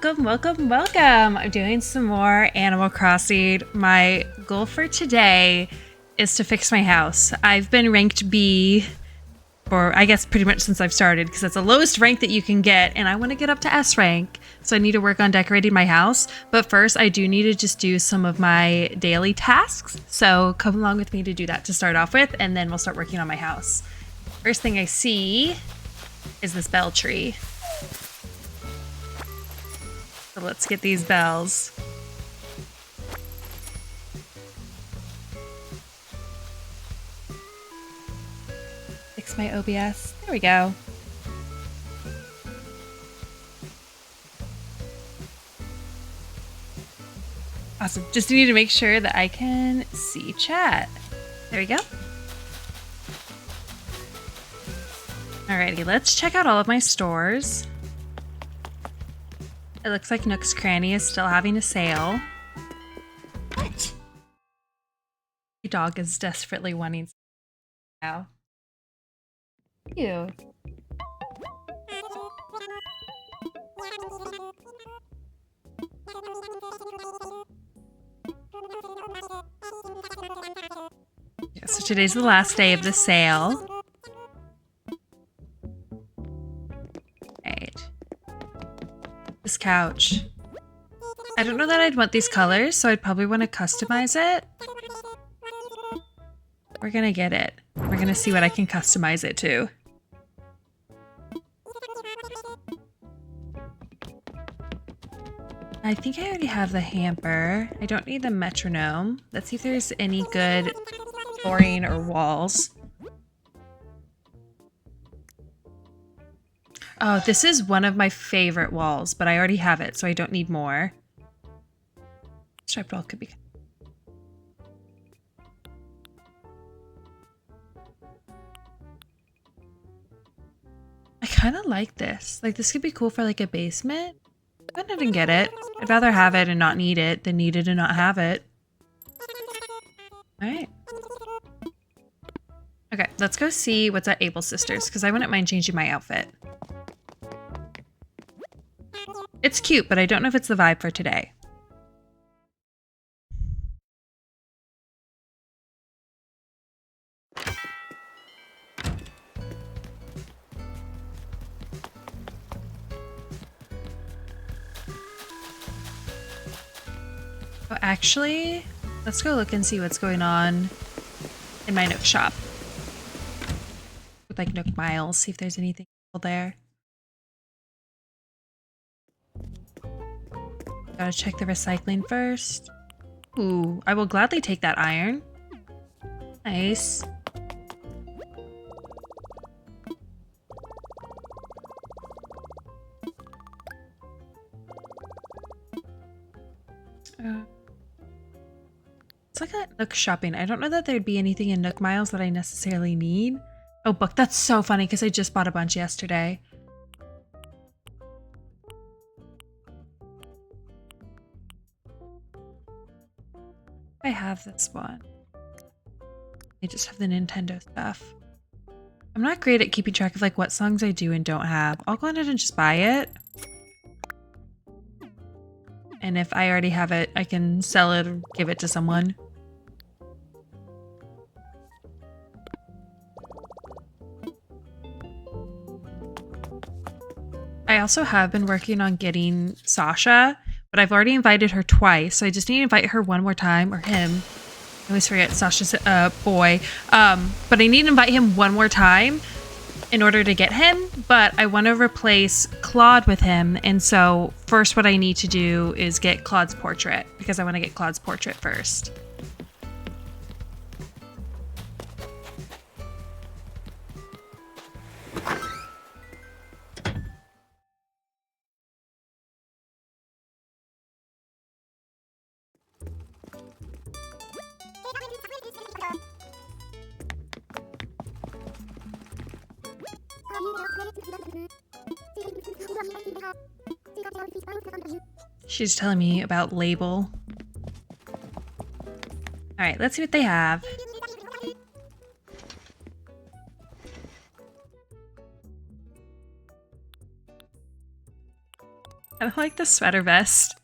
Welcome, welcome, welcome. I'm doing some more Animal Crossing. My goal for today is to fix my house. I've been ranked B for, I guess, pretty much since I've started, because that's the lowest rank that you can get, and I want to get up to S rank. So I need to work on decorating my house. But first, I do need to just do some of my daily tasks. So come along with me to do that to start off with, and then we'll start working on my house. First thing I see is this bell tree. So let's get these bells. Fix my OBS. There we go. Awesome. Just need to make sure that I can see chat. There we go. Alrighty, let's check out all of my stores. It looks like Nook's Cranny is still having a sale. What? My dog is desperately wanting now. Cute. Yeah, so today's the last day of the sale. Right. This couch. I don't know that I'd want these colors, so I'd probably want to customize it. We're gonna get it. We're gonna see what I can customize it to. I think I already have the hamper. I don't need the metronome. Let's see if there's any good flooring or walls. Oh, this is one of my favorite walls, but I already have it, so I don't need more. Striped wall could be... I kind of like this. Like, this could be cool for, like, a basement. Go ahead and get it. I'd rather have it and not need it than need it and not have it. Alright. Okay, let's go see what's at Able Sisters, because I wouldn't mind changing my outfit. It's cute, but I don't know if it's the vibe for today. Oh, actually, let's go look and see what's going on in my Nook shop. With like Nook Miles, see if there's anything there. Gotta check the recycling first. Ooh, I will gladly take that iron. Nice. It's like a Nook shopping. I don't know that there'd be anything in Nook Miles that I necessarily need. Oh, book. That's so funny because I just bought a bunch yesterday. I have this one. I just have the Nintendo stuff. I'm not great at keeping track of like what songs I do and don't have. I'll go ahead and just buy it. And if I already have it, I can sell it or give it to someone. I also have been working on getting Sasha, but I've already invited her twice, so I just need to invite her one more time, or him. I always forget Sasha's a boy. But I need to invite him one more time in order to get him, but I want to replace Claude with him, and so first what I need to do is get Claude's portrait, because I want to get Claude's portrait first. She's telling me about Label. Alright, let's see what they have. I don't like the sweater vest.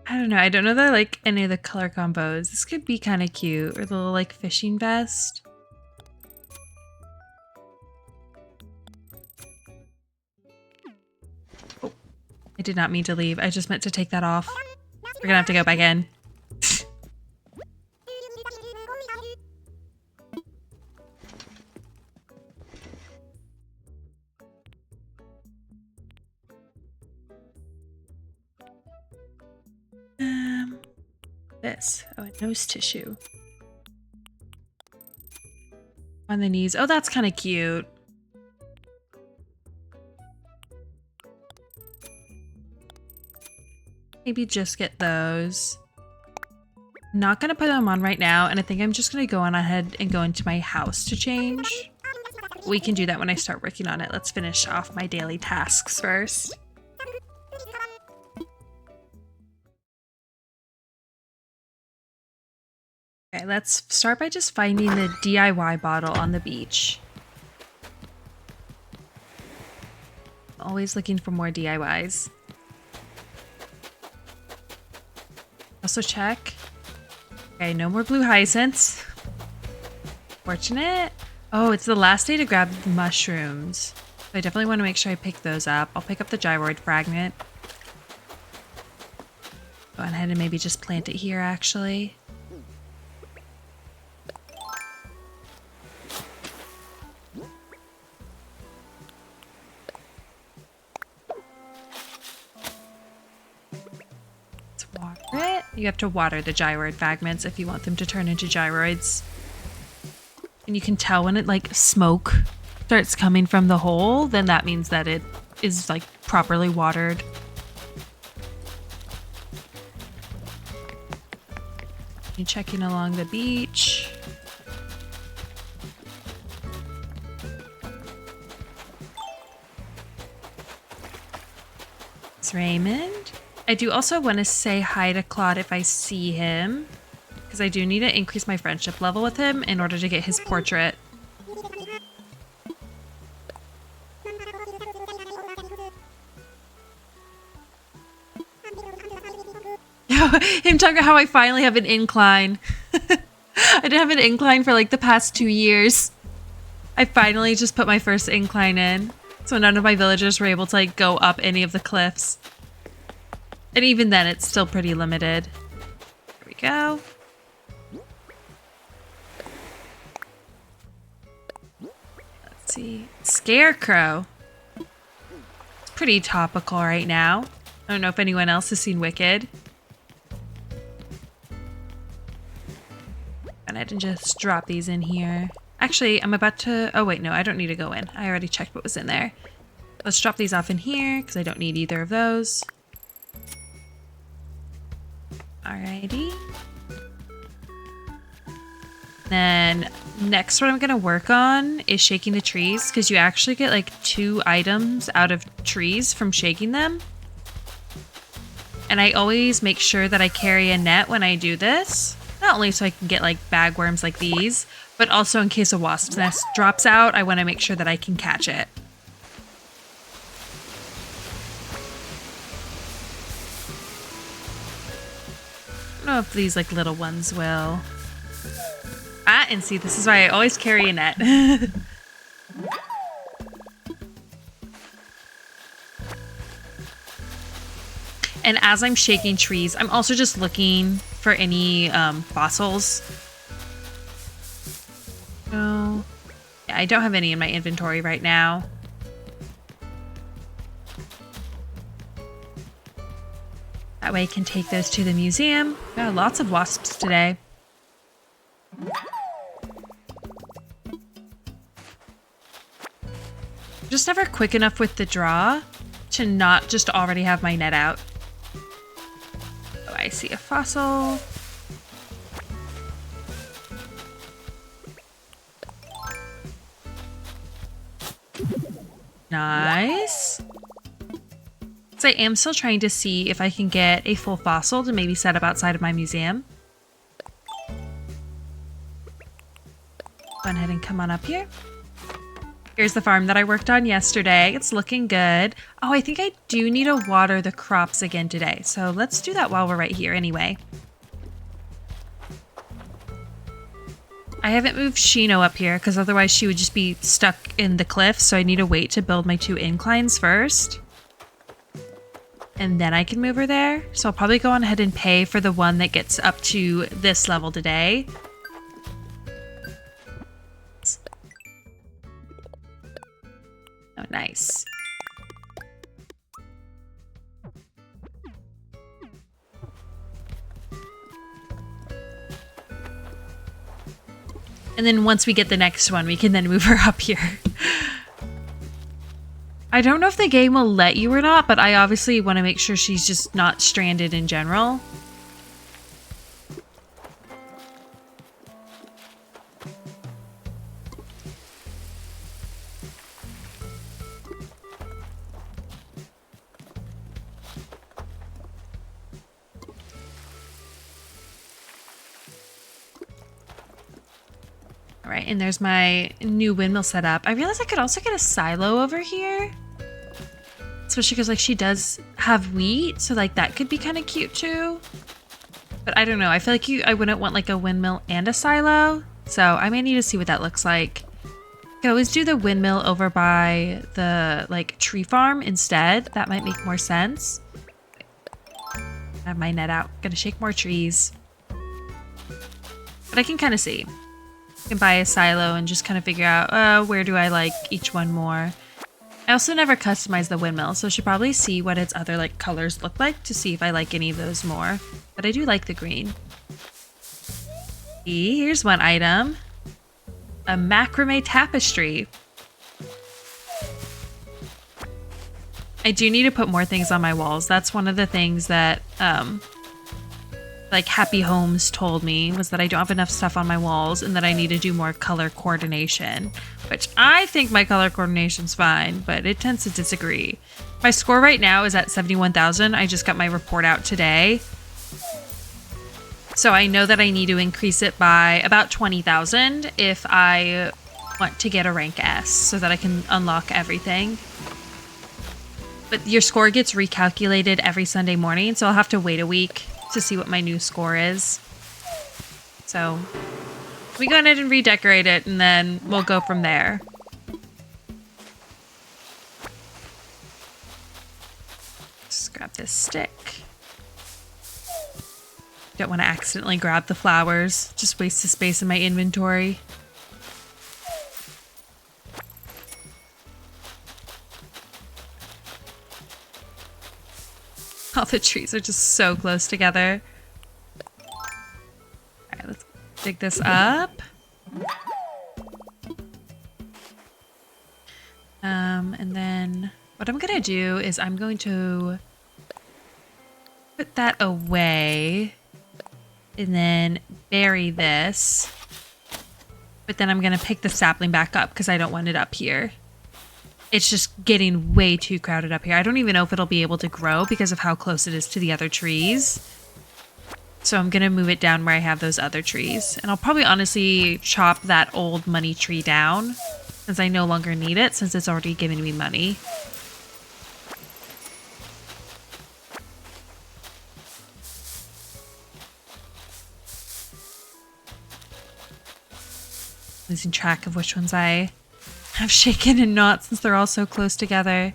I don't know. I don't know that I like any of the color combos. This could be kind of cute. Or the little like fishing vest. Oh, I did not mean to leave. I just meant to take that off. We're gonna have to go back in. This. Oh, a nose tissue. On the knees. Oh, that's kind of cute. Maybe just get those. Not gonna put them on right now, and I think I'm just gonna go on ahead and go into my house to change. We can do that when I start working on it. Let's finish off my daily tasks first. Okay, let's start by just finding the DIY bottle on the beach. Always looking for more DIYs. Also check. Okay, no more blue hyacinths. Fortunate. Oh, it's the last day to grab the mushrooms. So I definitely want to make sure I pick those up. I'll pick up the gyroid fragment. Go ahead and maybe just plant it here, actually. You have to water the gyroid fragments if you want them to turn into gyroids. And you can tell when it like smoke starts coming from the hole, then that means that it is like properly watered. You're checking along the beach. It's Raymond. I do also want to say hi to Claude if I see him, because I do need to increase my friendship level with him in order to get his portrait. Him talking about how I finally have an incline. I didn't have an incline for like the past 2 years. I finally just put my first incline in, so none of my villagers were able to like go up any of the cliffs. And even then, it's still pretty limited. Here we go. Let's see. Scarecrow. It's pretty topical right now. I don't know if anyone else has seen Wicked. Go ahead and just drop these in here. Actually, I'm about to... Oh, wait, no, I don't need to go in. I already checked what was in there. Let's drop these off in here, because I don't need either of those. Alrighty. Then next what I'm going to work on is shaking the trees, because you actually get like 2 items out of trees from shaking them. And I always make sure that I carry a net when I do this. Not only so I can get like bagworms like these, but also in case a wasp's nest drops out, I want to make sure that I can catch it. I don't know if these like little ones will. Ah, and see, this is why I always carry a net. And as I'm shaking trees, I'm also just looking for any fossils. Oh, yeah, I don't have any in my inventory right now. That way I can take those to the museum. Oh, lots of wasps today. Just never quick enough with the draw to not just already have my net out. Oh, I see a fossil. Nice. So I am still trying to see if I can get a full fossil to maybe set up outside of my museum. Go ahead and come on up here. Here's the farm that I worked on yesterday. It's looking good. Oh, I think I do need to water the crops again today. So let's do that while we're right here anyway. I haven't moved Shino up here because otherwise she would just be stuck in the cliff. So I need to wait to build my 2 inclines first. And then I can move her there. So I'll probably go on ahead and pay for the one that gets up to this level today. Oh, nice. And then once we get the next one, we can then move her up here. I don't know if the game will let you or not, but I obviously want to make sure she's just not stranded in general. All right, and there's my new windmill set up. I realized I could also get a silo over here. Especially because like she does have wheat, so like that could be kind of cute too. But I don't know, I feel like I wouldn't want like a windmill and a silo. So I may need to see what that looks like. I could always do the windmill over by the like tree farm instead. That might make more sense. I have my net out, gonna shake more trees. But I can kind of see. I can buy a silo and just kind of figure out where do I like each one more. I also never customized the windmill, so I should probably see what its other like colors look like to see if I like any of those more. But I do like the green. Here's one item. A macrame tapestry. I do need to put more things on my walls. That's one of the things that like Happy Homes told me, was that I don't have enough stuff on my walls and that I need to do more color coordination, which I think my color coordination's fine, but it tends to disagree. My score right now is at 71,000. I just got my report out today. So I know that I need to increase it by about 20,000 if I want to get a rank S so that I can unlock everything. But your score gets recalculated every Sunday morning, so I'll have to wait a week to see what my new score is. So we go ahead and redecorate it and then we'll go from there. Just grab this stick. Don't want to accidentally grab the flowers. Just waste the space in my inventory. All the trees are just so close together. Alright, let's dig this up. And then what I'm gonna do is I'm going to put that away and then bury this. But then I'm gonna pick the sapling back up because I don't want it up here. It's just getting way too crowded up here. I don't even know if it'll be able to grow because of how close it is to the other trees. So I'm going to move it down where I have those other trees. And I'll probably honestly chop that old money tree down since I no longer need it, since it's already giving me money. Losing track of which ones I have shaken and not since they're all so close together.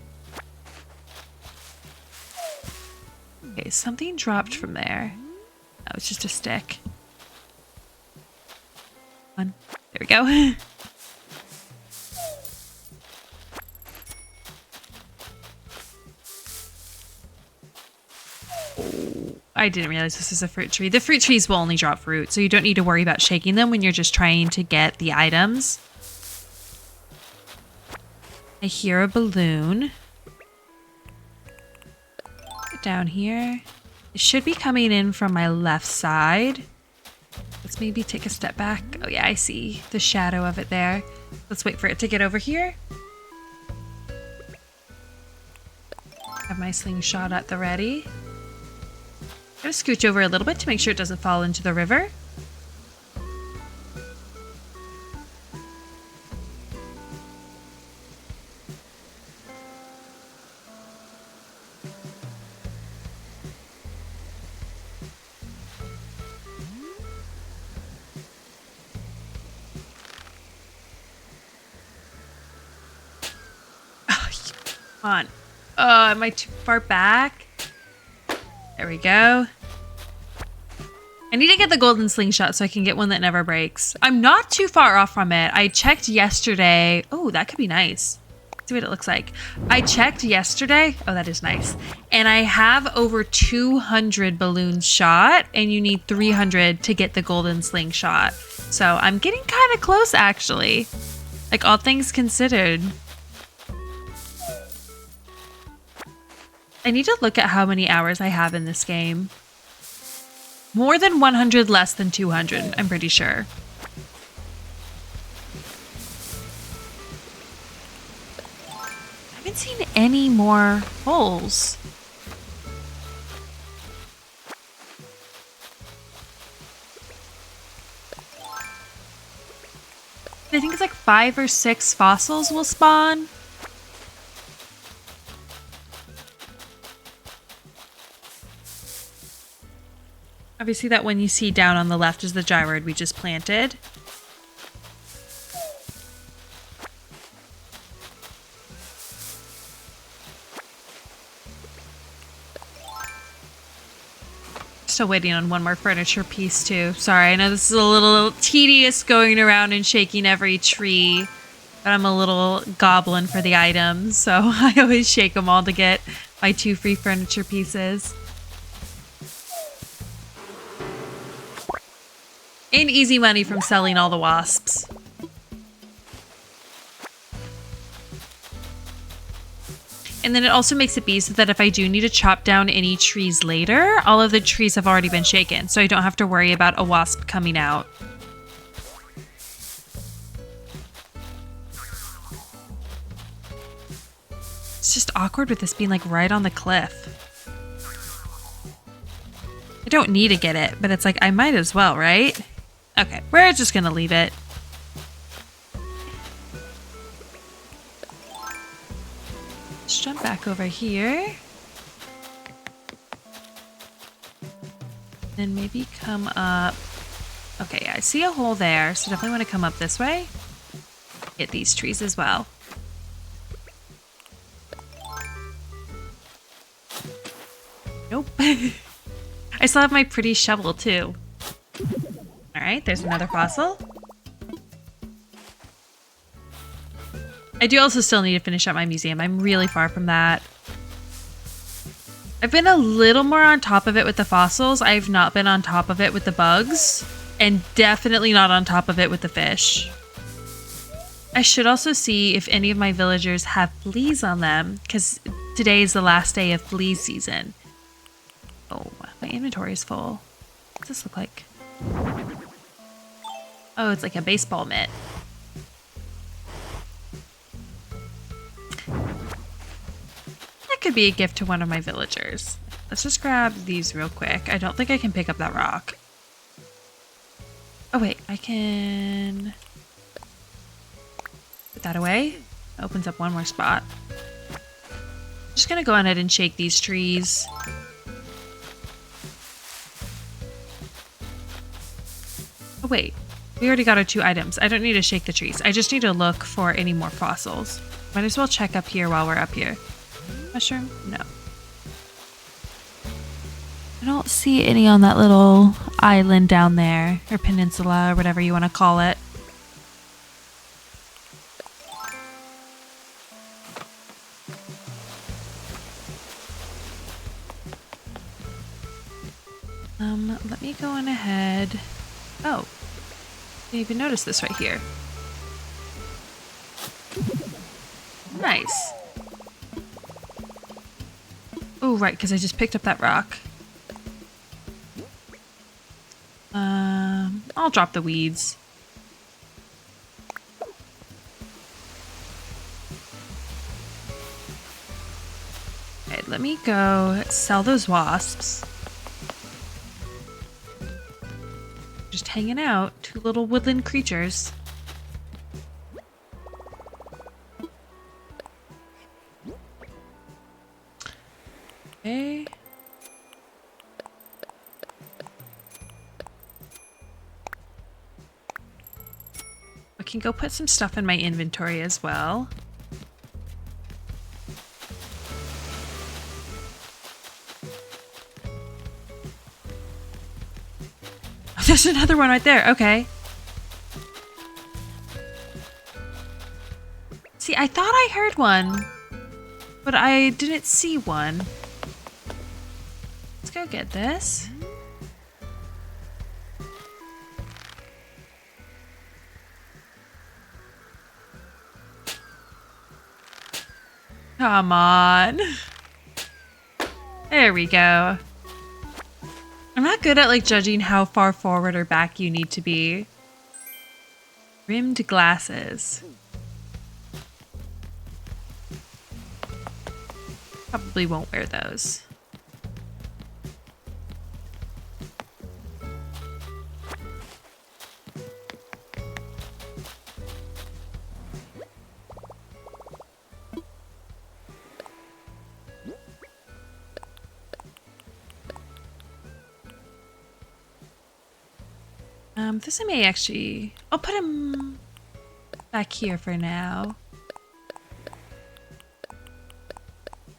Okay, something dropped from there. Oh, it's just a stick. One. There we go. Oh, I didn't realize this was a fruit tree. The fruit trees will only drop fruit, so you don't need to worry about shaking them when you're just trying to get the items. I hear a balloon. Down here. It should be coming in from my left side. Let's maybe take a step back. Oh yeah, I see the shadow of it there. Let's wait for it to get over here. Have my slingshot at the ready. I'm gonna scooch over a little bit to make sure it doesn't fall into the river. Come on. Am I too far back? There we go. I need to get the golden slingshot so I can get one that never breaks. I'm not too far off from it. I checked yesterday. Oh, that could be nice. Let's see what it looks like. I checked yesterday. Oh, that is nice. And I have over 200 balloons shot, and you need 300 to get the golden slingshot. So I'm getting kind of close, actually. Like, all things considered. I need to look at how many hours I have in this game. More than 100, less than 200, I'm pretty sure. I haven't seen any more holes. I think it's like 5 or 6 fossils will spawn. Obviously that one you see down on the left is the gyroid we just planted. Still waiting on one more furniture piece too. Sorry, I know this is a little tedious going around and shaking every tree, but I'm a little goblin for the items, so I always shake them all to get my 2 free furniture pieces. And easy money from selling all the wasps. And then it also makes it be so that if I do need to chop down any trees later, all of the trees have already been shaken, so I don't have to worry about a wasp coming out. It's just awkward with this being like right on the cliff. I don't need to get it, but it's like I might as well, right? Okay, we're just gonna leave it. Let's jump back over here. Then maybe come up. Okay, I see a hole there, so definitely want to come up this way. Get these trees as well. Nope. I still have my pretty shovel too. All right, there's another fossil. I do also still need to finish up my museum. I'm really far from that. I've been a little more on top of it with the fossils. I've not been on top of it with the bugs, and definitely not on top of it with the fish. I should also see if any of my villagers have fleas on them, because today is the last day of flea season. Oh, my inventory is full. What does this look like? Oh, it's like a baseball mitt. That could be a gift to one of my villagers. Let's just grab these real quick. I don't think I can pick up that rock. Oh wait, I can put that away. Opens up one more spot. I'm just gonna go ahead and shake these trees. Oh wait, we already got our 2 items. I don't need to shake the trees. I just need to look for any more fossils. Might as well check up here while we're up here. Mushroom? No. I don't see any on that little island down there, or peninsula, or whatever you want to call it. Let me go on ahead. Oh, didn't even notice this right here. Nice. Oh, right, because I just picked up that rock. I'll drop the weeds. Okay, let me go sell those wasps. Just hanging out, 2 little woodland creatures. Okay. I can go put some stuff in my inventory as well. Oh, there's another one right there. Okay. See, I thought I heard one, but I didn't see one. Let's go get this. Come on. There we go. I'm not good at like judging how far forward or back you need to be. Rimmed glasses. Probably won't wear those. This I may actually... I'll put him back here for now.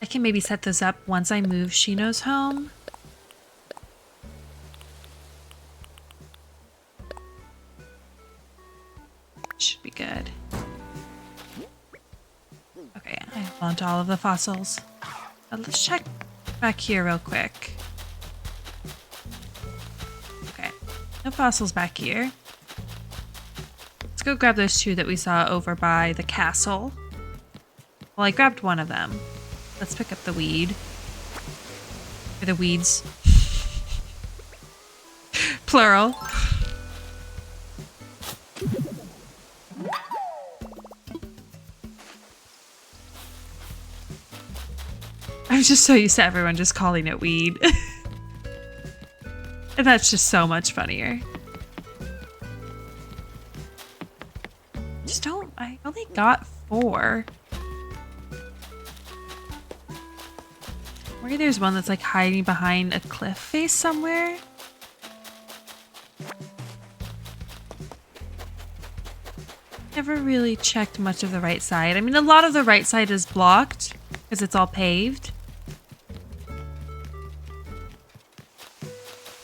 I can maybe set those up once I move Shino's home. Should be good. Okay, I want all of the fossils. Let's check back here real quick. No fossils back here. Let's go grab those two that we saw over by the castle. Well, I grabbed one of them. Let's pick up the weed. Or the weeds. Plural. I'm just so used to everyone just calling it weed. And that's just so much funnier. Just don't... I only got 4. Maybe there's one that's like hiding behind a cliff face somewhere. Never really checked much of the right side. I mean, a lot of the right side is blocked because it's all paved.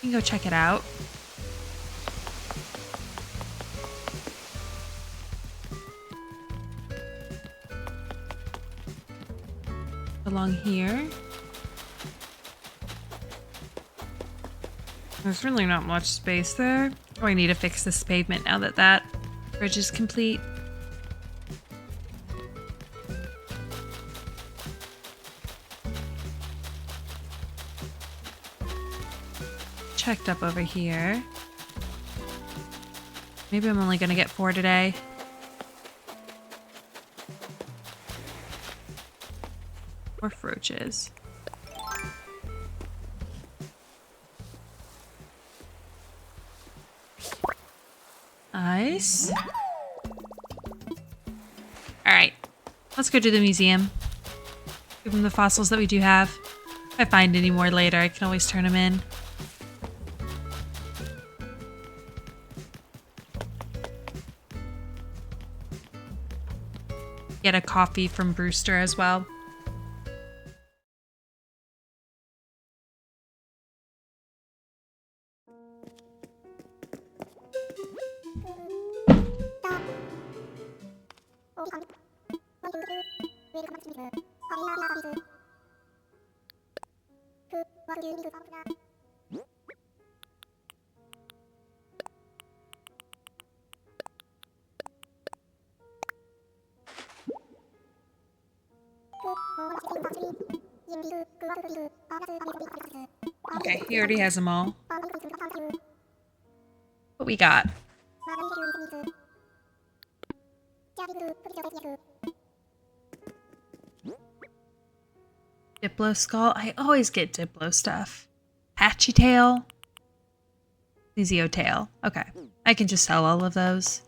You can go check it out. Along here. There's really not much space there. Oh, I need to fix this pavement now that that bridge is complete. Checked up over here. Maybe I'm only gonna get 4 today. Or roaches. Nice. Alright. Let's go to the museum. Give them the fossils that we do have. If I find any more later, I can always turn them in. Get a coffee from Brewster as well. Okay, he already has them all. What we got? Diplo skull? I always get Diplo stuff. Patchy tail? Lizio tail. Okay. I can just sell all of those.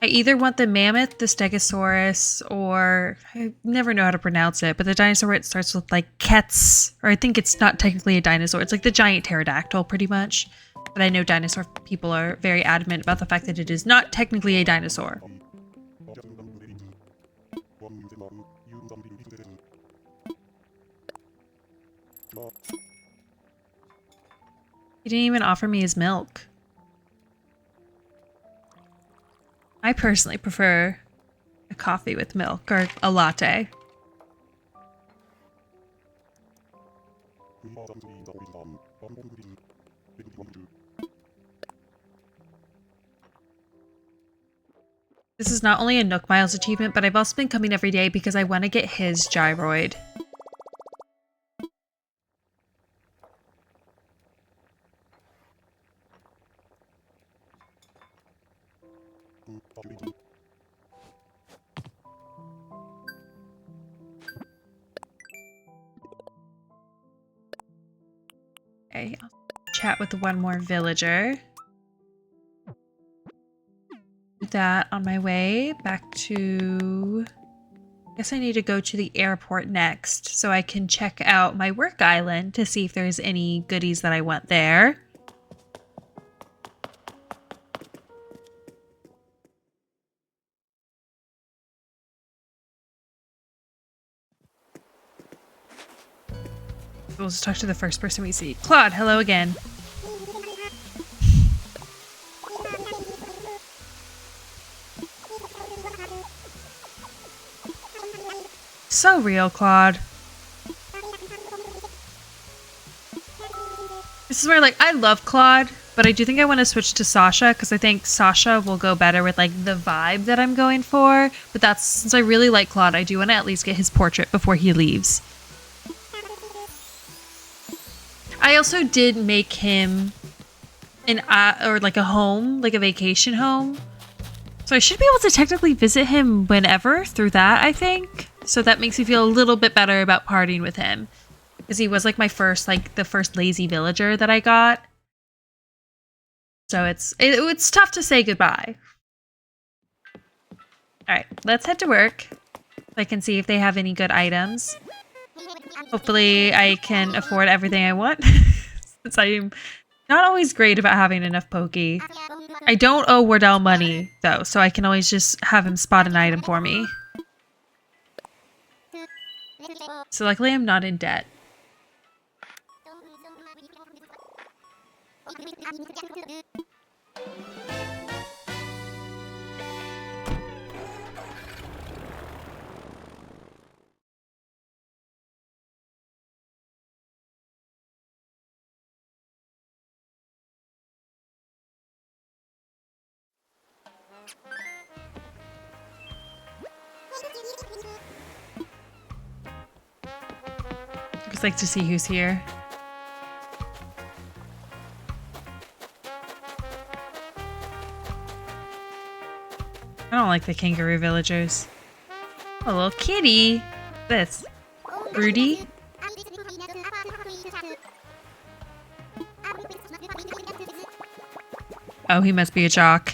I either want the mammoth, the stegosaurus, or I never know how to pronounce it, but the dinosaur it starts with like Kets, or I think it's not technically a dinosaur. It's like the giant pterodactyl pretty much. But I know dinosaur people are very adamant about the fact that it is not technically a dinosaur. He didn't even offer me his milk. I personally prefer a coffee with milk or a latte. This is not only a Nook Miles achievement, but I've also been coming every day because I want to get his gyroid. Okay, I'll chat with one more villager. Do that on my way back to... I guess I need to go to the airport next so I can check out my work island to see if there's any goodies that I want there. We'll just talk to the first person we see. Claude, hello again. So real, Claude. This is where, like, I love Claude, but I do think I want to switch to Sasha because I think Sasha will go better with, like, the vibe that I'm going for. But that's, since I really like Claude, I do want to at least get his portrait before he leaves. I also did make him an, or like a home, like a vacation home. So I should be able to technically visit him whenever through that, I think. So that makes me feel a little bit better about partying with him. Because he was like my first, like the first lazy villager that I got. So it's tough to say goodbye. Alright, let's head to work. I can see if they have any good items. Hopefully I can afford everything I want. Since I'm not always great about having enough Pokey. I don't owe Wardell money, though, so I can always just have him spot an item for me. So luckily I'm not in debt. Just like to see who's here. I don't like the kangaroo villagers. A little kitty. This. Rudy. Oh, he must be a jock.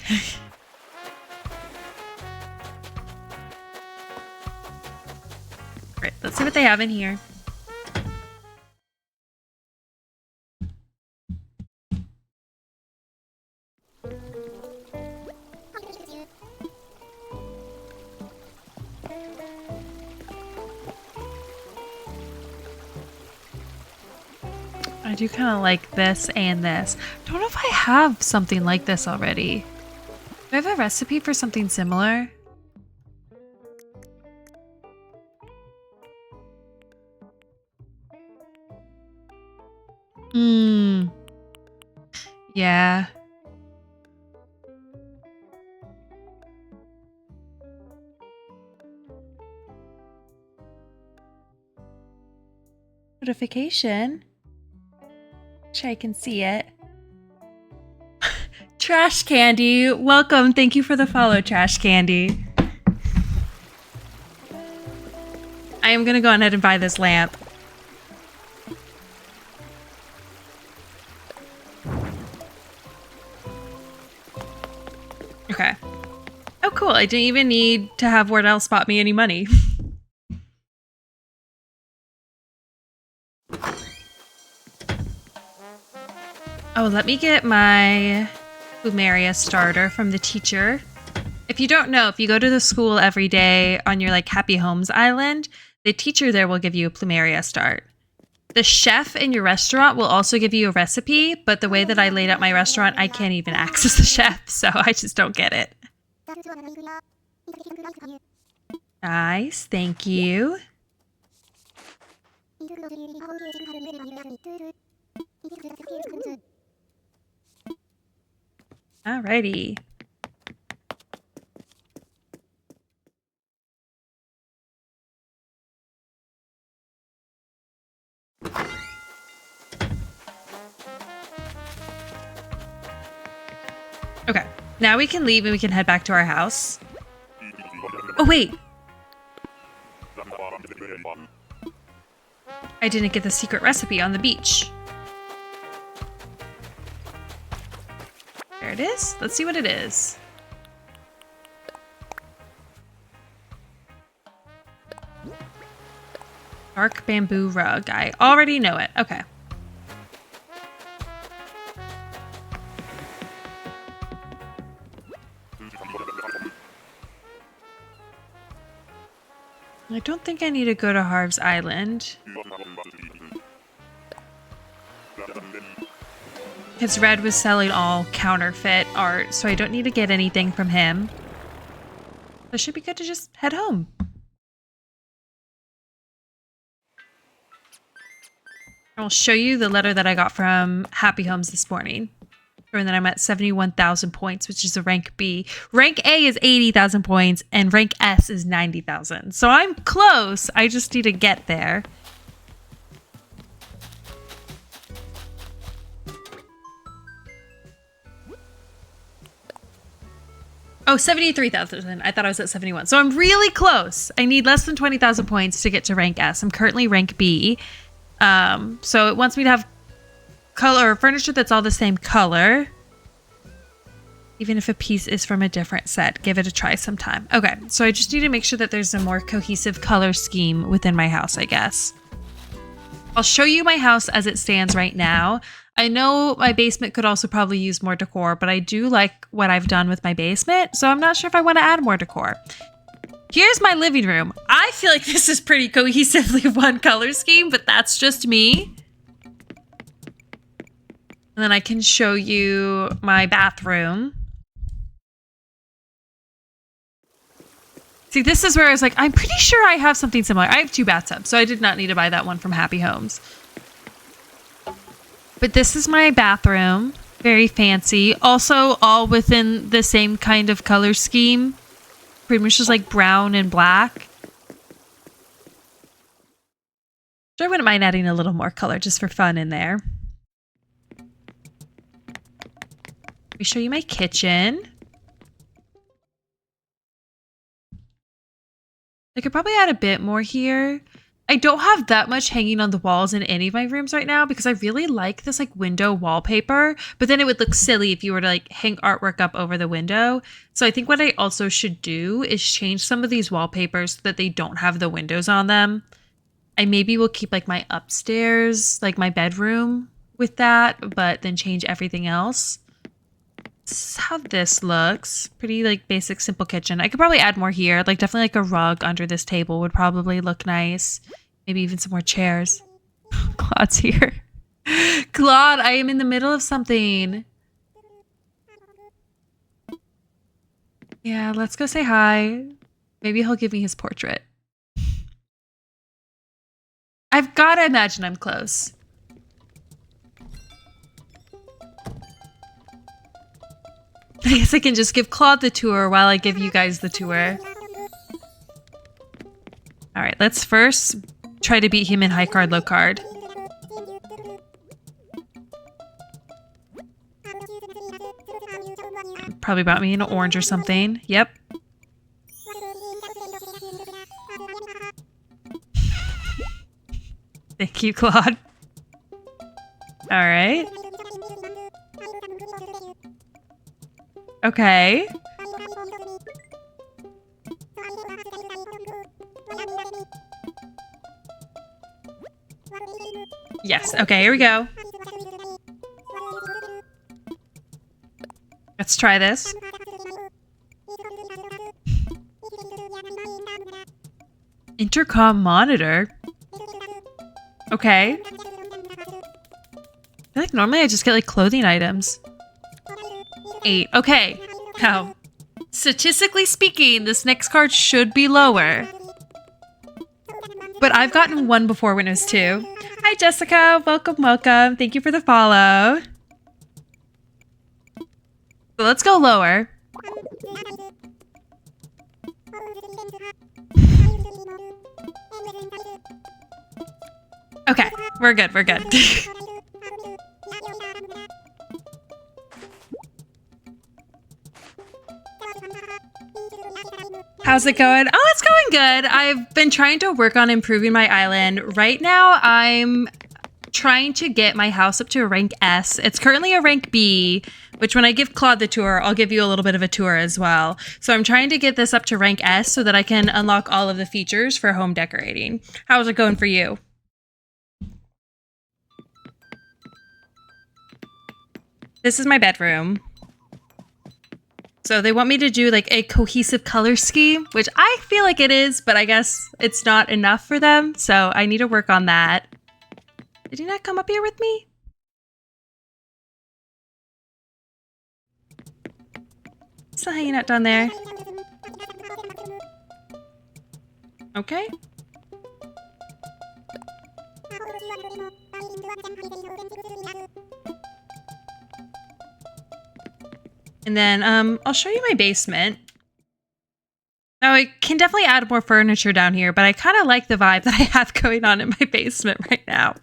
Right, let's see what they have in here. I do kind of like this and this. Don't know if I have something like this already. Do I have a recipe for something similar? Yeah. Notification. Wish I can see it. Trash Candy, welcome. Thank you for the follow, Trash Candy. I am gonna go ahead and buy this lamp. Okay. Oh, cool. I didn't even need to have Wardell spot me any money. Oh, let me get my Plumeria starter from the teacher. If you don't know, if you go to the school every day on your like Happy Homes Island, the teacher there will give you a Plumeria start. The chef in your restaurant will also give you a recipe, but the way that I laid out my restaurant, I can't even access the chef, so I just don't get it. Nice, thank you. Alrighty. Okay, now we can leave and we can head back to our house. Oh, wait. I didn't get the secret recipe on the beach. There it is. Let's see what it is. Dark bamboo rug. I already know it. Okay. I don't think I need to go to Harv's Island. Because Red was selling all counterfeit art, so I don't need to get anything from him. So it should be good to just head home. I'll show you the letter that I got from Happy Homes this morning. And then I'm at 71,000 points, which is a rank B. Rank A is 80,000 points, and rank S is 90,000. So I'm close. I just need to get there. Oh, 73,000. I thought I was at 71. So I'm really close. I need less than 20,000 points to get to rank S. I'm currently rank B. So it wants me to have color or furniture that's all the same color. Even if a piece is from a different set, give it a try sometime. Okay, so I just need to make sure that there's a more cohesive color scheme within my house, I guess. I'll show you my house as it stands right now. I know my basement could also probably use more decor, but I do like what I've done with my basement, so I'm not sure if I want to add more decor. Here's my living room. I feel like this is pretty cohesively one color scheme, but that's just me. And then I can show you my bathroom. See, this is where I was like, I'm pretty sure I have something similar. I have 2 bathtubs, so I did not need to buy that one from Happy Homes. But this is my bathroom. Very fancy. Also, all within the same kind of color scheme. Pretty much just like brown and black. So I wouldn't mind adding a little more color just for fun in there. Let me show you my kitchen. I could probably add a bit more here. I don't have that much hanging on the walls in any of my rooms right now because I really like this like window wallpaper, but then it would look silly if you were to like hang artwork up over the window. So I think what I also should do is change some of these wallpapers so that they don't have the windows on them. I maybe will keep like my upstairs, like my bedroom with that, but then change everything else. This is how this looks. Pretty like basic, simple kitchen. I could probably add more here. Like definitely like a rug under this table would probably look nice. Maybe even some more chairs. Claude's here. Claude, I am in the middle of something. Yeah, let's go say hi. Maybe he'll give me his portrait. I've got to imagine I'm close. I guess I can just give Claude the tour while I give you guys the tour. All right, let's first try to beat him in high card, low card. Probably bought me an orange or something. Yep. Thank you, Claude. All right. Okay. Yes. Okay, here we go. Let's try this. Intercom monitor. Okay. I feel like normally I just get like clothing items. 8. Okay. Now, statistically speaking, this next card should be lower. But I've gotten 1 before when it was 2. Hi, Jessica. Welcome, welcome. Thank you for the follow. So let's go lower. Okay, we're good, we're good. How's it going? Oh, it's going good. I've been trying to work on improving my island. Right now, I'm trying to get my house up to a rank S. It's currently a rank B, which when I give Claude the tour, I'll give you a little bit of a tour as well. So I'm trying to get this up to rank S so that I can unlock all of the features for home decorating. How's it going for you? This is my bedroom. So they want me to do like a cohesive color scheme, which I feel like it is, but I guess it's not enough for them. So I need to work on that. Did he not come up here with me? Still hanging out down there. Okay. And then I'll show you my basement. Now I can definitely add more furniture down here, but I kind of like the vibe that I have going on in my basement right now.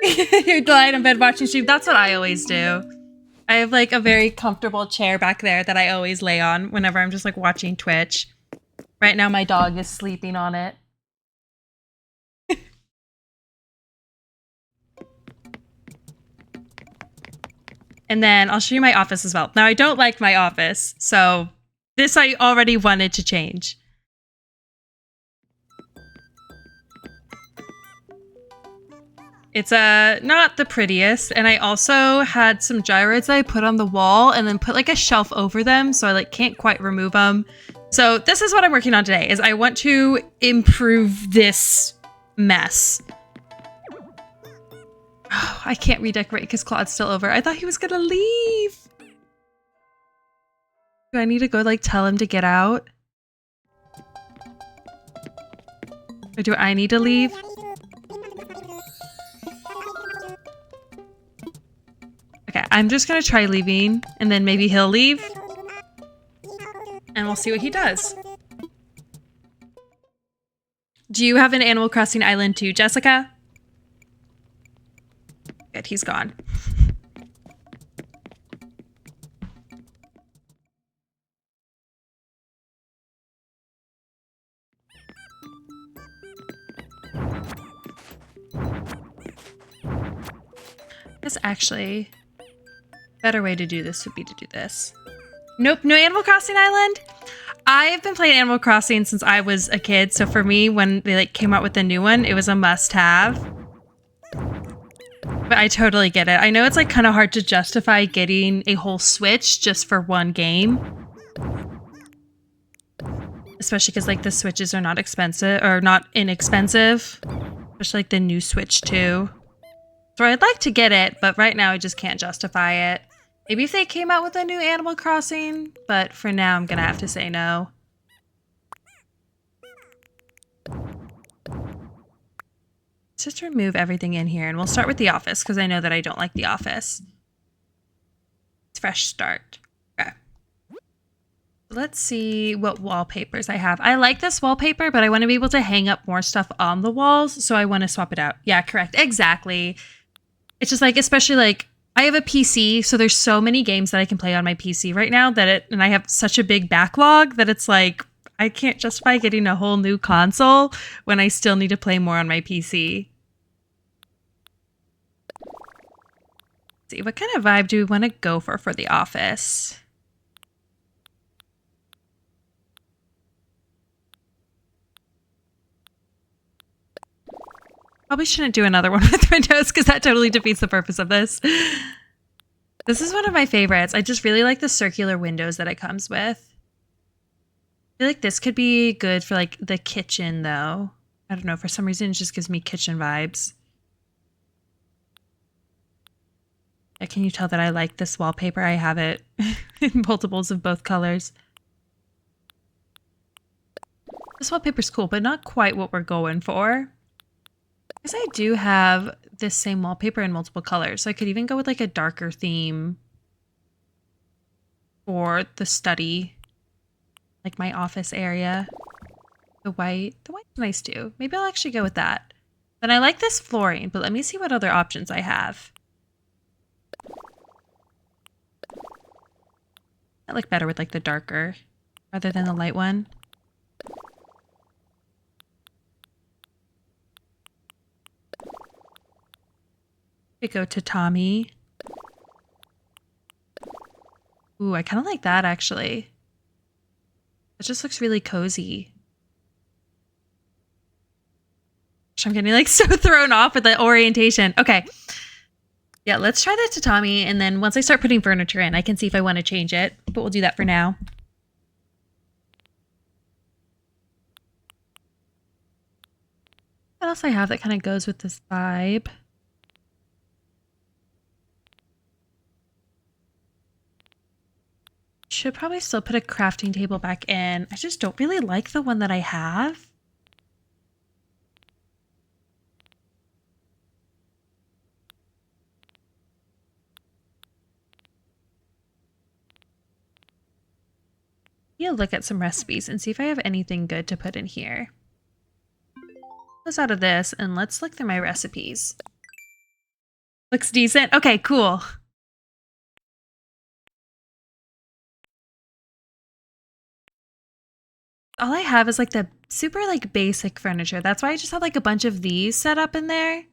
You're lying in bed watching stream. That's what I always do. I have like a very comfortable chair back there that I always lay on whenever I'm just like watching Twitch. Right now my dog is sleeping on it. And then I'll show you my office as well. Now I don't like my office, so this I already wanted to change. It's not the prettiest, and I also had some gyroids that I put on the wall and then put like a shelf over them, so I like can't quite remove them. So this is what I'm working on today, is I want to improve this mess. Oh, I can't redecorate because Claude's still over. I thought he was gonna leave. Do I need to go like tell him to get out? Or do I need to leave? Okay, I'm just gonna try leaving and then maybe he'll leave. And we'll see what he does. Do you have an Animal Crossing island too, Jessica? Good, he's gone. This actually, better way to do this would be to do this. Nope, no Animal Crossing Island. I've been playing Animal Crossing since I was a kid, so for me, when they like came out with the new one, it was a must-have. But I totally get it. I know it's like kind of hard to justify getting a whole Switch just for one game. Especially because like the Switches are not expensive or not inexpensive. Especially like the new Switch 2. So I'd like to get it, but right now I just can't justify it. Maybe if they came out with a new Animal Crossing, but for now I'm gonna have to say no. Let's just remove everything in here and we'll start with the office because I know that I don't like the office. It's fresh start. Okay. Let's see what wallpapers I have. I like this wallpaper, but I want to be able to hang up more stuff on the walls, so I want to swap it out. Yeah, correct. Exactly. It's just like, especially like, I have a PC, so there's so many games that I can play on my PC right now and I have such a big backlog that it's like, I can't justify getting a whole new console when I still need to play more on my PC. Let's see, what kind of vibe do we want to go for the office? Probably shouldn't do another one with windows because that totally defeats the purpose of this. This is one of my favorites. I just really like the circular windows that it comes with. I feel like this could be good for like the kitchen though. I don't know, for some reason it just gives me kitchen vibes. Can you tell that I like this wallpaper? I have it in multiples of both colors. This wallpaper's cool, but not quite what we're going for. Because I do have this same wallpaper in multiple colors, so I could even go with like a darker theme for the study, like my office area. The white's nice too. Maybe I'll actually go with that. Then I like this flooring, but let me see what other options I have. I like better with like the darker rather than the light one. Could go to Tommy. Ooh, I kind of like that actually. It just looks really cozy. I'm getting like so thrown off with the orientation. Okay. Yeah, let's try that tatami, and then once I start putting furniture in, I can see if I want to change it, but we'll do that for now. What else I have that kind of goes with this vibe? Should probably still put a crafting table back in. I just don't really like the one that I have. Yeah, look at some recipes and see if I have anything good to put in here. Close out of this and let's look through my recipes. Looks decent. Okay, cool. All I have is like the super like basic furniture. That's why I just have like a bunch of these set up in there.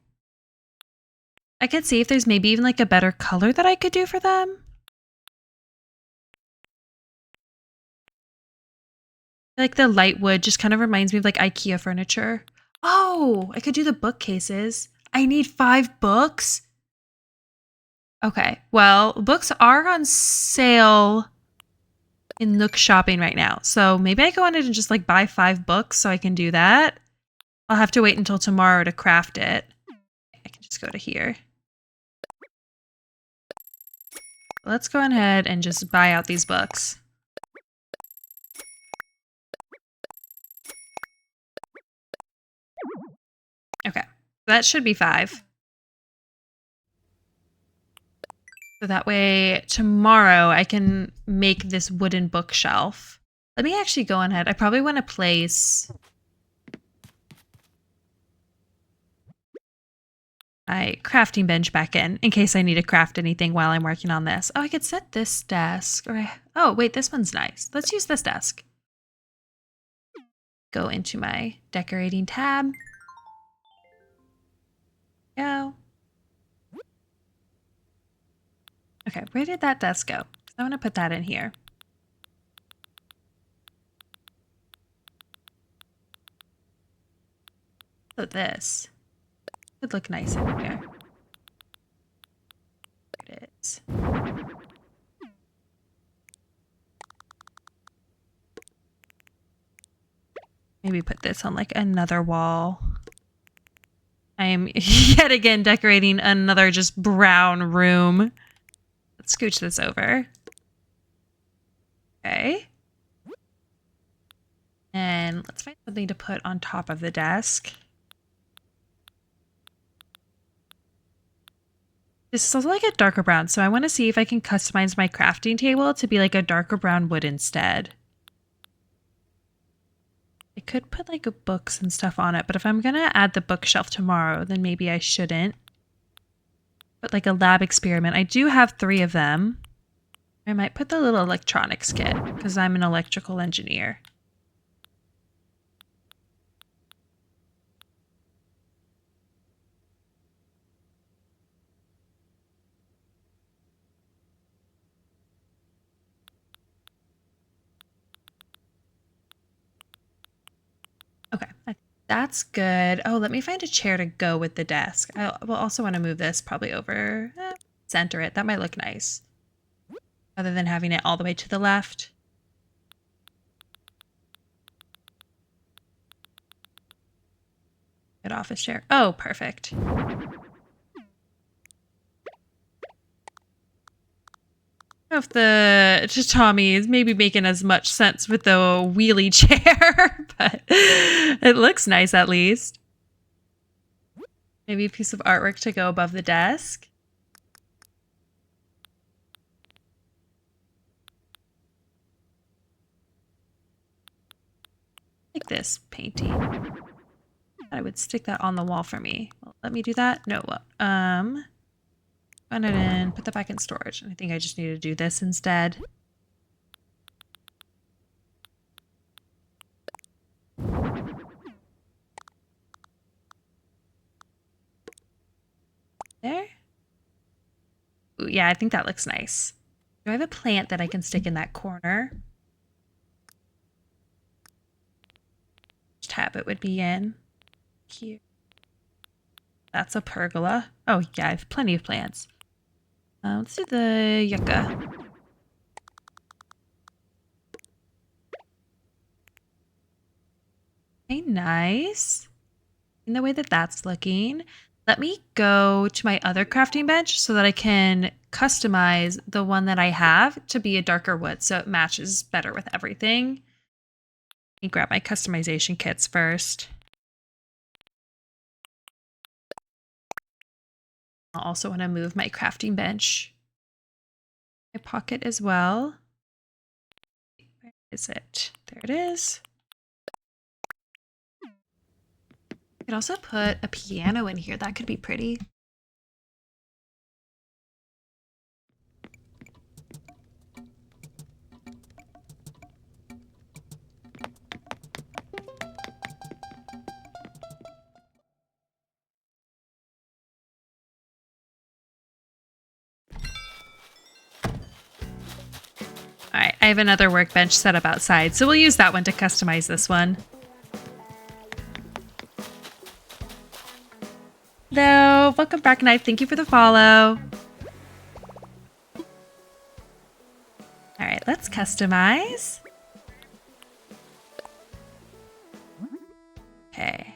I could see if there's maybe even like a better color that I could do for them. Like the light wood just kind of reminds me of like IKEA furniture. Oh, I could do the bookcases. I need 5 books. Okay, well, books are on sale in Nook Shopping right now. So maybe I go on it and just like buy 5 books so I can do that. I'll have to wait until tomorrow to craft it. I can just go to here. Let's go ahead and just buy out these books. Okay, that should be 5. So that way tomorrow I can make this wooden bookshelf. Let me actually go ahead. I probably want to place my crafting bench back in case I need to craft anything while I'm working on this. Oh, I could set this desk. Oh, wait, this one's nice. Let's use this desk. Go into my decorating tab. Go. Okay, where did that desk go? I want to put that in here. So this would look nice in here. There it is. Maybe put this on like another wall. I am yet again decorating another just brown room. Let's scooch this over. Okay. And let's find something to put on top of the desk. This is also like a darker brown, so I want to see if I can customize my crafting table to be like a darker brown wood instead. I could put like books and stuff on it, but if I'm gonna add the bookshelf tomorrow, then maybe I shouldn't. But like a lab experiment, I do have 3 of them. I might put the little electronics kit because I'm an electrical engineer. Okay. That's good. Oh, let me find a chair to go with the desk. I will also want to move this probably over, center it. That might look nice. Rather than having it all the way to the left. Good office chair. Oh, perfect. If the tatami is maybe making as much sense with the wheelie chair, but it looks nice at least. Maybe a piece of artwork to go above the desk. Like this painting. I would stick that on the wall for me. Well, let me do that. No. Find it in, put that back in storage. I think I just need to do this instead. There. Ooh, yeah, I think that looks nice. Do I have a plant that I can stick in that corner? Which tab it would be in? Here. That's a pergola. Oh, yeah, I have plenty of plants. Let's do the yucca. Okay, nice. In the way that that's looking, let me go to my other crafting bench so that I can customize the one that I have to be a darker wood so it matches better with everything. Let me grab my customization kits first. I also want to move my crafting bench. My pocket as well. Where is it? There it is. I could also put a piano in here. That could be pretty. All right, I have another workbench set up outside, so we'll use that one to customize this one. Hello, welcome back, Knife. Thank you for the follow. All right, let's customize. Okay.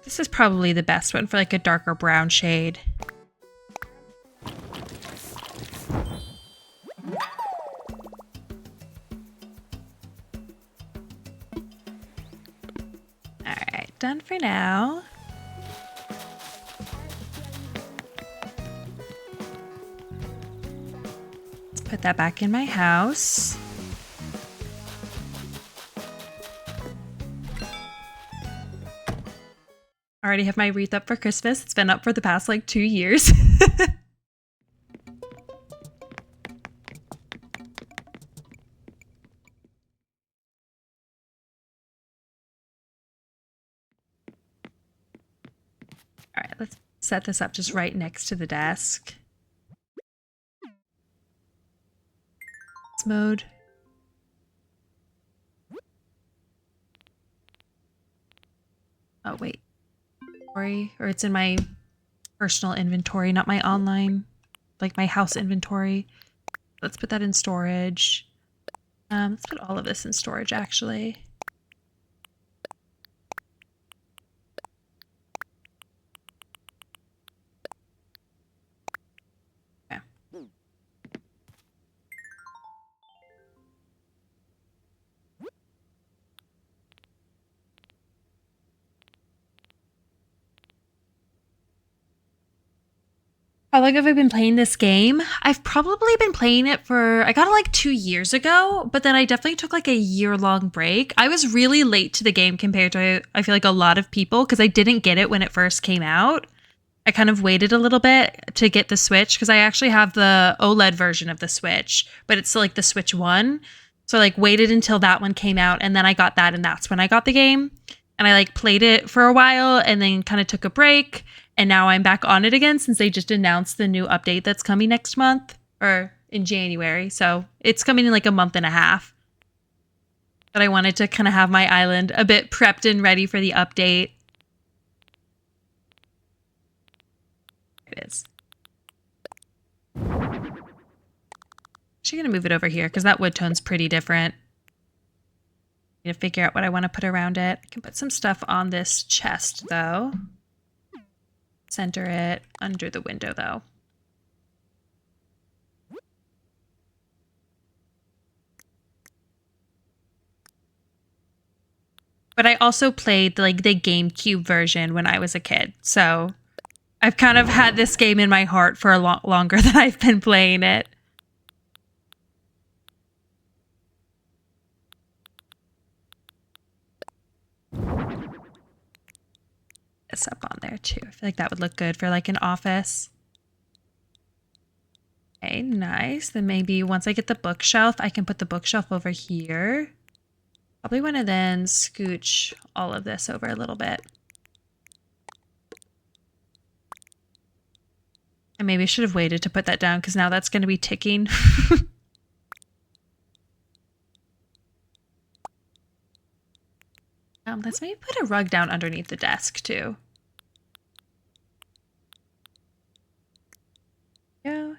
This is probably the best one for like a darker brown shade. Done for now. Let's put that back in my house. I already have my wreath up for Christmas. It's been up for the past like 2 years. All right, let's set this up just right next to the desk. Mode. Oh, wait. Or it's in my personal inventory, not my online, like my house inventory. Let's put that in storage. Let's put all of this in storage, actually. How long have I been playing this game? I've probably been playing it I got it like 2 years ago, but then I definitely took like a year-long break. I was really late to the game compared to, I feel like, a lot of people because I didn't get it when it first came out. I kind of waited a little bit to get the Switch because I actually have the OLED version of the Switch, but it's still like the Switch 1. So I like waited until that one came out and then I got that and that's when I got the game. And I like played it for a while and then kind of took a break. And now I'm back on it again since they just announced the new update that's coming next month or in January. So it's coming in like a month and a half. but I wanted to kind of have my island a bit prepped and ready for the update. It is. Actually gonna move it over here because that wood tone's pretty different. Need to figure out what I want to put around it. I can put some stuff on this chest though. Center it under the window though. But I also played like the GameCube version when I was a kid. So I've kind of had this game in my heart for a lot longer than I've been playing it. This up on there too. I feel like that would look good for like an office. Okay, nice. Then maybe once I get the bookshelf, I can put the bookshelf over here. Probably want to then scooch all of this over a little bit. I maybe should have waited to put that down because now that's going to be ticking. Let's maybe put a rug down underneath the desk too. Yeah.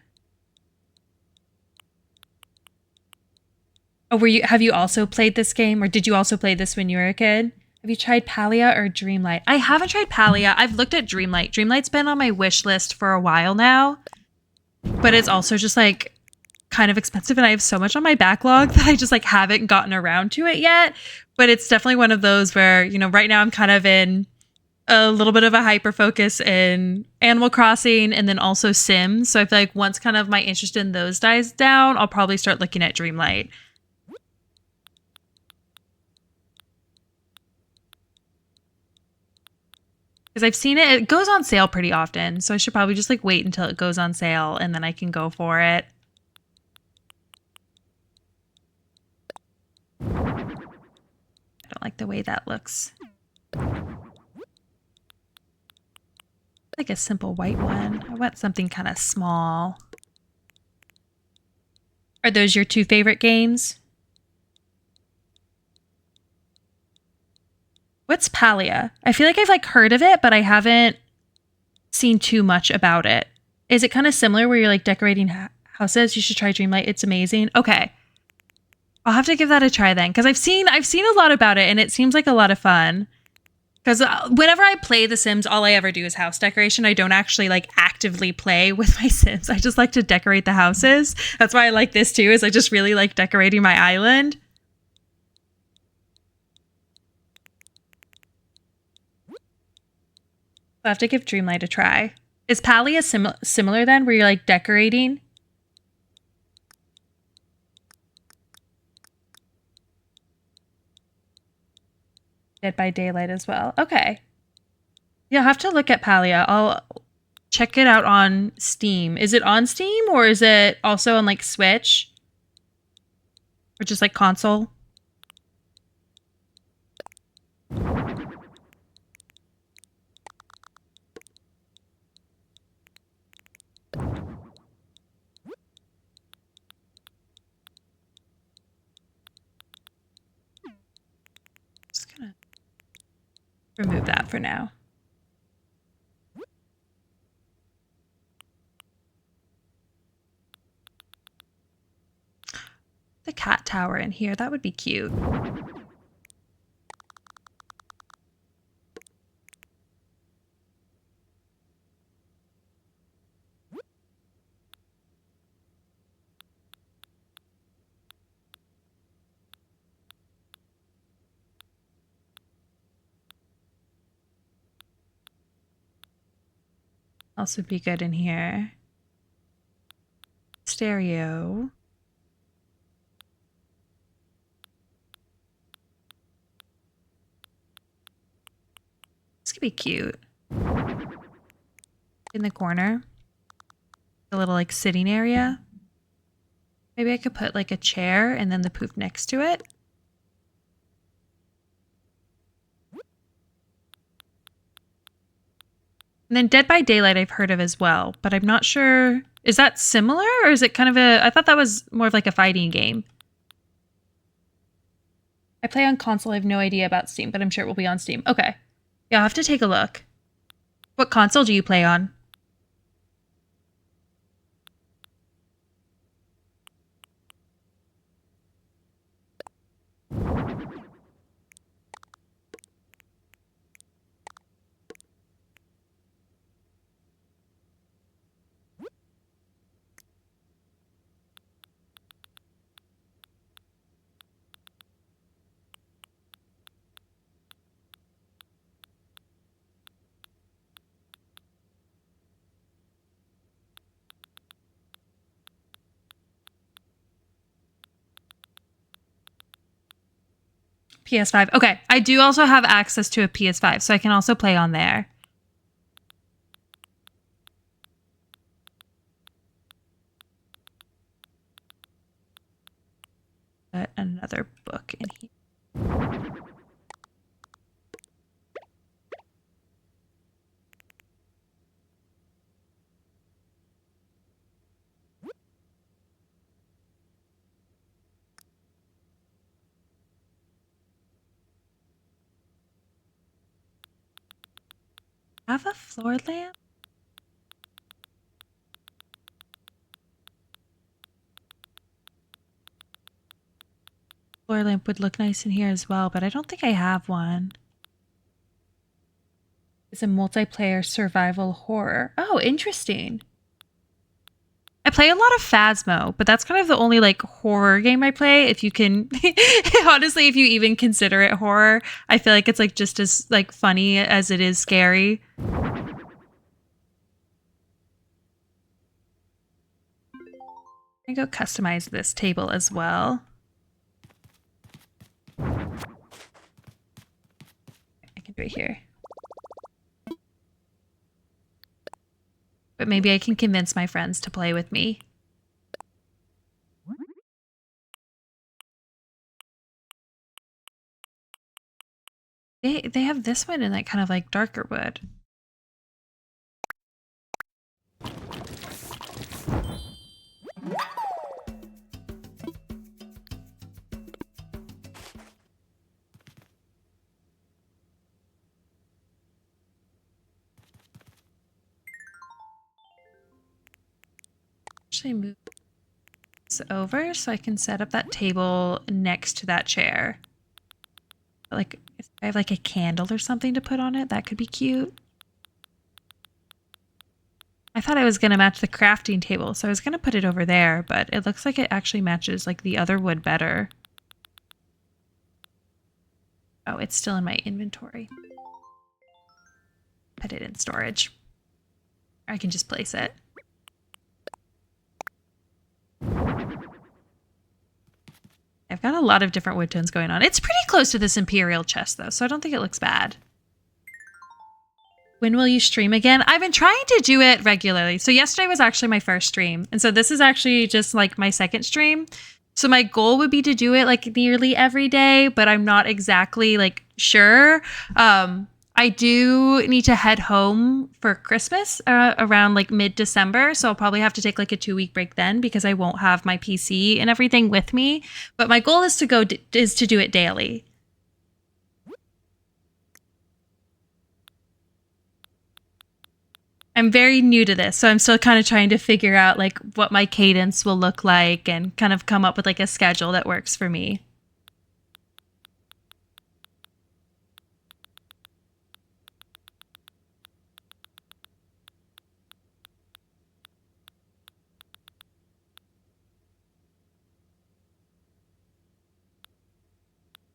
Oh, have you also played this game, or did you also play this when you were a kid? Have you tried Palia or Dreamlight? I haven't tried Palia. I've looked at Dreamlight. Dreamlight's been on my wish list for a while now, but it's also just like kind of expensive and I have so much on my backlog that I just like haven't gotten around to it yet. But it's definitely one of those where, you know, right now I'm kind of in a little bit of a hyper focus in Animal Crossing and then also Sims. So I feel like once kind of my interest in those dies down, I'll probably start looking at Dreamlight. Because I've seen it. It goes on sale pretty often. So I should probably just like wait until it goes on sale and then I can go for it. I don't like the way that looks. Like a simple white one. I want something kind of small. Are those your two favorite games? What's Palia? I feel like I've like heard of it, but I haven't seen too much about it. Is it kind of similar where you're like decorating houses? You should try Dreamlight. It's amazing. Okay. I'll have to give that a try then, because I've seen a lot about it and it seems like a lot of fun. Because whenever I play The Sims, all I ever do is house decoration. I don't actually like actively play with my Sims. I just like to decorate the houses. That's why I like this too, is I just really like decorating my island. I'll have to give Dreamlight a try. Is Palia similar then, where you're like decorating? Dead by Daylight as well. Okay. Yeah, I'll have to look at Palia. I'll check it out on Steam. Is it on Steam or is it also on like Switch? Or just like console? Just gonna remove that for now. The cat tower in here, that would be cute. Also be good in here. Stereo. This could be cute. In the corner. A little like sitting area. Maybe I could put like a chair and then the poof next to it. And then Dead by Daylight I've heard of as well, but I'm not sure. Is that similar or is it kind of I thought that was more of like a fighting game. I play on console. I have no idea about Steam, but I'm sure it will be on Steam. Okay. Yeah, I'll have to take a look. What console do you play on? PS5. Okay. I do also have access to a PS5, so I can also play on there. Put another book in here. Have a floor lamp? Floor lamp would look nice in here as well, but I don't think I have one. It's a multiplayer survival horror. Oh, interesting. I play a lot of Phasmo, but that's kind of the only like horror game I play. If you can, honestly, if you even consider it horror, I feel like it's like just as like funny as it is scary. I go customize this table as well. I can do it here. But maybe I can convince my friends to play with me. They have this one in that kind of like darker wood. Actually move this over so I can set up that table next to that chair. Like if I have like a candle or something to put on it, that could be cute. I thought I was going to match the crafting table, so I was going to put it over there, but it looks like it actually matches like the other wood better. Oh, it's still in my inventory. Put it in storage. I can just place it. I've got a lot of different wood tones going on. It's pretty close to this Imperial chest, though, so I don't think it looks bad. When will you stream again? I've been trying to do it regularly. So yesterday was actually my first stream. And so this is actually just like my second stream. So my goal would be to do it like nearly every day, but I'm not exactly like sure. I do need to head home for Christmas around like mid-December. So I'll probably have to take like a 2-week break then because I won't have my PC and everything with me. But my goal is to do it daily. I'm very new to this, so I'm still kind of trying to figure out like what my cadence will look like and kind of come up with like a schedule that works for me.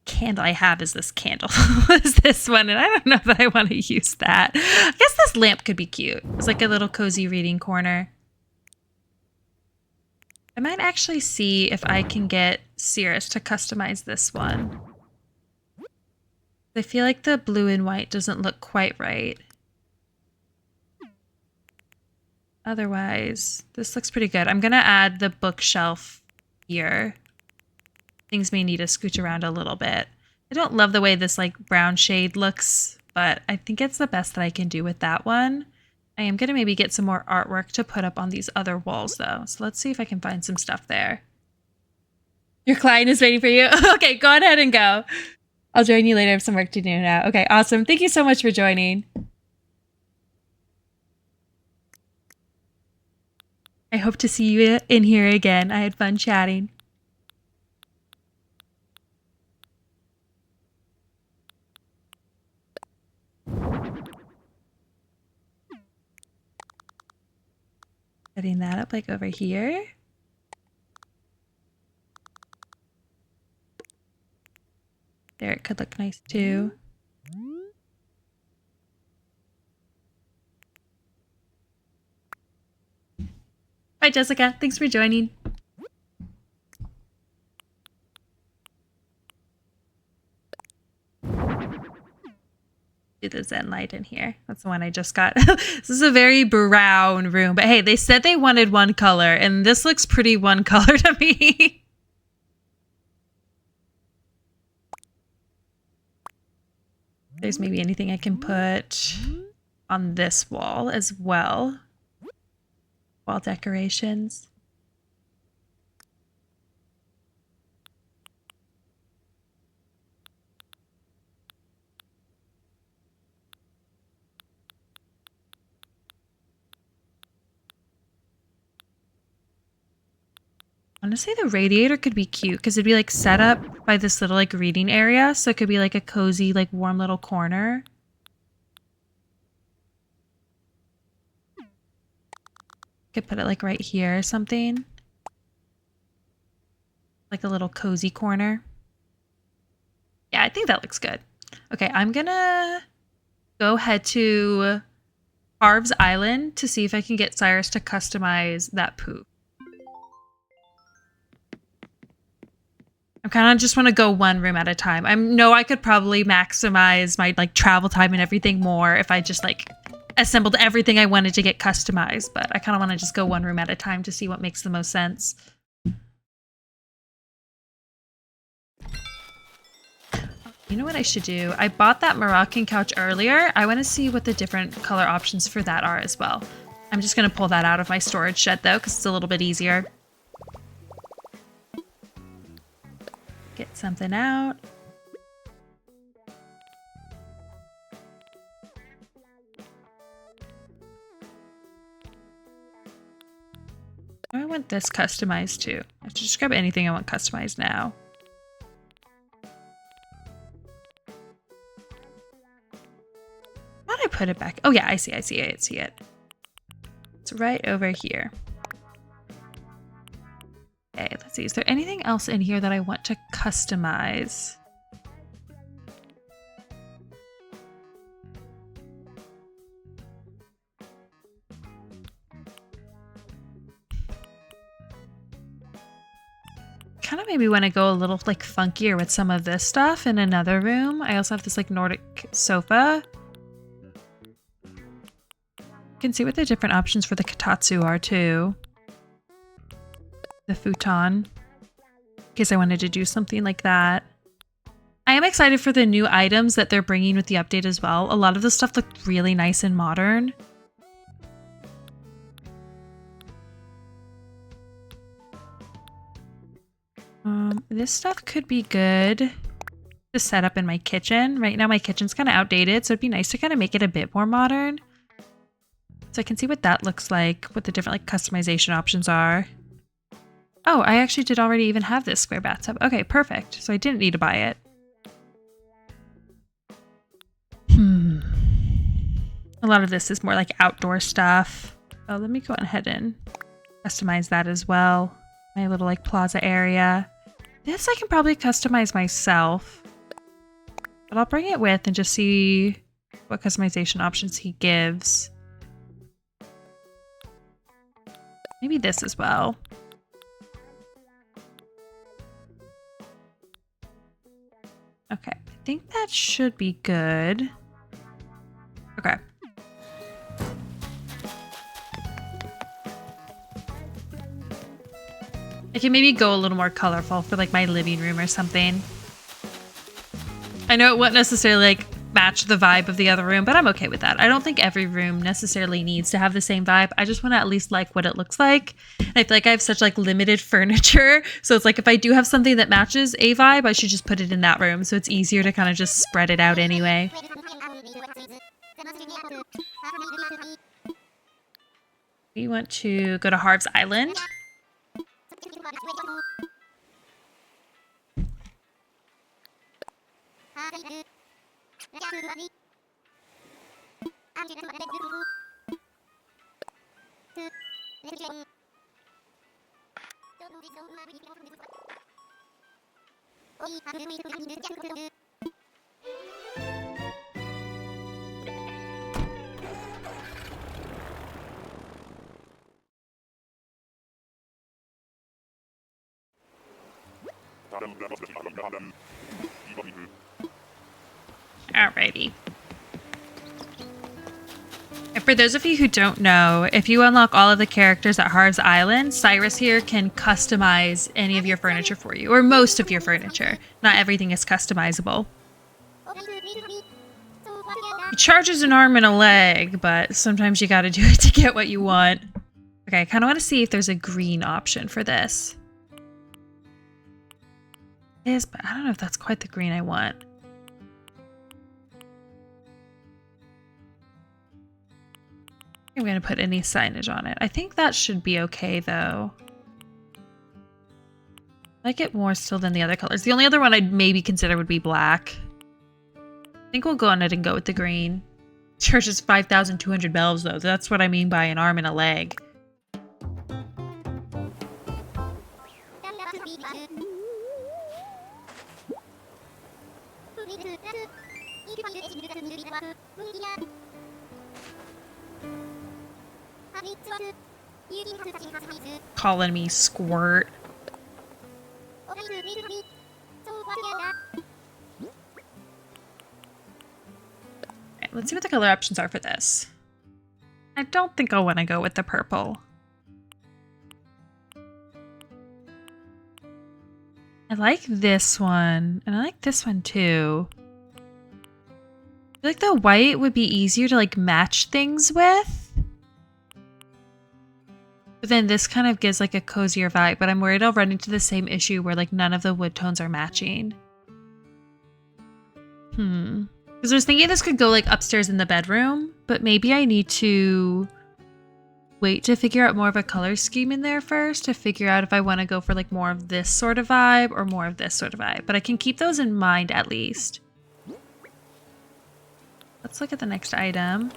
Candle I have is this candle. Is this one, and I don't know that I want to use that. I guess this lamp could be cute. It's like a little cozy reading corner. I might actually see if I can get Cirrus to customize this one. I feel like the blue and white doesn't look quite right. Otherwise, this looks pretty good. I'm gonna add the bookshelf here. Things may need to scooch around a little bit. I don't love the way this like brown shade looks, but I think it's the best that I can do with that one. I am gonna maybe get some more artwork to put up on these other walls though. So let's see if I can find some stuff there. Your client is waiting for you. Okay, go ahead and go. I'll join you later. I have some work to do now. Okay, awesome. Thank you so much for joining. I hope to see you in here again. I had fun chatting. Setting that up like over here. There, it could look nice too. Bye, Jessica. Thanks for joining. Do the Zen light in here. That's the one I just got. This is a very brown room, but hey, they said they wanted one color, and this looks pretty one color to me. There's maybe anything I can put on this wall as well. Wall decorations. Honestly, the radiator could be cute because it'd be like set up by this little like reading area. So it could be like a cozy, like warm little corner. Could put it like right here or something. Like a little cozy corner. Yeah, I think that looks good. Okay, I'm gonna go head to Harv's Island to see if I can get Cyrus to customize that poop. I kind of just want to go one room at a time. I know I could probably maximize my like travel time and everything more if I just like assembled everything I wanted to get customized, but I kind of want to just go one room at a time to see what makes the most sense. You know what I should do? I bought that Moroccan couch earlier. I want to see what the different color options for that are as well. I'm just going to pull that out of my storage shed though, because it's a little bit easier. Get something out. I want this customized too. I have to just grab anything I want customized now. How did I put it back? Oh yeah, I see it. It's right over here. Okay, let's see. Is there anything else in here that I want to customize? Kind of maybe want to go a little like funkier with some of this stuff in another room. I also have this like Nordic sofa. You can see what the different options for the kotatsu are too. The futon, in case I wanted to do something like that. I am excited for the new items that they're bringing with the update as well. A lot of the stuff looked really nice and modern. This stuff could be good to set up in my kitchen. Right now my kitchen's kind of outdated, so it'd be nice to kind of make it a bit more modern. So I can see what that looks like, what the different like customization options are. Oh, I actually did already even have this square bathtub. Okay, perfect. So I didn't need to buy it. A lot of this is more like outdoor stuff. Oh, let me go ahead and customize that as well. My little like plaza area. This I can probably customize myself. But I'll bring it with and just see what customization options he gives. Maybe this as well. Okay, I think that should be good. Okay. I can maybe go a little more colorful for like my living room or something. I know it won't necessarily like match the vibe of the other room, but I'm okay with that. I don't think every room necessarily needs to have the same vibe. I just want to at least like what it looks like. And I feel like I have such like limited furniture. So it's like if I do have something that matches a vibe, I should just put it in that room. So it's easier to kind of just spread it out anyway. We want to go to Harv's Island. Alrighty. And for those of you who don't know, if you unlock all of the characters at Harv's Island, Cyrus here can customize any of your furniture for you, or most of your furniture. Not everything is customizable. He charges an arm and a leg, but sometimes you gotta do it to get what you want. Okay, I kind of want to see if there's a green option for this. It is, but I don't know if that's quite the green I want. I'm going to put any signage on it. I think that should be okay, though. I like it more still than the other colors. The only other one I'd maybe consider would be black. I think we'll go on it and go with the green. Church is 5,200 bells, though. That's what I mean by an arm and a leg. Calling me squirt. Okay, let's see what the color options are for this. I don't think I'll want to go with the purple. I like this one, and I like this one too. I feel like the white would be easier to like match things with. But then this kind of gives like a cozier vibe, but I'm worried I'll run into the same issue where like none of the wood tones are matching. Because I was thinking this could go like upstairs in the bedroom, but maybe I need to wait to figure out more of a color scheme in there first to figure out if I want to go for like more of this sort of vibe or more of this sort of vibe. But I can keep those in mind at least. Let's look at the next item.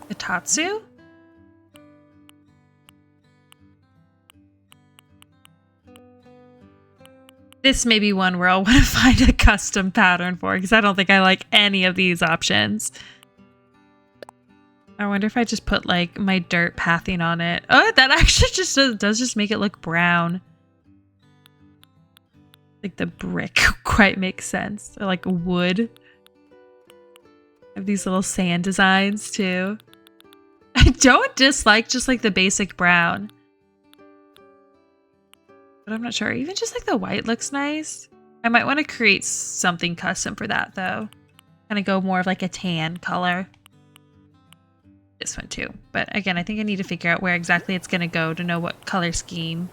The Tatsu. This may be one where I'll want to find a custom pattern for because I don't think I like any of these options. I wonder if I just put like my dirt pathing on it. Oh, that actually just does just make it look brown. Like the brick quite makes sense. Or like wood. I have these little sand designs too. I don't dislike just like the basic brown. But I'm not sure. Even just like the white looks nice. I might want to create something custom for that though. Kind of go more of like a tan color. This one too. But again, I think I need to figure out where exactly it's going to go to know what color scheme.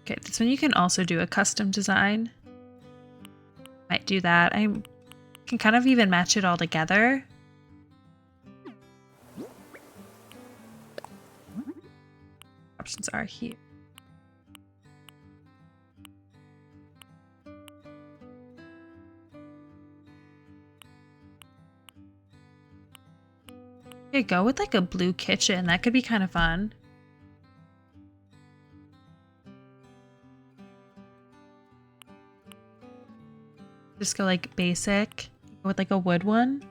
Okay, this one you can also do a custom design. Might do that. I can kind of even match it all together. Options are here. Okay, go with like a blue kitchen. That could be kind of fun. Just go like basic. Go with like a wood one.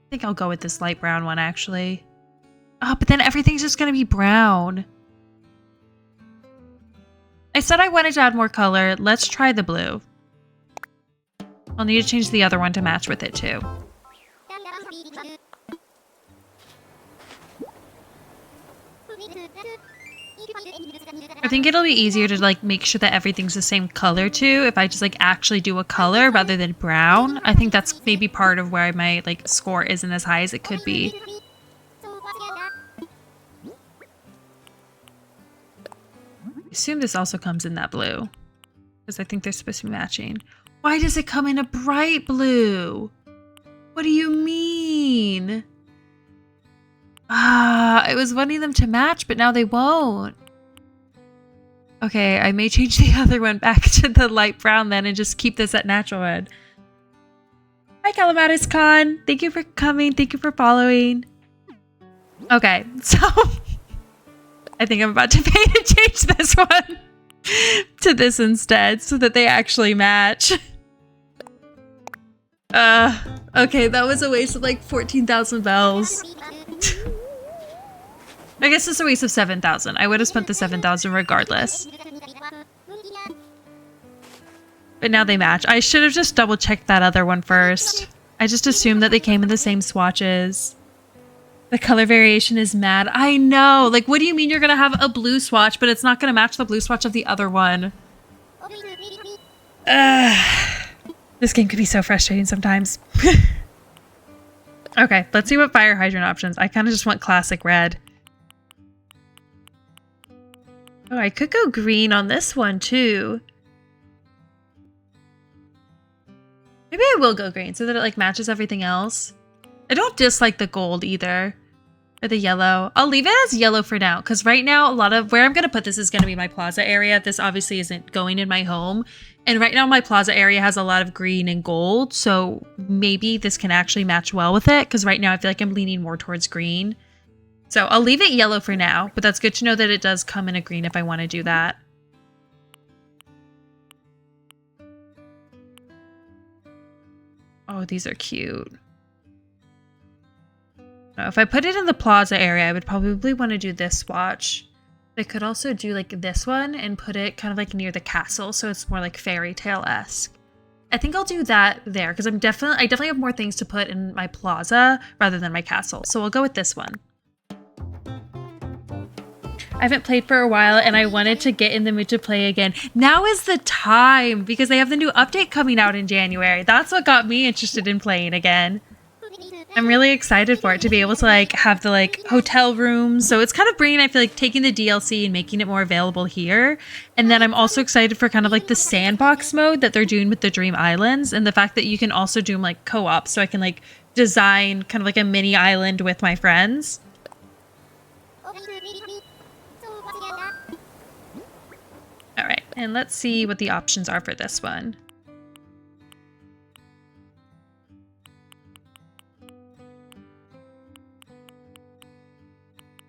I think I'll go with this light brown one actually. Oh, but then everything's just gonna be brown. I said I wanted to add more color. Let's try the blue. I'll need to change the other one to match with it too. I think it'll be easier to like make sure that everything's the same color too if I just like actually do a color rather than brown. I think that's maybe part of where my like score isn't as high as it could be. I assume this also comes in that blue because I think they're supposed to be matching. Why does it come in a bright blue? What do you mean? I was wanting them to match, but now they won't. Okay, I may change the other one back to the light brown then and just keep this at natural red. Hi, Calamatis Con. Thank you for coming. Thank you for following. Okay, so I think I'm about to pay to change this one to this instead so that they actually match. Okay, that was a waste of like 14,000 bells. I guess it's a waste of 7,000. I would have spent the 7,000 regardless. But now they match. I should have just double checked that other one first. I just assumed that they came in the same swatches. The color variation is mad. I know. Like, what do you mean you're gonna have a blue swatch, but it's not gonna match the blue swatch of the other one? This game could be so frustrating sometimes. Okay, let's see what fire hydrant options. I kind of just want classic red. Oh, I could go green on this one too. Maybe I will go green so that it like matches everything else. I don't dislike the gold either. Or the yellow. I'll leave it as yellow for now because right now a lot of where I'm going to put this is going to be my plaza area. This obviously isn't going in my home. And right now my plaza area has a lot of green and gold. So maybe this can actually match well with it because right now I feel like I'm leaning more towards green. So I'll leave it yellow for now, but that's good to know that it does come in a green if I want to do that. Oh, these are cute. Now, if I put it in the plaza area, I would probably want to do this swatch. I could also do like this one and put it kind of like near the castle, so it's more like fairy tale-esque. I think I'll do that there because I definitely have more things to put in my plaza rather than my castle. So we'll go with this one. I haven't played for a while and I wanted to get in the mood to play again. Now is the time because they have the new update coming out in January. That's what got me interested in playing again. I'm really excited for it to be able to like have the like hotel rooms. So it's kind of bringing, I feel like, taking the DLC and making it more available here. And then I'm also excited for kind of like the sandbox mode that they're doing with the Dream Islands and the fact that you can also do them like co-op. So I can like design kind of like a mini island with my friends. All right, and let's see what the options are for this one.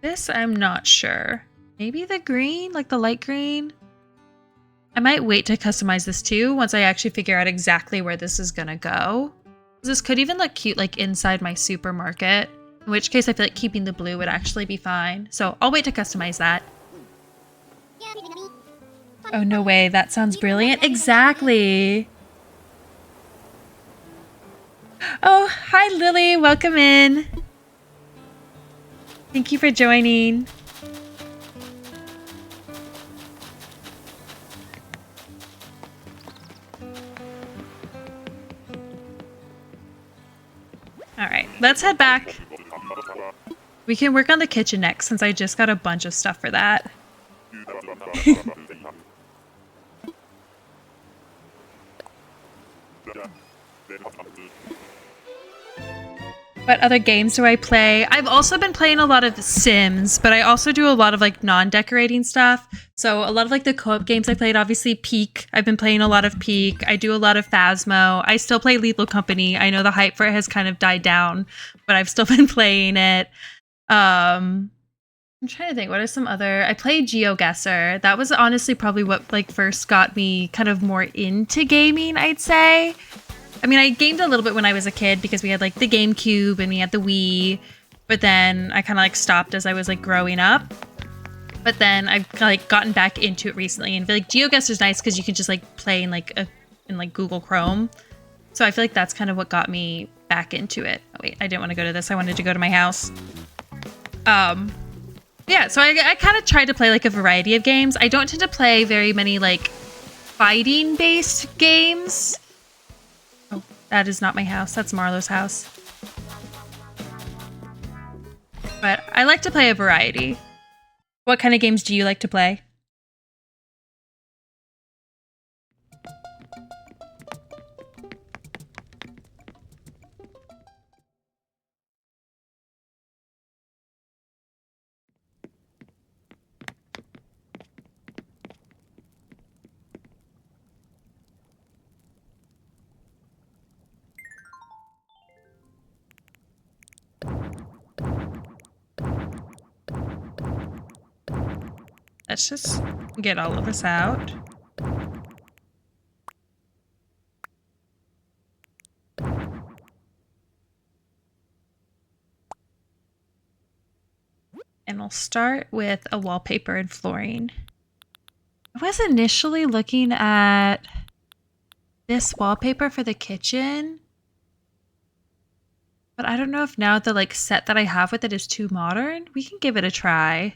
This, I'm not sure. Maybe the green, like the light green? I might wait to customize this too once I actually figure out exactly where this is gonna go. This could even look cute like inside my supermarket, in which case I feel like keeping the blue would actually be fine. So I'll wait to customize that. Oh, no way. That sounds brilliant. Exactly. Oh, hi, Lily. Welcome in. Thank you for joining. All right, let's head back. We can work on the kitchen next since I just got a bunch of stuff for that. What other games do I play? I've also been playing a lot of Sims, but I also do a lot of like non-decorating stuff. So a lot of like the co-op games I played, obviously Peak. I've been playing a lot of Peak. I do a lot of Phasmo. I still play Lethal Company. I know the hype for it has kind of died down, but I've still been playing it. I'm trying to think, what are some other... I played GeoGuessr. That was honestly probably what like first got me kind of more into gaming, I'd say. I mean, I gamed a little bit when I was a kid because we had like the GameCube and we had the Wii, but then I kind of like stopped as I was like growing up. But then I've like gotten back into it recently and I feel like GeoGuessr is nice because you can just like play in like in like Google Chrome. So I feel like that's kind of what got me back into it. Oh wait, I didn't want to go to this. I wanted to go to my house. Yeah, so I kind of try to play like a variety of games. I don't tend to play very many like fighting based games. Oh, that is not my house. That's Marlo's house. But I like to play a variety. What kind of games do you like to play? Let's just get all of this out. And we'll start with a wallpaper and flooring. I was initially looking at this wallpaper for the kitchen, but I don't know if now the like set that I have with it is too modern. We can give it a try.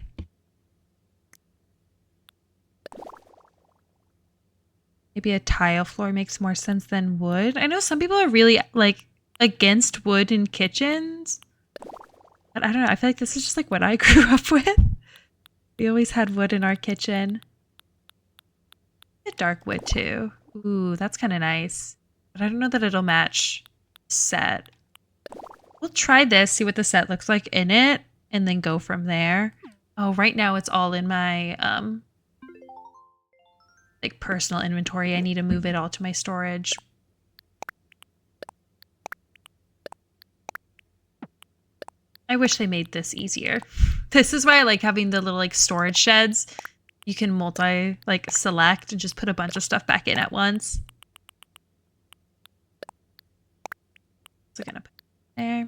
Maybe a tile floor makes more sense than wood. I know some people are really like against wood in kitchens, but I don't know. I feel like this is just like what I grew up with. We always had wood in our kitchen. A dark wood too. Ooh, that's kind of nice. But I don't know that it'll match set. We'll try this, see what the set looks like in it, and then go from there. Oh, right now it's all in my like personal inventory. I need to move it all to my storage. I wish they made this easier. This is why I like having the little like storage sheds. You can multi like select and just put a bunch of stuff back in at once. So gonna put it there.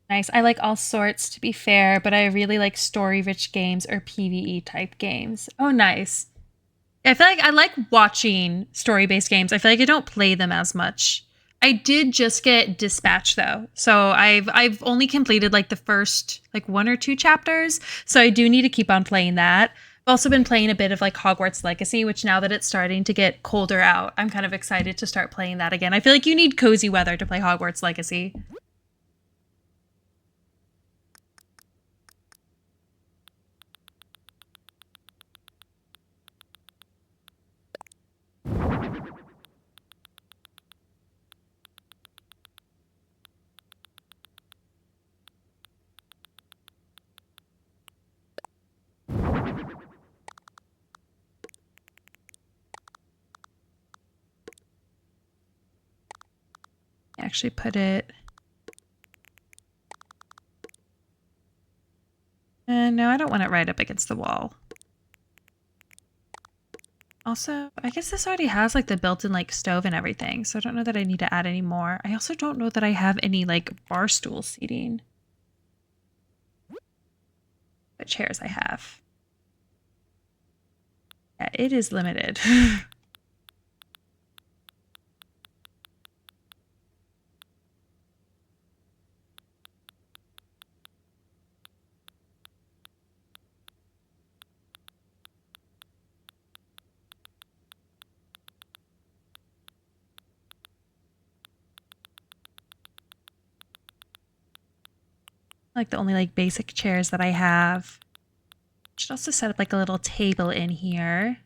Nice. I like all sorts, to be fair, but I really like story-rich games or PvE type games. Oh, nice. I feel like I like watching story-based games. I feel like I don't play them as much. I did just get Dispatch though. So I've only completed like the first like 1 or 2 chapters. So I do need to keep on playing that. I've also been playing a bit of like Hogwarts Legacy, which now that it's starting to get colder out, I'm kind of excited to start playing that again. I feel like you need cozy weather to play Hogwarts Legacy. Actually put it. No, I don't want it right up against the wall. Also, I guess this already has like the built-in like stove and everything, so I don't know that I need to add any more. I also don't know that I have any like bar stool seating. What chairs I have. Yeah, it is limited. Like the only like basic chairs that I have. Should also set up like a little table in here.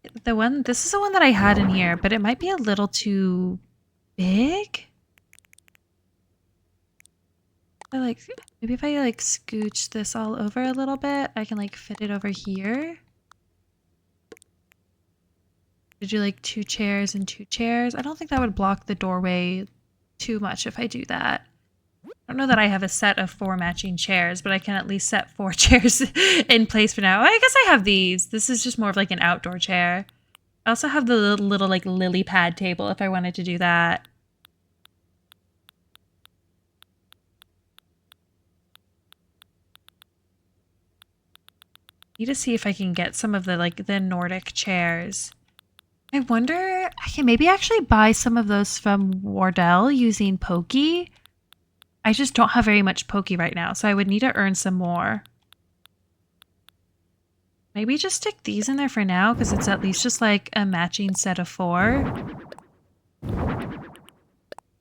This is the one that I had in here, but it might be a little too big. Maybe if I like scooch this all over a little bit, I can like fit it over here. To do like 2 chairs and 2 chairs. I don't think that would block the doorway too much if I do that. I don't know that I have a set of 4 matching chairs, but I can at least set 4 chairs in place for now. I guess I have these. This is just more of like an outdoor chair. I also have the little like lily pad table if I wanted to do that. Need to see if I can get some of the like the Nordic chairs. I wonder, I can maybe actually buy some of those from Wardell using Pokey. I just don't have very much Pokey right now, so I would need to earn some more. Maybe just stick these in there for now, because it's at least just like a matching set of 4.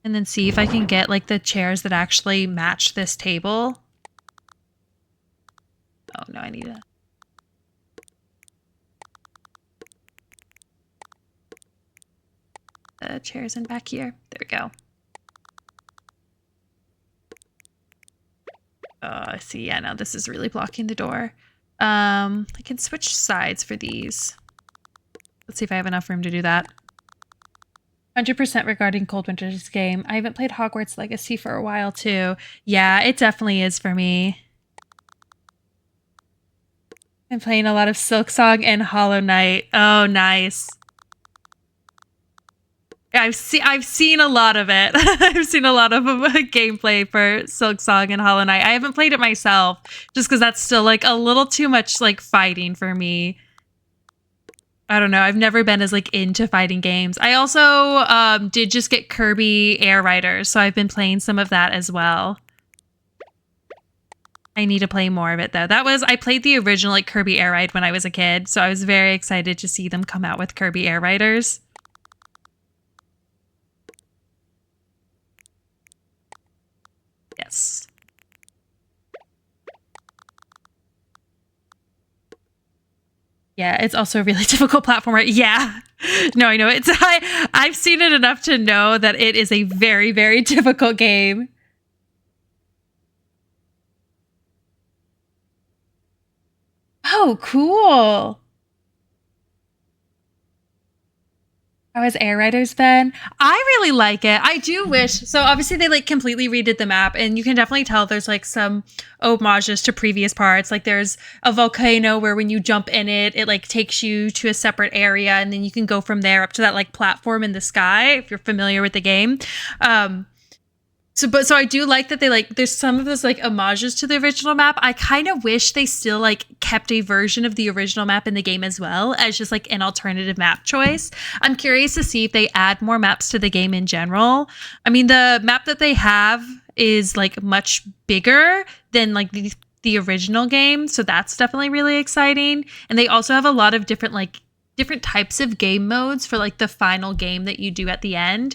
And then see if I can get like the chairs that actually match this table. Oh no, I need to... The chairs in back here. There we go. Oh, I see. Yeah, no, this is really blocking the door. I can switch sides for these. Let's see if I have enough room to do that. 100% regarding Cold Winter's game. I haven't played Hogwarts Legacy for a while too. Yeah, it definitely is for me. I'm playing a lot of Silksong and Hollow Knight. Oh, nice. I've seen a lot of it. I've seen a lot of gameplay for Silksong and Hollow Knight. I haven't played it myself, just because that's still like a little too much like fighting for me. I don't know. I've never been as like into fighting games. I also did just get Kirby Air Riders, so I've been playing some of that as well. I need to play more of it though. I played the original like Kirby Air Ride when I was a kid, so I was very excited to see them come out with Kirby Air Riders. Yes. Yeah, it's also a really difficult platformer. Yeah. No, I know. I've seen it enough to know that it is a very, very difficult game. Oh, cool. How has Air Riders been? I really like it. I do wish. So obviously they like completely redid the map, and you can definitely tell there's like some homages to previous parts. Like there's a volcano where when you jump in it, it like takes you to a separate area, and then you can go from there up to that like platform in the sky. If you're familiar with the game, so I do like that they like there's some of those like homages to the original map. I kind of wish they still like kept a version of the original map in the game as well as just like an alternative map choice. I'm curious to see if they add more maps to the game in general. I mean, the map that they have is like much bigger than like the original game, so that's definitely really exciting. And they also have a lot of different types of game modes for like the final game that you do at the end.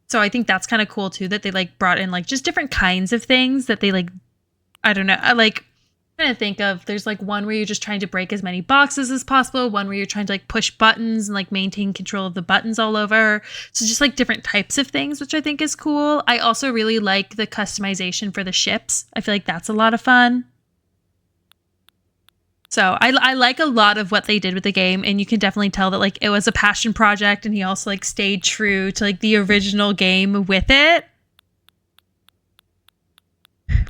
So I think that's kind of cool too that they like brought in like just different kinds of things that they like I don't know. I like trying to think of there's like one where you're just trying to break as many boxes as possible, one where you're trying to like push buttons and like maintain control of the buttons all over. So just like different types of things, which I think is cool. I also really like the customization for the ships. I feel like that's a lot of fun. So I like a lot of what they did with the game, and you can definitely tell that like it was a passion project, and he also like stayed true to like the original game with it.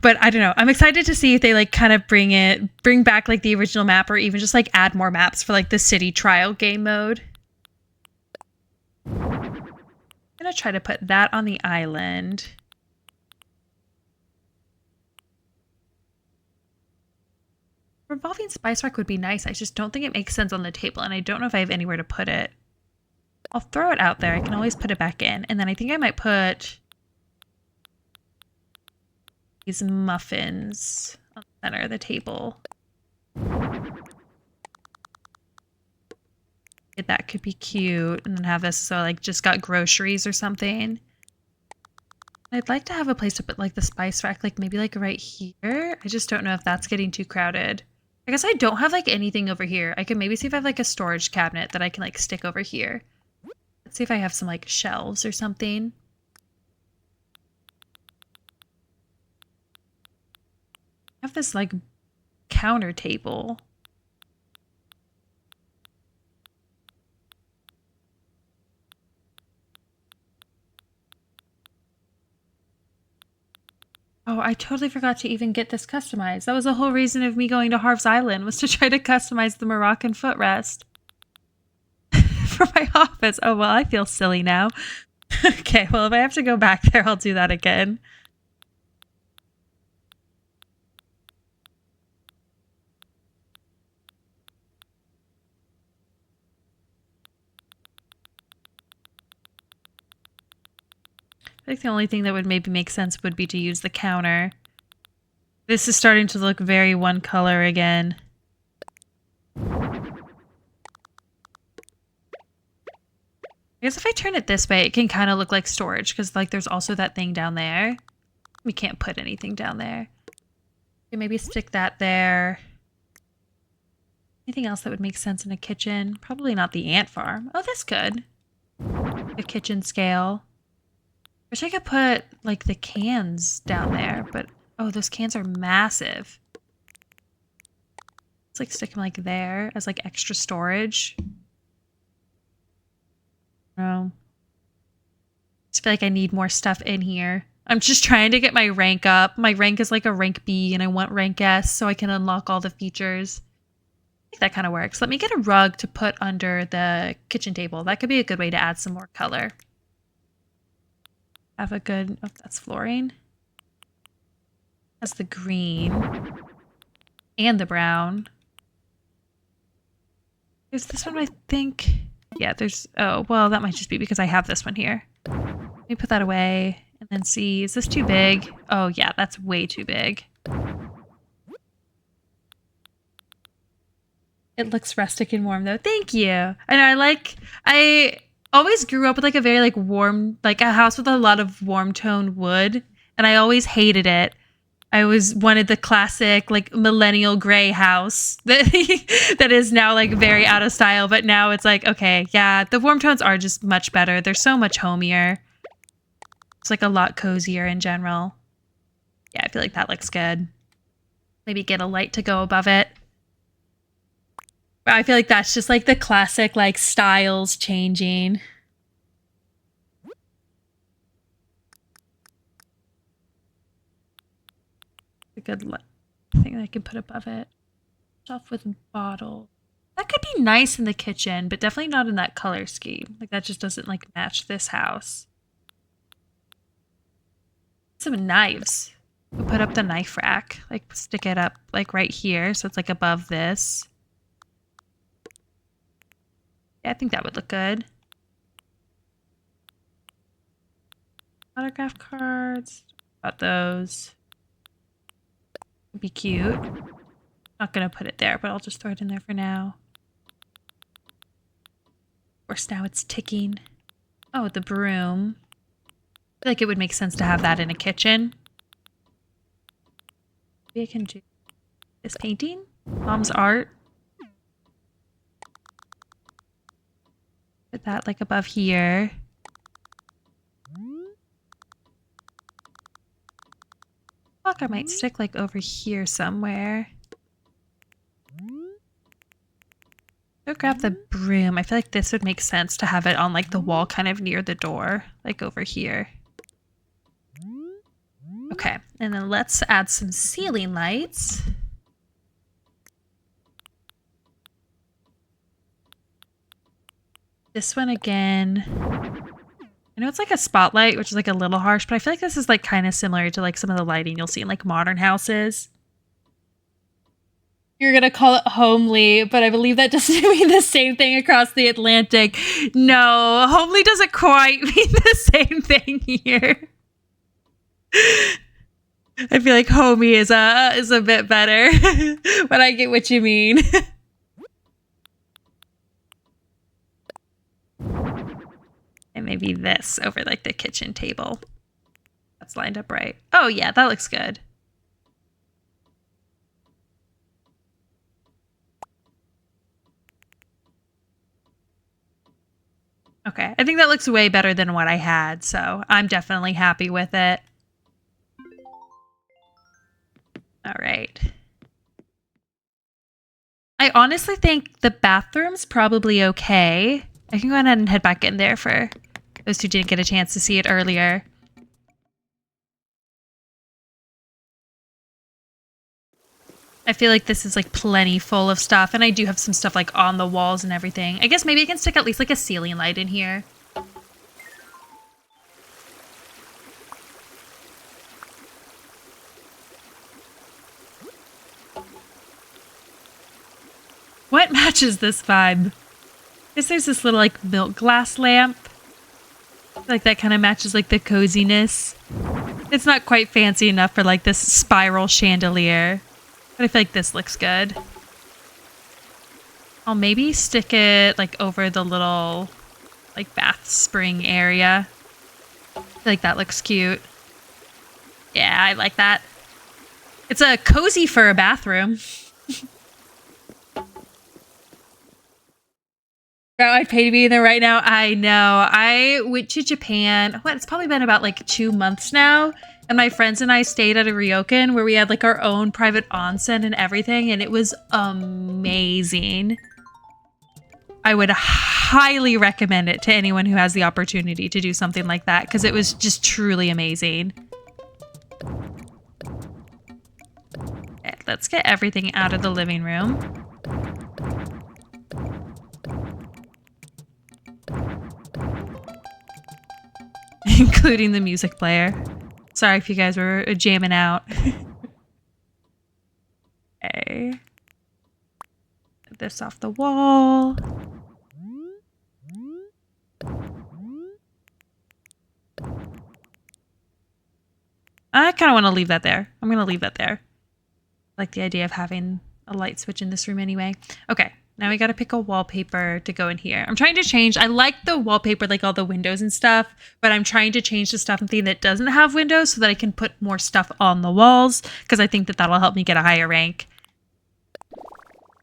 But I don't know. I'm excited to see if they like kind of bring back like the original map, or even just like add more maps for like the city trial game mode. I'm gonna try to put that on the island. Revolving spice rack would be nice. I just don't think it makes sense on the table, and I don't know if I have anywhere to put it. I'll throw it out there. I can always put it back in. And then I think I might put these muffins on the center of the table. That could be cute. And then have this so like just got groceries or something. I'd like to have a place to put like the spice rack, like maybe like right here. I just don't know if that's getting too crowded. I guess I don't have like anything over here. I can maybe see if I have like a storage cabinet that I can like stick over here. Let's see if I have some like shelves or something. I have this like counter table. Oh, I totally forgot to even get this customized. That was the whole reason of me going to Harv's Island, was to try to customize the Moroccan footrest for my office. Oh, well, I feel silly now. Okay, well, if I have to go back there, I'll do that again. I think the only thing that would maybe make sense would be to use the counter. This is starting to look very one color again. I guess if I turn it this way, it can kind of look like storage because like there's also that thing down there. We can't put anything down there. Okay, maybe stick that there. Anything else that would make sense in a kitchen? Probably not the ant farm. Oh, that's good. The kitchen scale. Wish I could put like the cans down there, but oh, those cans are massive. Let's like stick them like there as like extra storage. No. I just feel like I need more stuff in here. I'm just trying to get my rank up. My rank is like a rank B and I want rank S so I can unlock all the features. I think that kind of works. Let me get a rug to put under the kitchen table. That could be a good way to add some more color. Have a good, oh, that's flooring. That's the green and the brown. There's this one, I think. Yeah, there's, oh, well, that might just be because I have this one here. Let me put that away and then see, is this too big? Oh yeah, that's way too big. It looks rustic and warm though. Thank you. I know I always grew up with like a very like warm, like a house with a lot of warm toned wood. And I always hated it. I always wanted the classic like millennial gray house that is now like very out of style. But now it's like, okay, yeah, the warm tones are just much better. They're so much homier. It's like a lot cozier in general. Yeah, I feel like that looks good. Maybe get a light to go above it. But I feel like that's just like the classic like styles changing. A good thing that I can put above it. Shelf with bottle. That could be nice in the kitchen, but definitely not in that color scheme. Like that just doesn't like match this house. Some knives. We'll put up the knife rack. Like stick it up like right here so it's like above this. Yeah, I think that would look good. Autograph cards. About those. Would be cute. Not gonna put it there, but I'll just throw it in there for now. Of course, now it's ticking. Oh, the broom. I feel like it would make sense to have that in a kitchen. Maybe I can do this painting. Mom's art. Put that like above here. Fuck, I might stick like over here somewhere. Go grab the broom. I feel like this would make sense to have it on like the wall kind of near the door, like over here. Okay, and then let's add some ceiling lights. This one again. I know it's like a spotlight, which is like a little harsh, but I feel like this is like kind of similar to like some of the lighting you'll see in like modern houses. You're going to call it homely, but I believe that doesn't mean the same thing across the Atlantic. No, homely doesn't quite mean the same thing here. I feel like homey is a bit better, but I get what you mean. And maybe this over like the kitchen table. That's lined up right. Oh yeah, that looks good. Okay, I think that looks way better than what I had, so I'm definitely happy with it. All right. I honestly think the bathroom's probably okay. I can go ahead and head back in there for those who didn't get a chance to see it earlier. I feel like this is like plenty full of stuff, and I do have some stuff like on the walls and everything. I guess maybe I can stick at least like a ceiling light in here. What matches this vibe? I guess there's this little like milk glass lamp. Like that kind of matches like the coziness. It's not quite fancy enough for like this spiral chandelier, but I feel like this looks good. I'll maybe stick it like over the little like bath spring area. I feel like that looks cute. Yeah, I like that. It's a cozy for a bathroom. Oh, I'd pay to be in there right now. I know. I went to Japan. What? It's probably been about like 2 months now. And my friends and I stayed at a ryokan where we had like our own private onsen and everything. And it was amazing. I would highly recommend it to anyone who has the opportunity to do something like that because it was just truly amazing. Okay, let's get everything out of the living room. Including the music player. Sorry if you guys were jamming out. Okay. Get this off the wall. I kind of want to leave that there. I'm going to leave that there. I like the idea of having a light switch in this room anyway. Okay. Now we got to pick a wallpaper to go in here. I'm trying to change. I like the wallpaper, like all the windows and stuff, but I'm trying to change to something that doesn't have windows so that I can put more stuff on the walls because I think that that'll help me get a higher rank.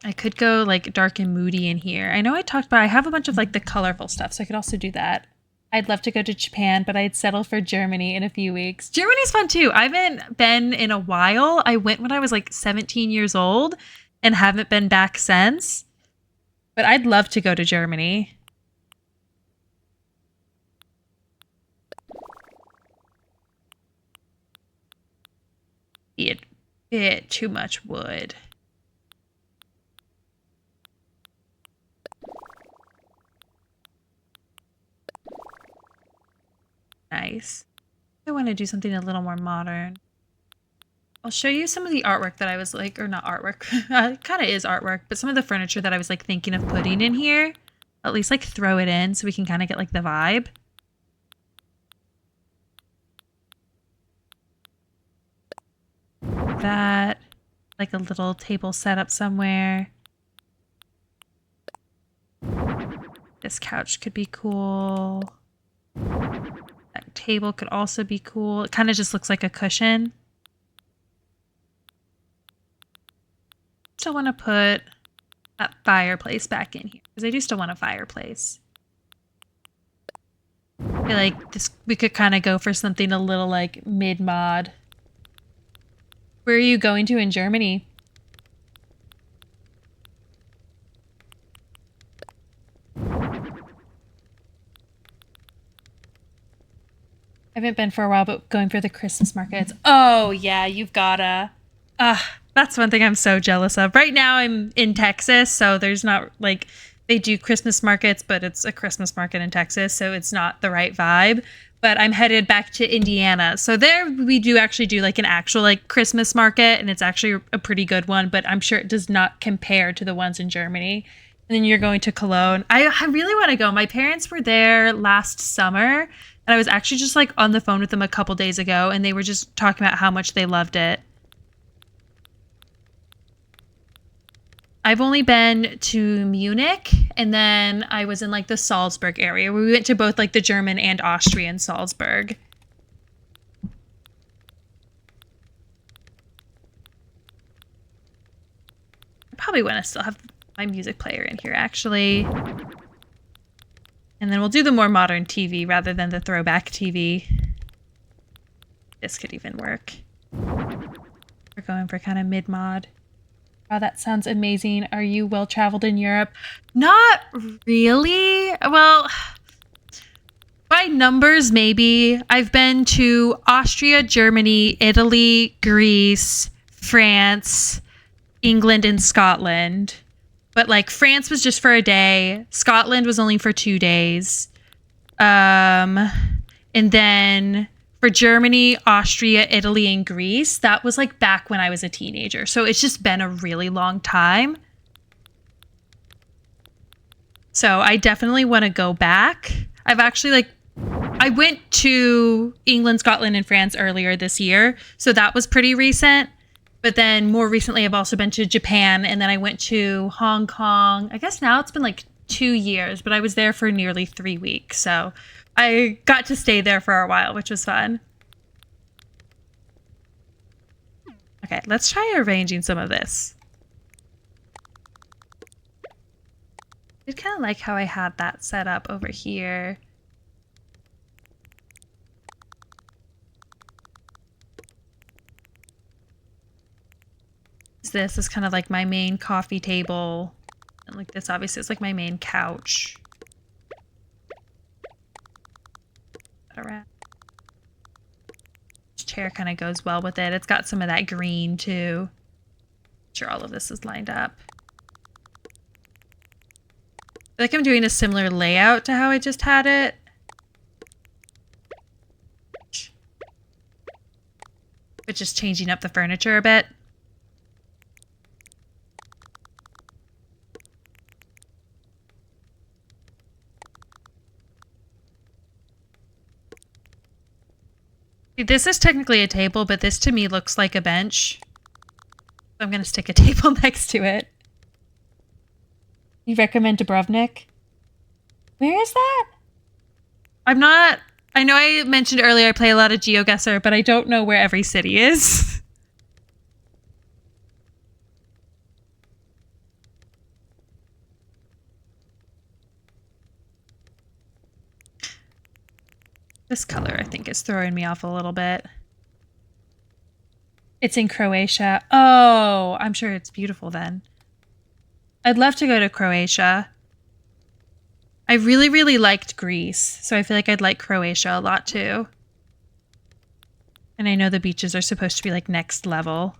I could go like dark and moody in here. I know I talked about, I have a bunch of like the colorful stuff, so I could also do that. I'd love to go to Japan, but I'd settle for Germany in a few weeks. Germany's fun too. I haven't been in a while. I went when I was like 17 years old and haven't been back since. But I'd love to go to Germany. Be a bit too much wood. Nice. I want to do something a little more modern. I'll show you some of the artwork that I was like, or not artwork, it kind of is artwork, but some of the furniture that I was like thinking of putting in here. At least like throw it in so we can kind of get like the vibe. That, like a little table set up somewhere. This couch could be cool. That table could also be cool. It kind of just looks like a cushion. Still want to put that fireplace back in here because I do still want a fireplace. I feel like this we could kind of go for something a little like mid-mod. Where are you going to in Germany? I haven't been for a while, but going for the Christmas markets. Oh yeah, you've gotta. That's one thing I'm so jealous of. Right now I'm in Texas, so there's not like they do Christmas markets, but it's a Christmas market in Texas, so it's not the right vibe. But I'm headed back to Indiana. So there we do actually do like an actual like Christmas market, and it's actually a pretty good one, but I'm sure it does not compare to the ones in Germany. And then you're going to Cologne. I really want to go. My parents were there last summer, and I was actually just like on the phone with them a couple days ago, and they were just talking about how much they loved it. I've only been to Munich, and then I was in like the Salzburg area where we went to both like the German and Austrian Salzburg. I probably want to still have my music player in here actually. And then we'll do the more modern TV rather than the throwback TV. This could even work. We're going for kind of mid-mod. Wow, that sounds amazing. Are you well-traveled in Europe? Not really. Well, by numbers, maybe. I've been to Austria, Germany, Italy, Greece, France, England, and Scotland. But, like, France was just for a day. Scotland was only for 2 days. And then for Germany, Austria, Italy, and Greece, that was like back when I was a teenager. So it's just been a really long time. So I definitely want to go back. I've actually like, I went to England, Scotland, and France earlier this year, so that was pretty recent. But then more recently, I've also been to Japan, and then I went to Hong Kong. I guess now it's been like 2 years, but I was there for nearly 3 weeks. So I got to stay there for a while, which was fun. Okay, let's try arranging some of this. I did kind of like how I had that set up over here. This is kind of like my main coffee table. And like this obviously is like my main couch. Around. This chair kind of goes well with it. It's got some of that green too. Sure, all of this is lined up. I feel like I'm doing a similar layout to how I just had it. But just changing up the furniture a bit. This is technically a table, but this to me looks like a bench. So I'm going to stick a table next to it. You recommend Dubrovnik? Where is that? I'm not... I know I mentioned earlier I play a lot of GeoGuessr, but I don't know where every city is. This color, I think, is throwing me off a little bit. It's in Croatia. Oh, I'm sure it's beautiful then. I'd love to go to Croatia. I really, really liked Greece, so I feel like I'd like Croatia a lot too. And I know the beaches are supposed to be like next level.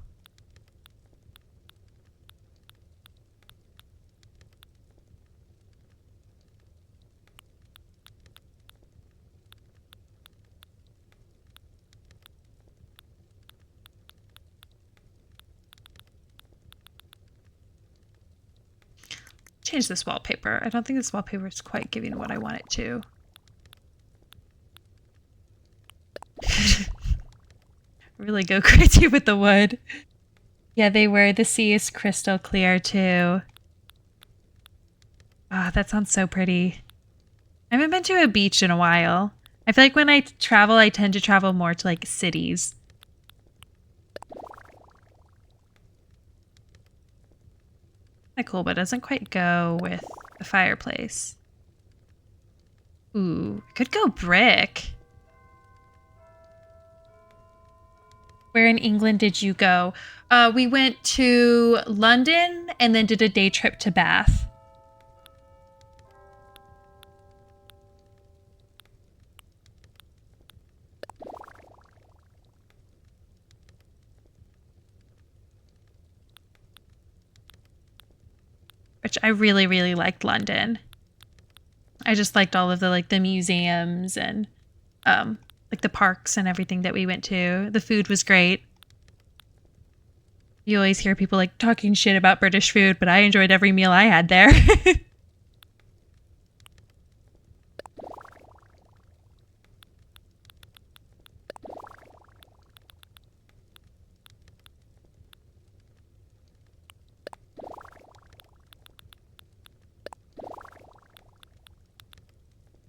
Change this wallpaper. I don't think this wallpaper is quite giving what I want it to. Really go crazy with the wood. Yeah, they were. The sea is crystal clear too. Ah, that sounds so pretty. I haven't been to a beach in a while. I feel like when I travel, I tend to travel more to like cities. Kind of cool, but it doesn't quite go with the fireplace. Ooh, could go brick. Where in England did you go? We went to London and then did a day trip to Bath. Which I really, really liked London. I just liked all of the like the museums and like the parks and everything that we went to. The food was great. You always hear people like talking shit about British food, but I enjoyed every meal I had there.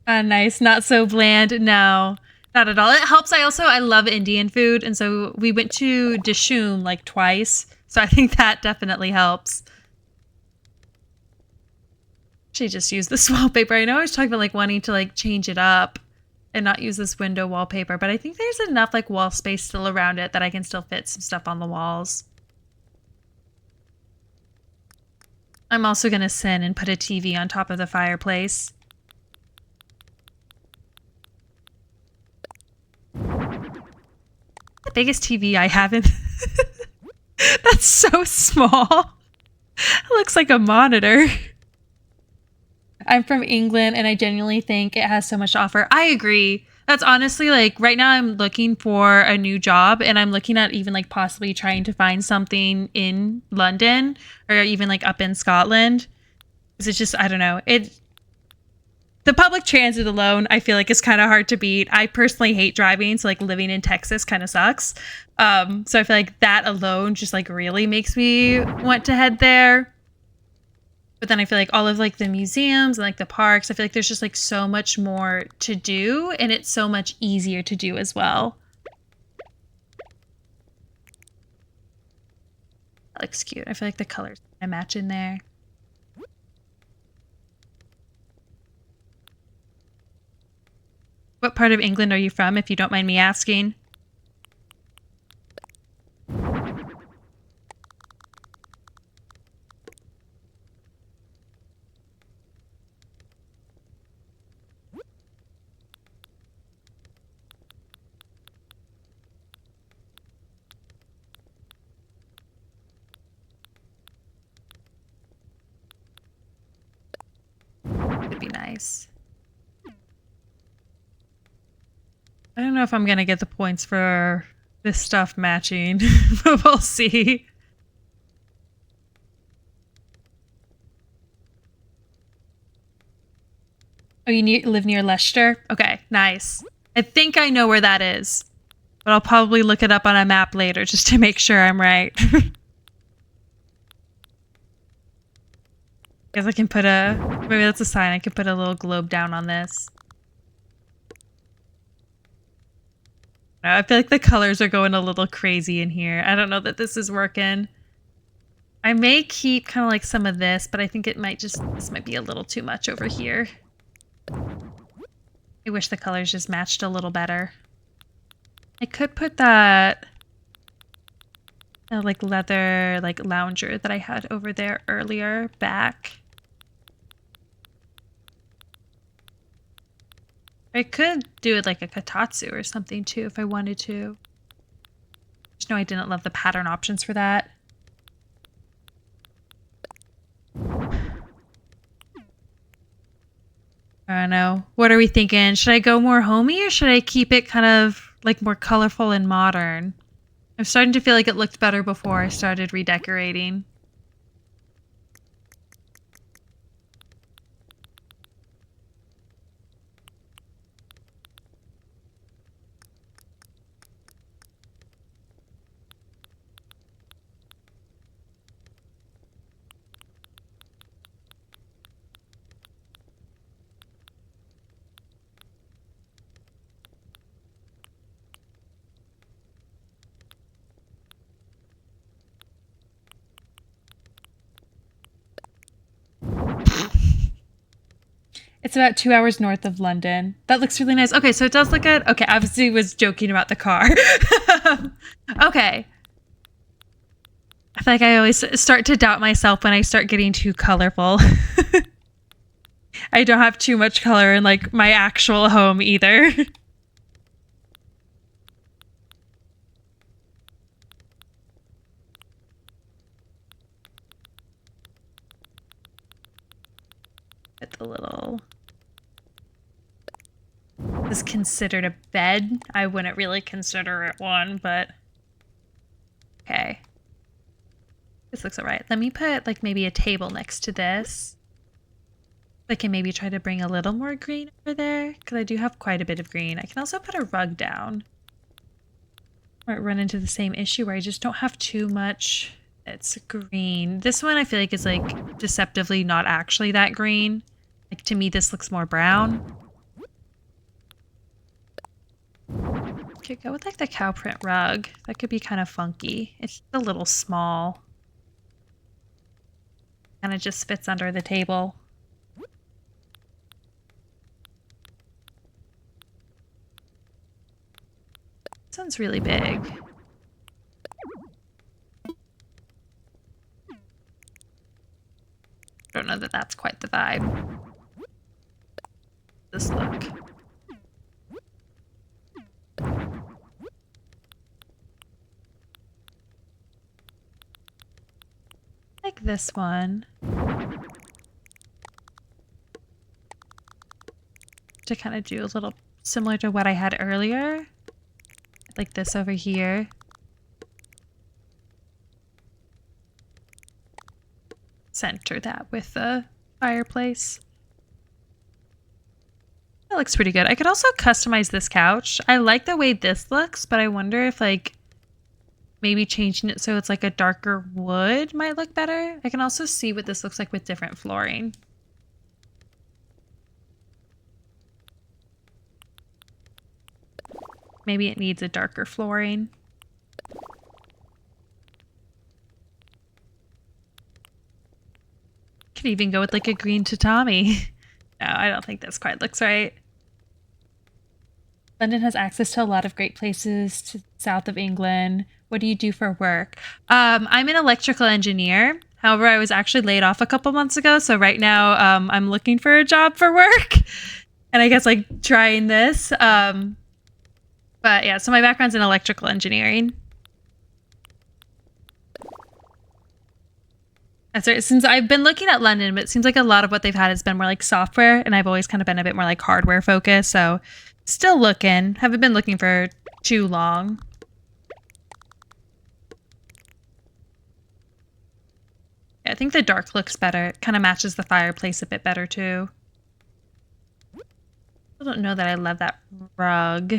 Nice. Not so bland. No, not at all. It helps. I love Indian food. And so we went to Dishoom like twice. So I think that definitely helps. Actually just use this wallpaper. I know I was talking about like wanting to like change it up and not use this window wallpaper, but I think there's enough like wall space still around it that I can still fit some stuff on the walls. I'm also going to sin and put a TV on top of the fireplace. The biggest TV I have in... That's so small. It looks like a monitor. I'm from England and I genuinely think it has so much to offer. I agree. That's honestly like right now I'm looking for a new job and I'm looking at even like possibly trying to find something in London or even like up in Scotland. Because it's just, I don't know. the public transit alone, I feel like is kind of hard to beat. I personally hate driving, so like living in Texas kind of sucks. So I feel like that alone just like really makes me want to head there. But then I feel like all of like the museums and like the parks, I feel like there's just like so much more to do, and it's so much easier to do as well. That looks cute. I feel like the colors kind of match in there. What part of England are you from, if you don't mind me asking? Would be nice. I don't know if I'm gonna get the points for this stuff matching, but we'll see. Oh, you live near Leicester? Okay, nice. I think I know where that is, but I'll probably look it up on a map later just to make sure I'm right. Guess I can put maybe that's a sign. I can put a little globe down on this. I feel like the colors are going a little crazy in here. I don't know that this is working. I may keep kind of like some of this, but I think it might this might be a little too much over here. I wish the colors just matched a little better. I could put that like leather like lounger that I had over there earlier back. I could do it like a katatsu or something too if I wanted to. Just know I didn't love the pattern options for that. I don't know. What are we thinking? Should I go more homey or should I keep it kind of like more colorful and modern? I'm starting to feel like it looked better before I started redecorating. It's about 2 hours north of London. That looks really nice. Okay, so it does look good. Okay, obviously was joking about the car. Okay. I feel like I always start to doubt myself when I start getting too colorful. I don't have too much color in like my actual home either. It's a little... This is considered a bed. I wouldn't really consider it one, but... Okay. This looks alright. Let me put like maybe a table next to this. I can maybe try to bring a little more green over there, because I do have quite a bit of green. I can also put a rug down. Might run into the same issue where I just don't have too much. It's green. This one I feel like is like deceptively not actually that green. Like to me this looks more brown. Okay, go with like the cow print rug. That could be kind of funky. It's a little small. And it just fits under the table. This one's really big. Don't know that that's quite the vibe. This look. Like this one. To kind of do a little similar to what I had earlier. Like this over here. Center that with the fireplace. That looks pretty good. I could also customize this couch. I like the way this looks, but I wonder if like maybe changing it so it's like a darker wood might look better. I can also see what this looks like with different flooring. Maybe it needs a darker flooring. Could even go with like a green tatami. No, I don't think this quite looks right. London has access to a lot of great places to south of England. What do you do for work? I'm an electrical engineer. However, I was actually laid off a couple months ago. So right now I'm looking for a job for work. And I guess like trying this. But yeah, so my background's in electrical engineering. That's right. Since I've been looking at London, but it seems like a lot of what they've had has been more like software, and I've always kind of been a bit more like hardware focused. So still looking. Haven't been looking for too long. Yeah, I think the dark looks better. It kind of matches the fireplace a bit better too. I don't know that I love that rug.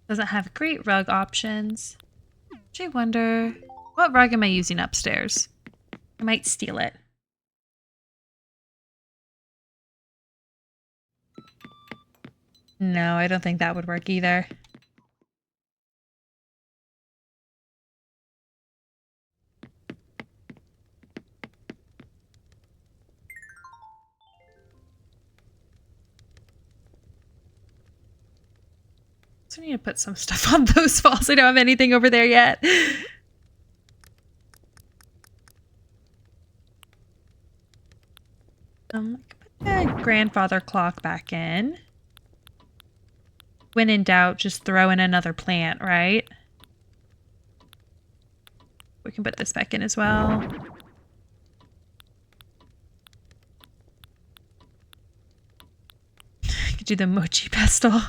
Doesn't have great rug options. I wonder, what rug am I using upstairs? I might steal it. No, I don't think that would work either. So I need to put some stuff on those walls. I don't have anything over there yet. I can put the grandfather clock back in. When in doubt, just throw in another plant, right? We can put this back in as well. I could do the mochi pestle.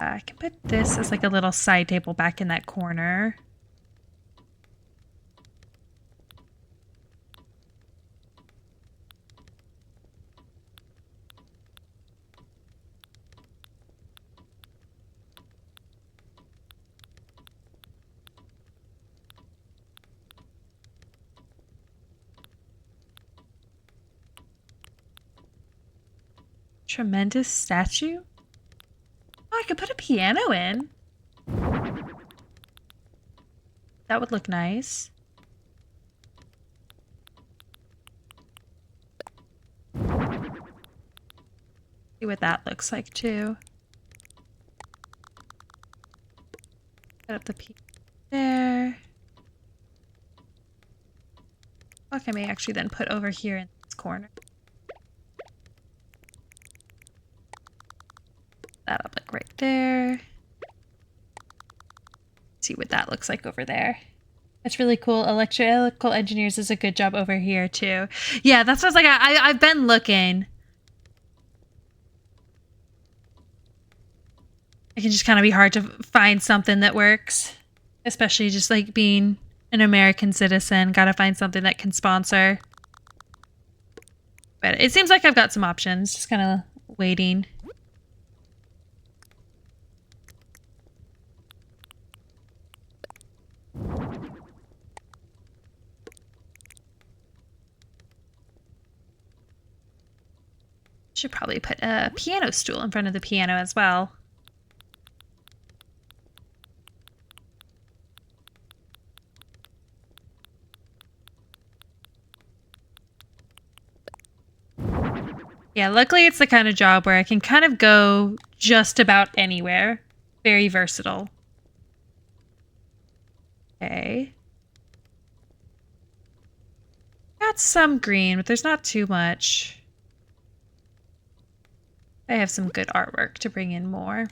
I can put this as like a little side table back in that corner. Tremendous statue? Oh, I could put a piano in. That would look nice. See what that looks like too. Set up the piano there. Fuck, I may actually then put over here in this corner. That up like right there. See what that looks like over there. That's really cool. Electrical engineers does a good job over here too. Yeah, that's what I was like. I've been looking. It can just kind of be hard to find something that works, especially just like being an American citizen. Gotta find something that can sponsor. But it seems like I've got some options. Just kind of waiting. Should probably put a piano stool in front of the piano as well. Yeah, luckily it's the kind of job where I can kind of go just about anywhere. Very versatile. Okay. Got some green, but there's not too much. I have some good artwork to bring in more.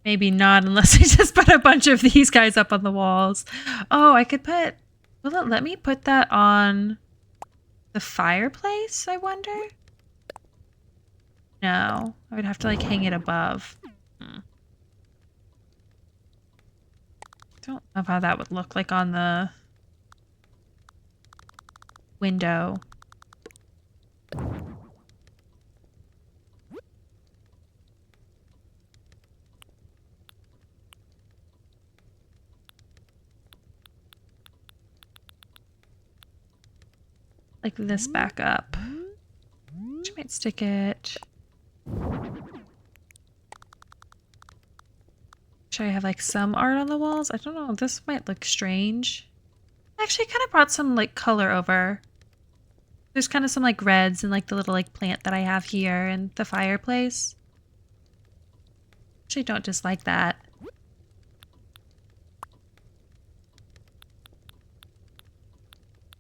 Maybe not unless I just put a bunch of these guys up on the walls. Oh, I could put... Will it let me put that on the fireplace, I wonder? No. I would have to, like, hang it above. Don't know how that would look like on the window. Like this back up. Which might stick it. Should I have like some art on the walls? I don't know. This might look strange. Actually, I kind of brought some like color over. There's kind of some like reds and like the little like plant that I have here and the fireplace. Actually, don't dislike that.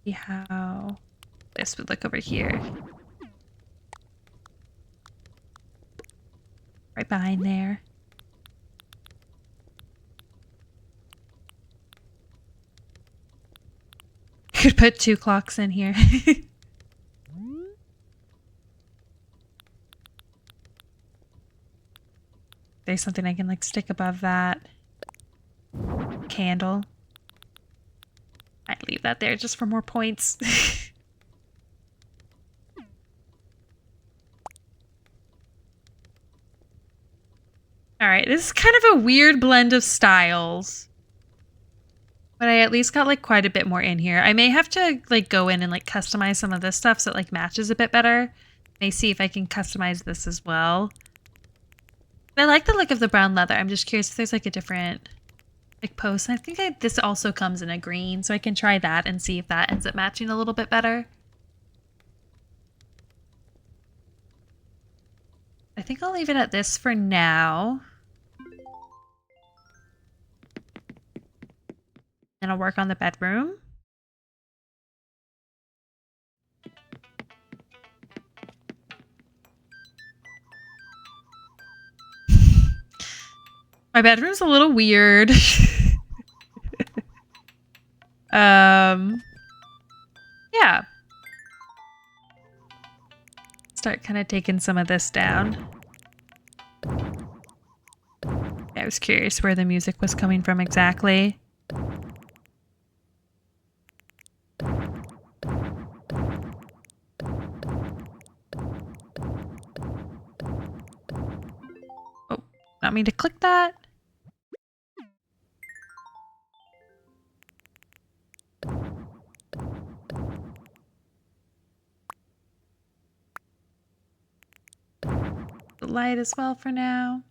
See how this would look over here. Right behind there. Could put 2 clocks in here. There's something I can like stick above that. Candle. I'd leave that there just for more points. Alright, this is kind of a weird blend of styles. But I at least got like quite a bit more in here. I may have to like go in and like customize some of this stuff so it like matches a bit better. May see if I can customize this as well. But I like the look of the brown leather. I'm just curious if there's like a different like post. I think this also comes in a green, so I can try that and see if that ends up matching a little bit better. I think I'll leave it at this for now. And I'll work on the bedroom. My bedroom's a little weird. Yeah. Start kind of taking some of this down. I was curious where the music was coming from exactly. Oh, not me to click that. The light as well for now.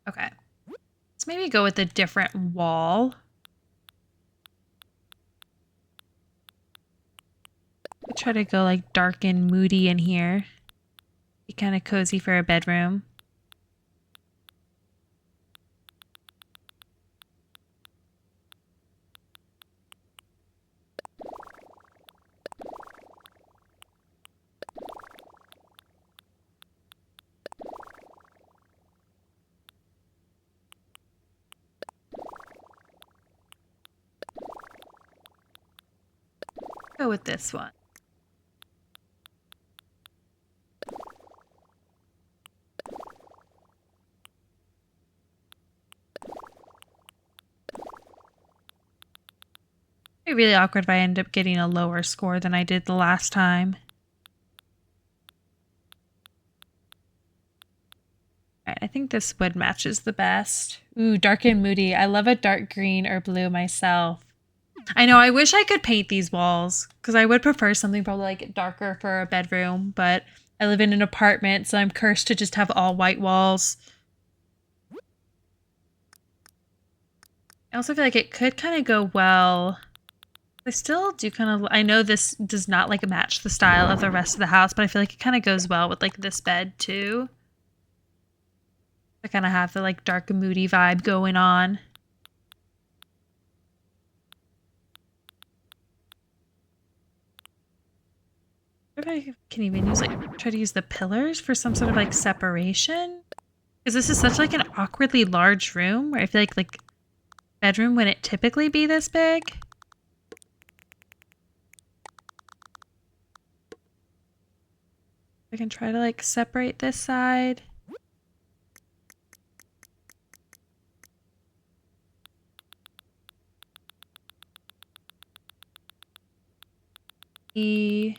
Okay. Let's maybe go with a different wall. I'll try to go like dark and moody in here. Be kind of cozy for a bedroom. Go with this one. It'd be really awkward if I end up getting a lower score than I did the last time. Alright, I think this wood matches the best. Ooh, dark and moody. I love a dark green or blue myself. I know, I wish I could paint these walls, because I would prefer something probably like darker for a bedroom, but I live in an apartment, so I'm cursed to just have all white walls. I also feel like it could kind of go well. I still do kind of, I know this does not like match the style of the rest of the house, but I feel like it kind of goes well with like this bed too. I kind of have the like dark moody vibe going on. What if I can even use like, try to use the pillars for some sort of like separation? Because this is such like an awkwardly large room where I feel like bedroom wouldn't typically be this big. I can try to like separate this side. I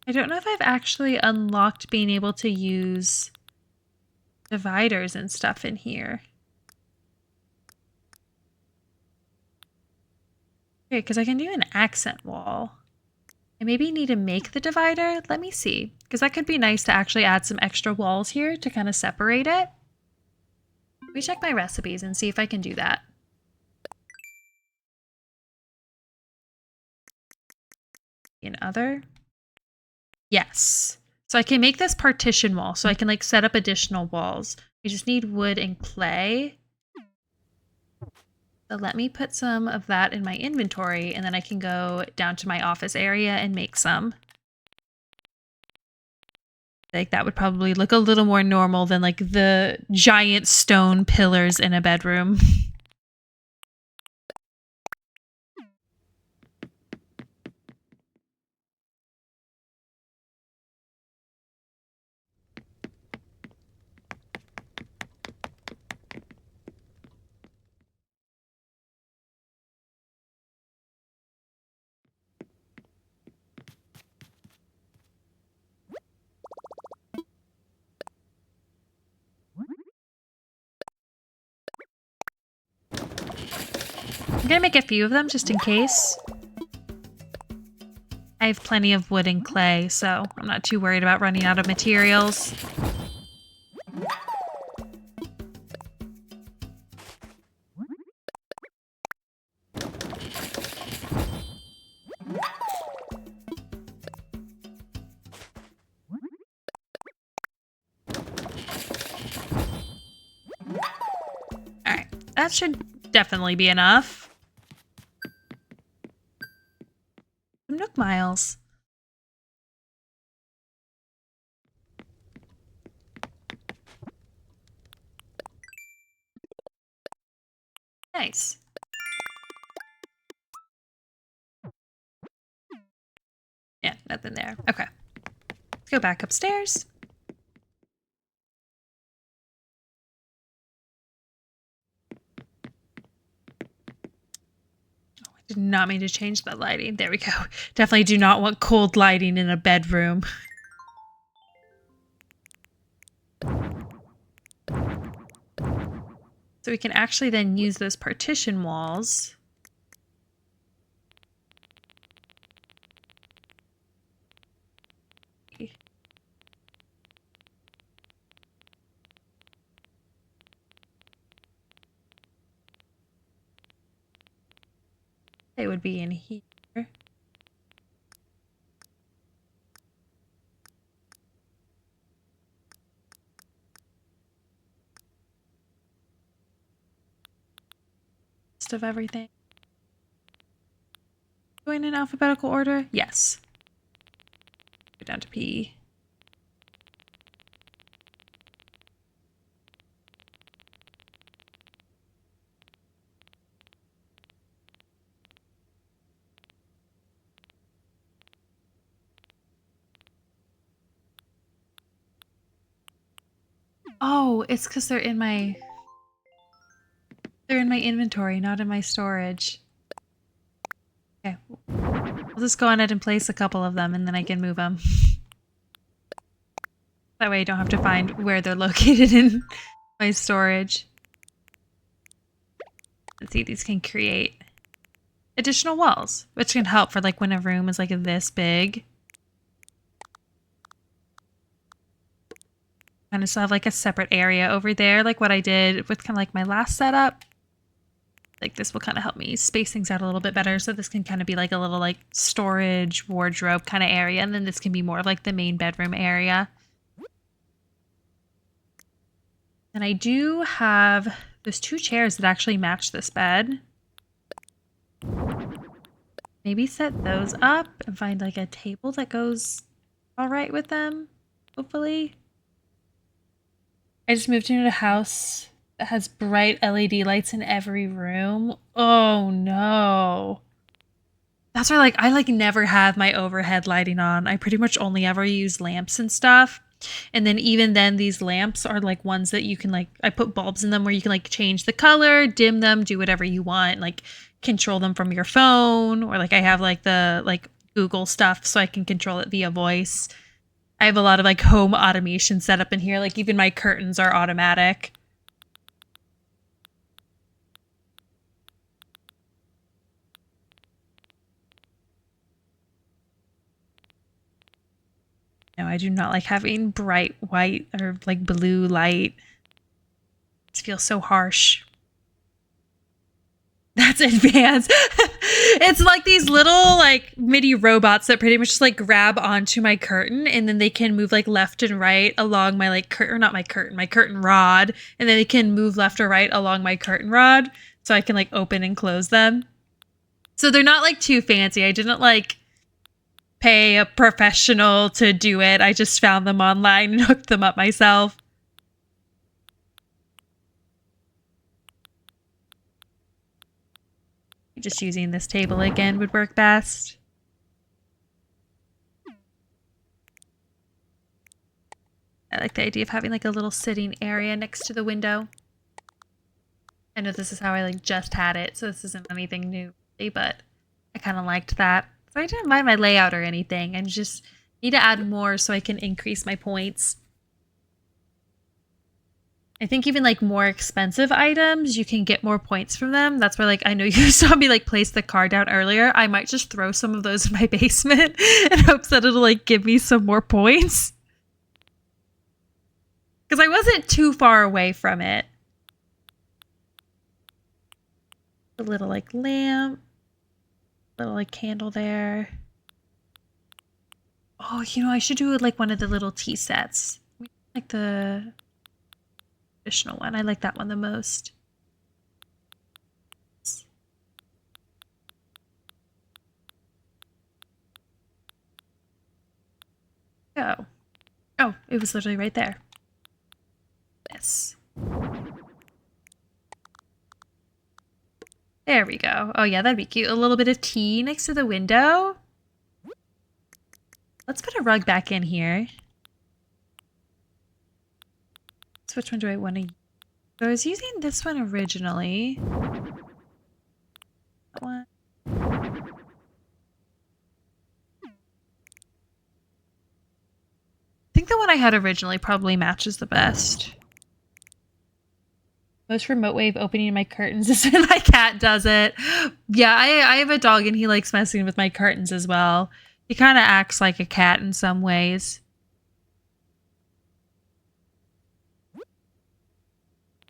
don't know if I've actually unlocked being able to use dividers and stuff in here. Okay, because I can do an accent wall. I maybe need to make the divider. Let me see, because that could be nice to actually add some extra walls here to kind of separate it. Let me check my recipes and see if I can do that. In other? Yes. So I can make this partition wall, so I can like set up additional walls. We just need wood and clay. So let me put some of that in my inventory, and then I can go down to my office area and make some. Like that would probably look a little more normal than like the giant stone pillars in a bedroom. I'm gonna make a few of them just in case. I have plenty of wood and clay, so I'm not too worried about running out of materials. Alright, that should definitely be enough. Some Nook Miles. Nice. Yeah, nothing there. Okay. Let's go back upstairs. Oh, I did not mean to change that lighting. There we go. Definitely do not want cold lighting in a bedroom. So we can actually then use those partition walls. They would be in here. List of everything. Going in alphabetical order? Yes. Go down to P. Oh, it's because they're in my inventory, not in my storage. Okay. I'll just go on ahead and place a couple of them and then I can move them. That way I don't have to find where they're located in my storage. Let's see, these can create additional walls, which can help for like when a room is like this big. Kind of still have like a separate area over there, like what I did with kind of like my last setup. Like this will kind of help me space things out a little bit better. So this can kind of be like a little like storage wardrobe kind of area. And then this can be more like the main bedroom area. And I do have those 2 chairs that actually match this bed. Maybe set those up and find like a table that goes all right with them, hopefully. I just moved into a house that has bright LED lights in every room. Oh no. That's why like I like never have my overhead lighting on. I pretty much only ever use lamps and stuff. And then even then these lamps are like ones that you can like I put bulbs in them where you can like change the color, dim them, do whatever you want, like control them from your phone or like I have like the like Google stuff so I can control it via voice. I have a lot of like home automation set up in here. Like even my curtains are automatic. No, I do not like having bright white or like blue light. It feels so harsh. That's advanced. It's like these little like mini robots that pretty much just like grab onto my curtain and then they can move like left and right along my like curtain, not my curtain, my curtain rod. And then they can move left or right along my curtain rod so I can like open and close them. So they're not like too fancy. I didn't like pay a professional to do it. I just found them online and hooked them up myself. Just using this table again would work best. I like the idea of having like a little sitting area next to the window. I know this is how I like just had it, so this isn't anything new, but I kind of liked that. So I didn't mind my layout or anything. I just need to add more so I can increase my points. I think even like more expensive items, you can get more points from them. That's why like I know you saw me like place the car down earlier. I might just throw some of those in my basement in hopes that it'll like give me some more points. Because I wasn't too far away from it. A little like lamp. Little like candle there. Oh, you know, I should do like one of the little tea sets. Like the traditional one. I like that one the most. Oh. Oh, it was literally right there. This. There we go. Oh yeah, that'd be cute. A little bit of tea next to the window. Let's put a rug back in here. So which one do I want to use? So I was using this one originally. That one. I think the one I had originally probably matches the best. Most remote way of opening my curtains is when my cat does it. Yeah, I have a dog and he likes messing with my curtains as well. He kind of acts like a cat in some ways.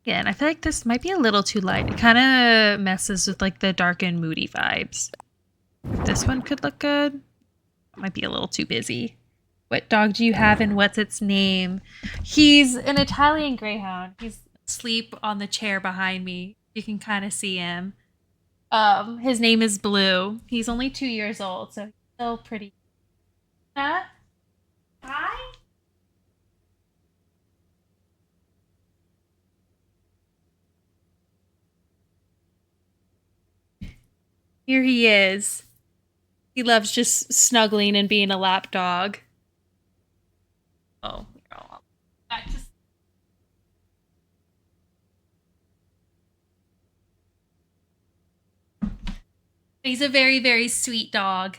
Yeah, and I feel like this might be a little too light. It kind of messes with like the dark and moody vibes. If this one could look good. It might be a little too busy. What dog do you have and what's its name? He's an Italian Greyhound. He's asleep on the chair behind me. You can kind of see him. His name is Blue. He's only 2 years old, so he's still pretty. Huh? Hi? Here he is. He loves just snuggling and being a lap dog. Oh, back to he's a very, very sweet dog.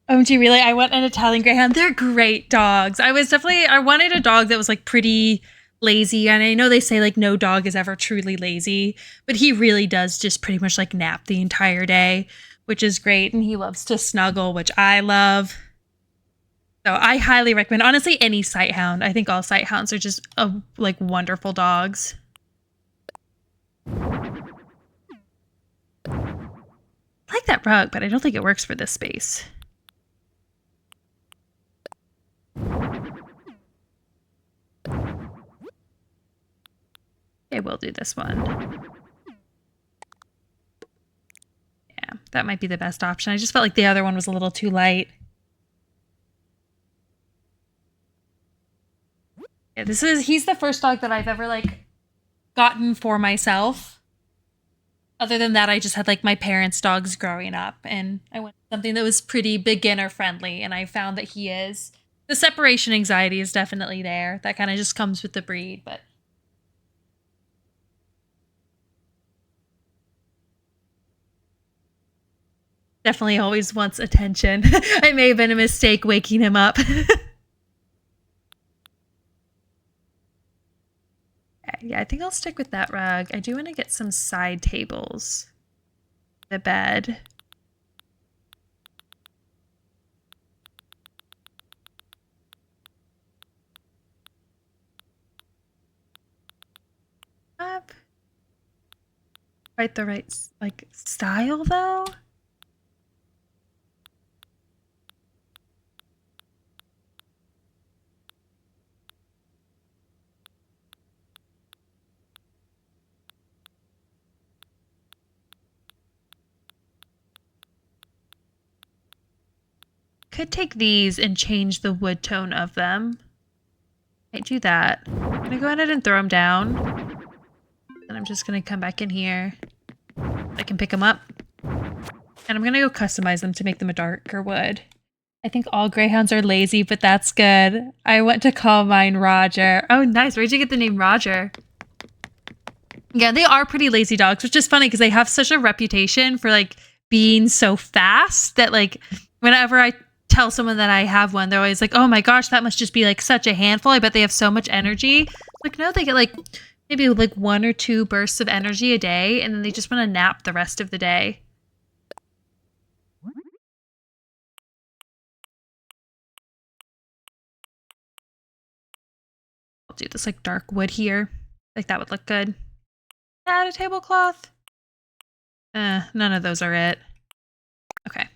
OMG, really? I want an Italian Greyhound. They're great dogs. I wanted a dog that was like pretty lazy. And I know they say like no dog is ever truly lazy, but he really does just pretty much like nap the entire day, which is great. And he loves to snuggle, which I love. So I highly recommend, honestly, any Sighthound. I think all Sighthounds are just like wonderful dogs. I like that rug, but I don't think it works for this space. Okay, we'll do this one. Yeah, that might be the best option. I just felt like the other one was a little too light. Yeah, he's the first dog that I've ever like gotten for myself. Other than that, I just had like my parents' dogs growing up, and I went something that was pretty beginner friendly, and I found that he is. The separation anxiety is definitely there. That kind of just comes with the breed, but definitely always wants attention. It may have been a mistake waking him up. Yeah, I think I'll stick with that rug. I do want to get some side tables. The bed. Up. Quite the right like style though. Could take these and change the wood tone of them. Might do that. I'm gonna go ahead and throw them down. And I'm just gonna come back in here. I can pick them up. And I'm gonna go customize them to make them a darker wood. I think all greyhounds are lazy, but that's good. I want to call mine Roger. Oh, nice. Where'd you get the name Roger? Yeah, they are pretty lazy dogs, which is funny because they have such a reputation for like being so fast that like whenever I tell someone that I have one, they're always like, oh my gosh, that must just be like such a handful. I bet they have so much energy. Like, no, they get like maybe like 1 or 2 bursts of energy a day, and then they just want to nap the rest of the day. I'll do this like dark wood here. Like that would look good. Add a tablecloth. None of those are it. Okay.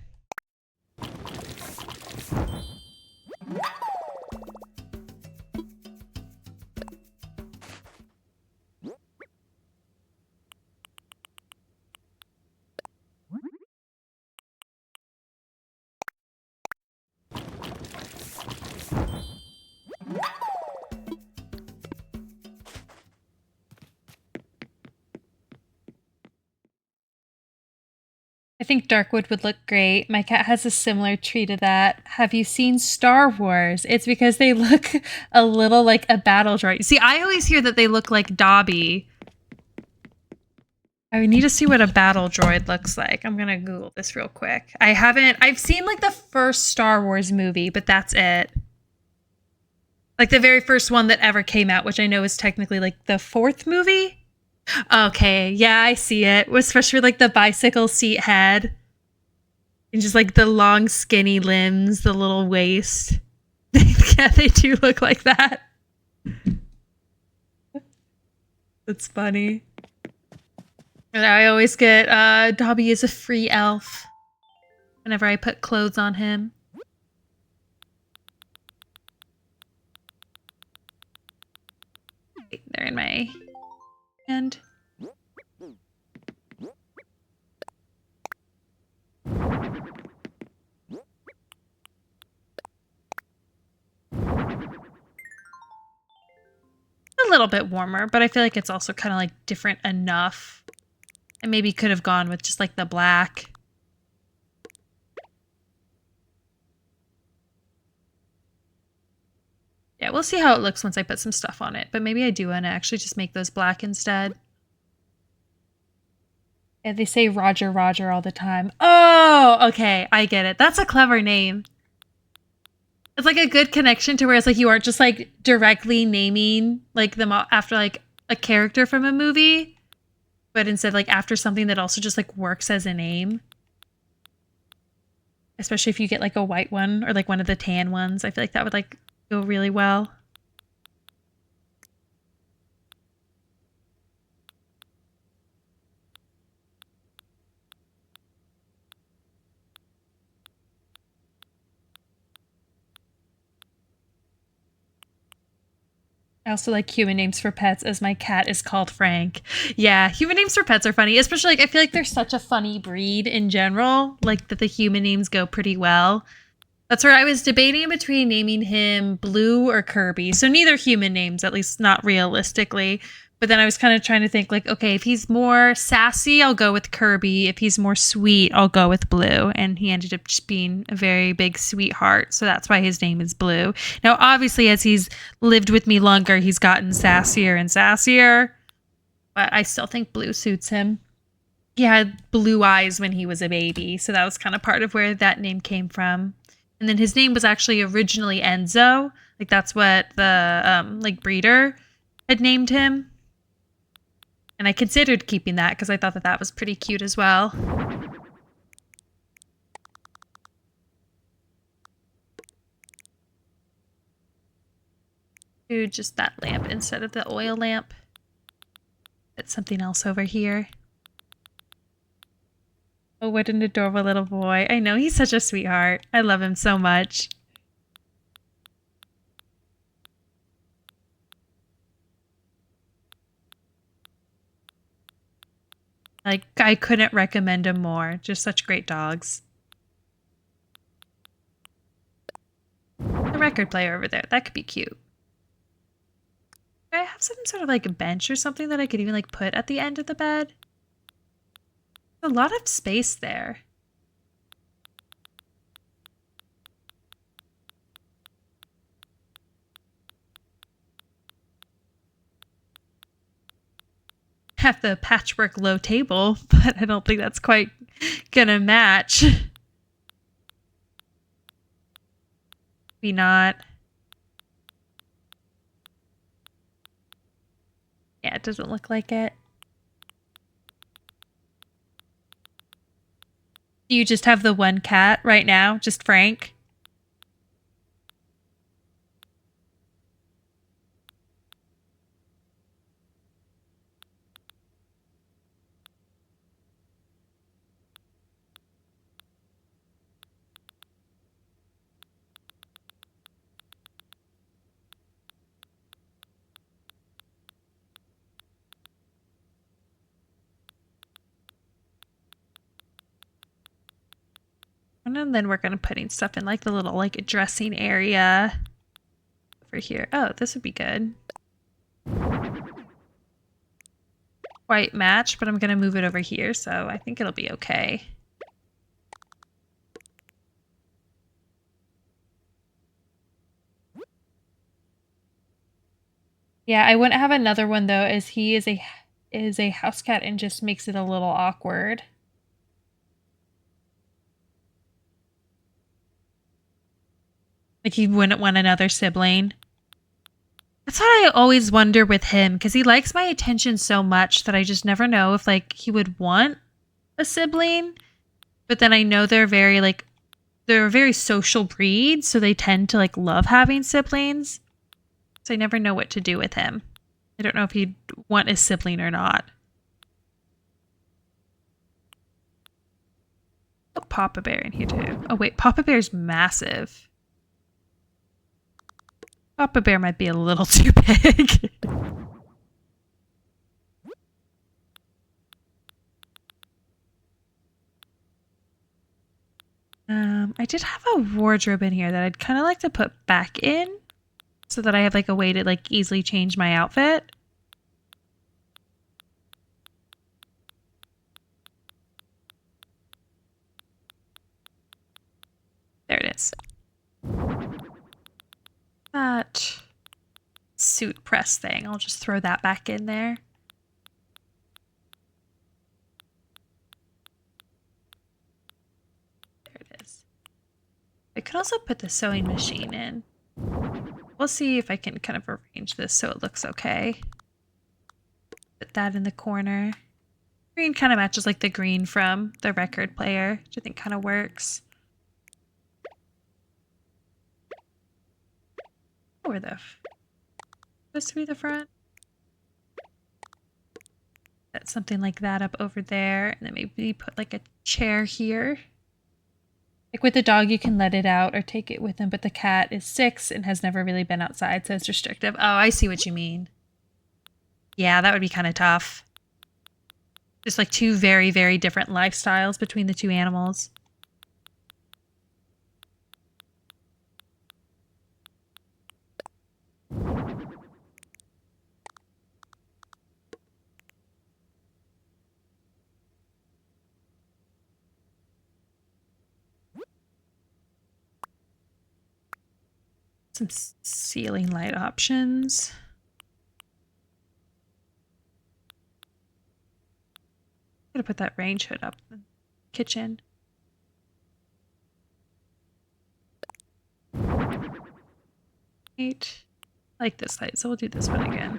I think Darkwood would look great. My cat has a similar tree to that. Have you seen Star Wars? It's because they look a little like a battle droid. See, I always hear that they look like Dobby. I need to see what a battle droid looks like. I'm gonna Google this real quick. I've seen like the first Star Wars movie, but that's it. Like the very first one that ever came out, which I know is technically like the 4th movie. Okay, yeah, I see it. Especially like the bicycle seat head. And just like the long skinny limbs, the little waist. Yeah, they do look like that. That's funny. And I always get Dobby is a free elf whenever I put clothes on him. They're in my hand. A little bit warmer, but I feel like it's also kind of like different enough. I maybe could have gone with just like the black. Yeah, we'll see how it looks once I put some stuff on it, but maybe I do want to actually just make those black instead. Yeah, they say Roger Roger all the time. Oh, okay, I get it. That's a clever name. It's like a good connection to where it's like you aren't just like directly naming like them after like a character from a movie, but instead like after something that also just like works as a name. Especially if you get like a white one or like one of the tan ones. I feel like that would like go really well. I also like human names for pets, as my cat is called Frank. Yeah, human names for pets are funny, especially like I feel like they're such a funny breed in general, like that the human names go pretty well. That's where I was debating between naming him Blue or Kirby. So neither human names, at least not realistically. But then I was kind of trying to think like, okay, if he's more sassy, I'll go with Kirby. If he's more sweet, I'll go with Blue. And he ended up just being a very big sweetheart. So that's why his name is Blue. Now, obviously, as he's lived with me longer, he's gotten sassier and sassier. But I still think Blue suits him. He had blue eyes when he was a baby. So that was kind of part of where that name came from. And then his name was actually originally Enzo. Like that's what the like breeder had named him. And I considered keeping that because I thought that that was pretty cute as well. Do just that lamp instead of the oil lamp. Put something else over here. Oh, what an adorable little boy. I know, he's such a sweetheart. I love him so much. Like, I couldn't recommend him more. Just such great dogs. The record player over there. That could be cute. I have some sort of like a bench or something that I could even like put at the end of the bed. A lot of space there. Have the patchwork low table, but I don't think that's quite gonna match. Maybe not. Yeah, it doesn't look like it. Do you just have the one cat right now? Just Frank? And then we're gonna putting stuff in like the little like dressing area over here. Oh, this would be good. Quite match, but I'm gonna move it over here, so I think it'll be okay. Yeah, I wouldn't have another one though, as he is a house cat and just makes it a little awkward. Like he wouldn't want another sibling. That's what I always wonder with him, because he likes my attention so much that I just never know if like he would want a sibling. But then I know they're a very social breed, so they tend to like love having siblings. So I never know what to do with him. I don't know if he'd want a sibling or not. Oh, Papa Bear in here too. Oh wait, Papa Bear's massive. Papa Bear might be a little too big. I did have a wardrobe in here that I'd kind of like to put back in so that I have like a way to like easily change my outfit. There it is. That suit press thing, I'll just throw that back in there. There it is. I could also put the sewing machine in. We'll see if I can kind of arrange this so it looks okay. Put that in the corner. Green kind of matches like the green from the record player, which I think kind of works. Or the supposed to be the front. Set something like that up over there, and then maybe put like a chair here. Like with the dog, you can let it out or take it with him, but the cat is 6 and has never really been outside, so it's restrictive. Oh, I see what you mean. Yeah, that would be kind of tough. Just like two very, very different lifestyles between the two animals. Some ceiling light options. I'm gonna put that range hood up in the kitchen. Eight. I like this light, so we'll do this one again.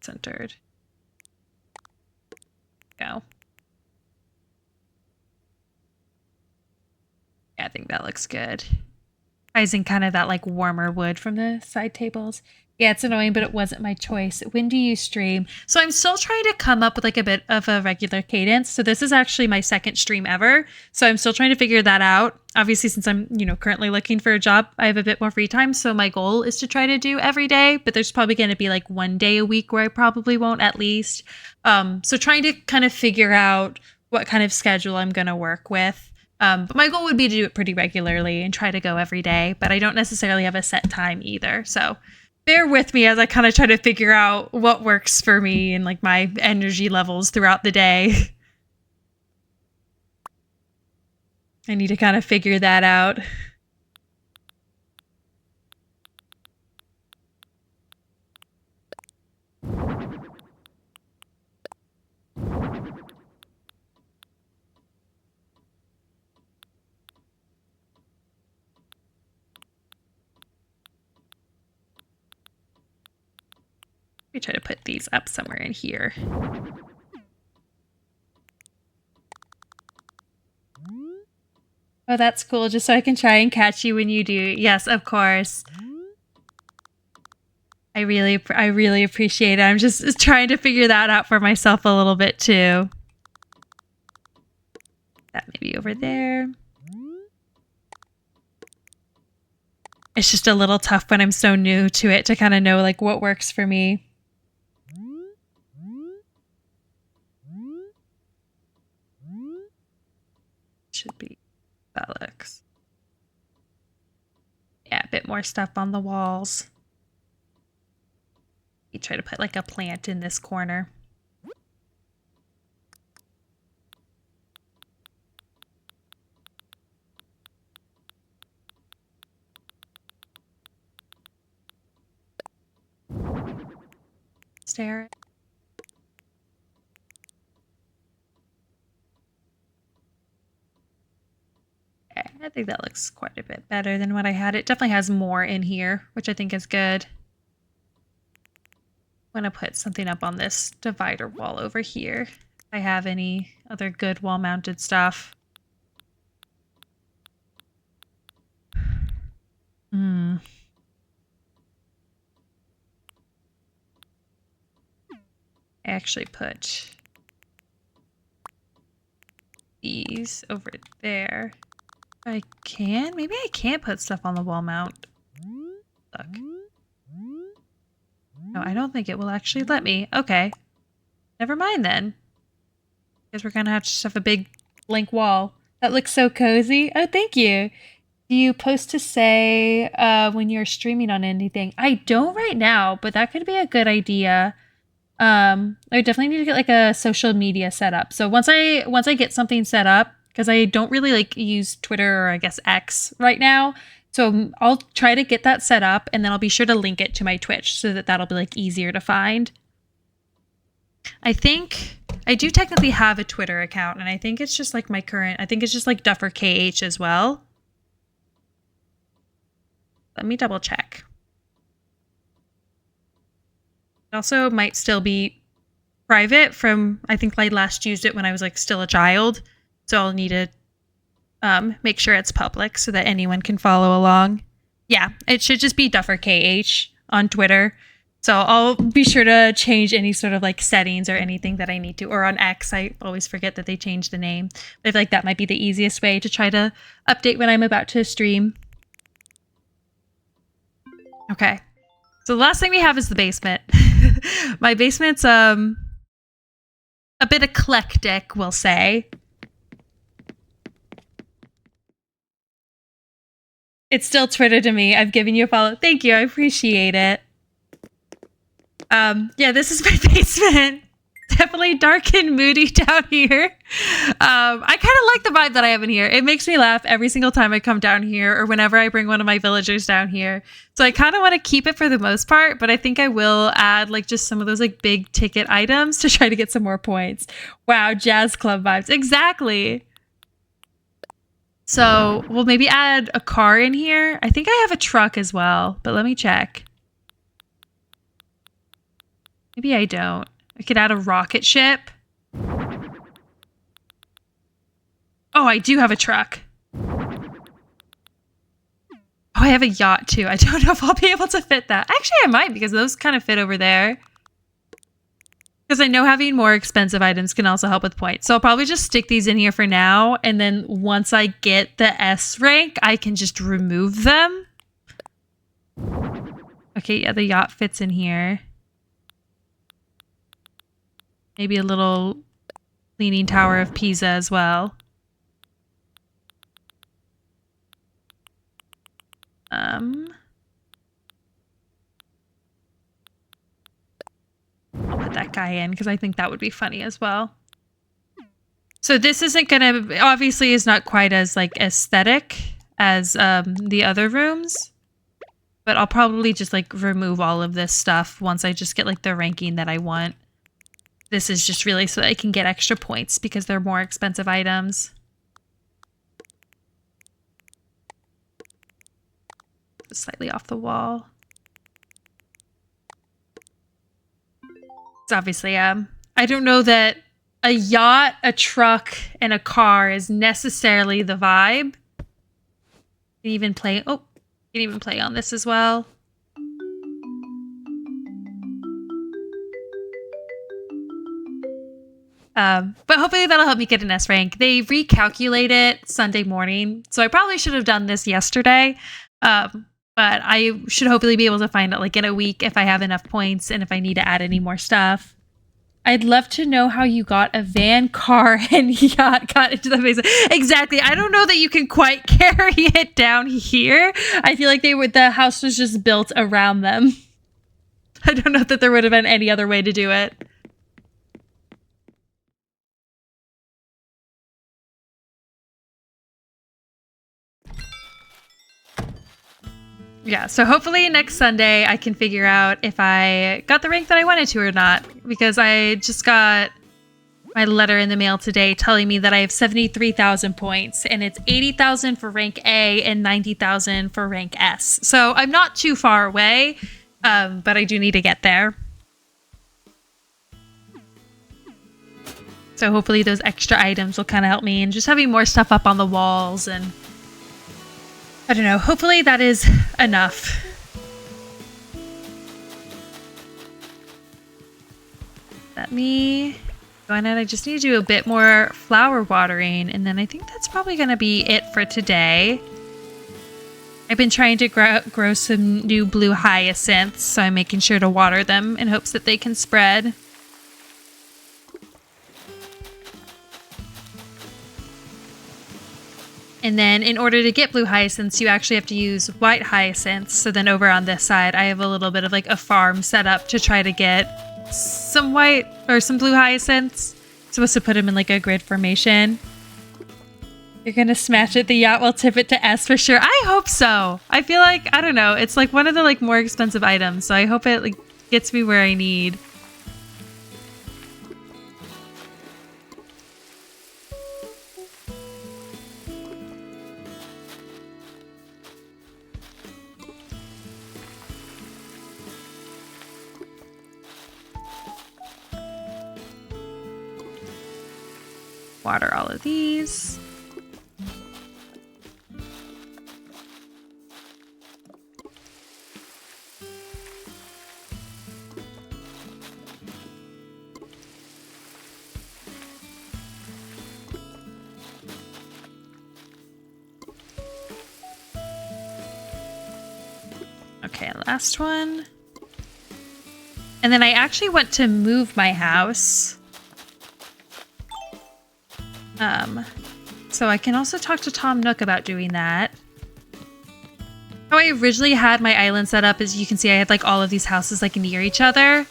Centered. Go. Yeah, I think that looks good. Using kind of that like warmer wood from the side tables. Yeah, it's annoying, but it wasn't my choice. When do you stream? So I'm still trying to come up with like a bit of a regular cadence. So this is actually my second stream ever. So I'm still trying to figure that out. Obviously, since I'm, currently looking for a job, I have a bit more free time. So my goal is to try to do every day, but there's probably going to be like one day a week where I probably won't at least. So trying to kind of figure out what kind of schedule I'm going to work with. But my goal would be to do it pretty regularly and try to go every day, but I don't necessarily have a set time either. So bear with me as I kind of try to figure out what works for me and like my energy levels throughout the day. I need to kind of figure that out. We try to put these up somewhere in here. Oh, that's cool. Just so I can try and catch you when you do. Yes, of course. I really appreciate it. I'm just trying to figure that out for myself a little bit too. That maybe over there. It's just a little tough when I'm so new to it to kind of know like what works for me. Should be that looks. Yeah, a bit more stuff on the walls. You try to put like a plant in this corner. Stare. Okay, I think that looks quite a bit better than what I had. It definitely has more in here, which I think is good. I'm going to put something up on this divider wall over here. If I have any other good wall-mounted stuff. I actually put these over there. I can? Maybe I can't put stuff on the wall mount. Look. No, I don't think it will actually let me. Okay. Never mind then. Guess we're gonna have to just have a big blank wall. That looks so cozy. Oh, thank you. Do you post to say when you're streaming on anything? I don't right now, but that could be a good idea. I definitely need to get like a social media set up. So once I get something set up, because I don't really like use Twitter or I guess X right now. So I'll try to get that set up and then I'll be sure to link it to my Twitch so that that'll be like easier to find. I think I do technically have a Twitter account and I think it's just like my current, I think it's just like Duffer KH as well. Let me double check. It also might still be private from, I think I last used it when I was like still a child. So I'll need to make sure it's public so that anyone can follow along. Yeah, it should just be Duffer KH on Twitter. So I'll be sure to change any sort of like settings or anything that I need to. Or on X, I always forget that they changed the name. But I feel like that might be the easiest way to try to update when I'm about to stream. Okay. So the last thing we have is the basement. My basement's a bit eclectic, we'll say. It's still Twitter to me. I've given you a follow. Thank you. I appreciate it. Yeah, this is my basement. definitely dark and moody down here. I kind of like the vibe that I have in here. It makes me laugh every single time I come down here or whenever I bring one of my villagers down here. So I kind of want to keep it for the most part, but I think I will add like just some of those like big ticket items to try to get some more points. Wow, jazz club vibes. Exactly. So we'll maybe add a car in here. I think I have a truck as well, but let me check. Maybe I don't. I could add a rocket ship. Oh, I do have a truck. Oh, I have a yacht too. I don't know if I'll be able to fit that. Actually, I might because those kind of fit over there. Because I know having more expensive items can also help with points. So I'll probably just stick these in here for now. And then once I get the S rank, I can just remove them. Okay, yeah, the yacht fits in here. Maybe a little Leaning Tower of Pisa as well. I'll put that guy in because I think that would be funny as well. So this isn't gonna, obviously is not quite as like aesthetic as the other rooms, but I'll probably just like remove all of this stuff once I just get like the ranking that I want. This is just really so that I can get extra points because they're more expensive items. Slightly off the wall. It's obviously, I don't know that a yacht, a truck, and a car is necessarily the vibe. You can even play, oh, you can even play on this as well. But hopefully that'll help me get an S rank. They recalculate it Sunday morning, so I probably should have done this yesterday. But I should hopefully be able to find out like in a week if I have enough points and if I need to add any more stuff. I'd love to know how you got a van, car, and yacht got into the basement. Exactly. I don't know that you can quite carry it down here. I feel like the house was just built around them. I don't know that there would have been any other way to do it. Yeah, so hopefully next Sunday I can figure out if I got the rank that I wanted to or not, because I just got my letter in the mail today telling me that I have 73,000 points and it's 80,000 for rank A and 90,000 for rank S. So I'm not too far away, but I do need to get there. So hopefully those extra items will kind of help me, and just having more stuff up on the walls, and I don't know, hopefully that is enough. Let me go on, and I just need to do a bit more flower watering, and then I think that's probably going to be it for today. I've been trying to grow some new blue hyacinths, so I'm making sure to water them in hopes that they can spread. And then in order to get blue hyacinths, you actually have to use white hyacinths. So then over on this side, I have a little bit of like a farm set up to try to get some white or some blue hyacinths. I'm supposed to put them in like a grid formation. You're going to smash it. The yacht will tip it to S for sure. I hope so. I feel like, I don't know. It's like one of the like more expensive items. So I hope it like gets me where I need. Water all of these. Okay, last one. And then I actually went to move my house. So I can also talk to Tom Nook about doing that. How I originally had my island set up is, you can see I had like all of these houses like near each other.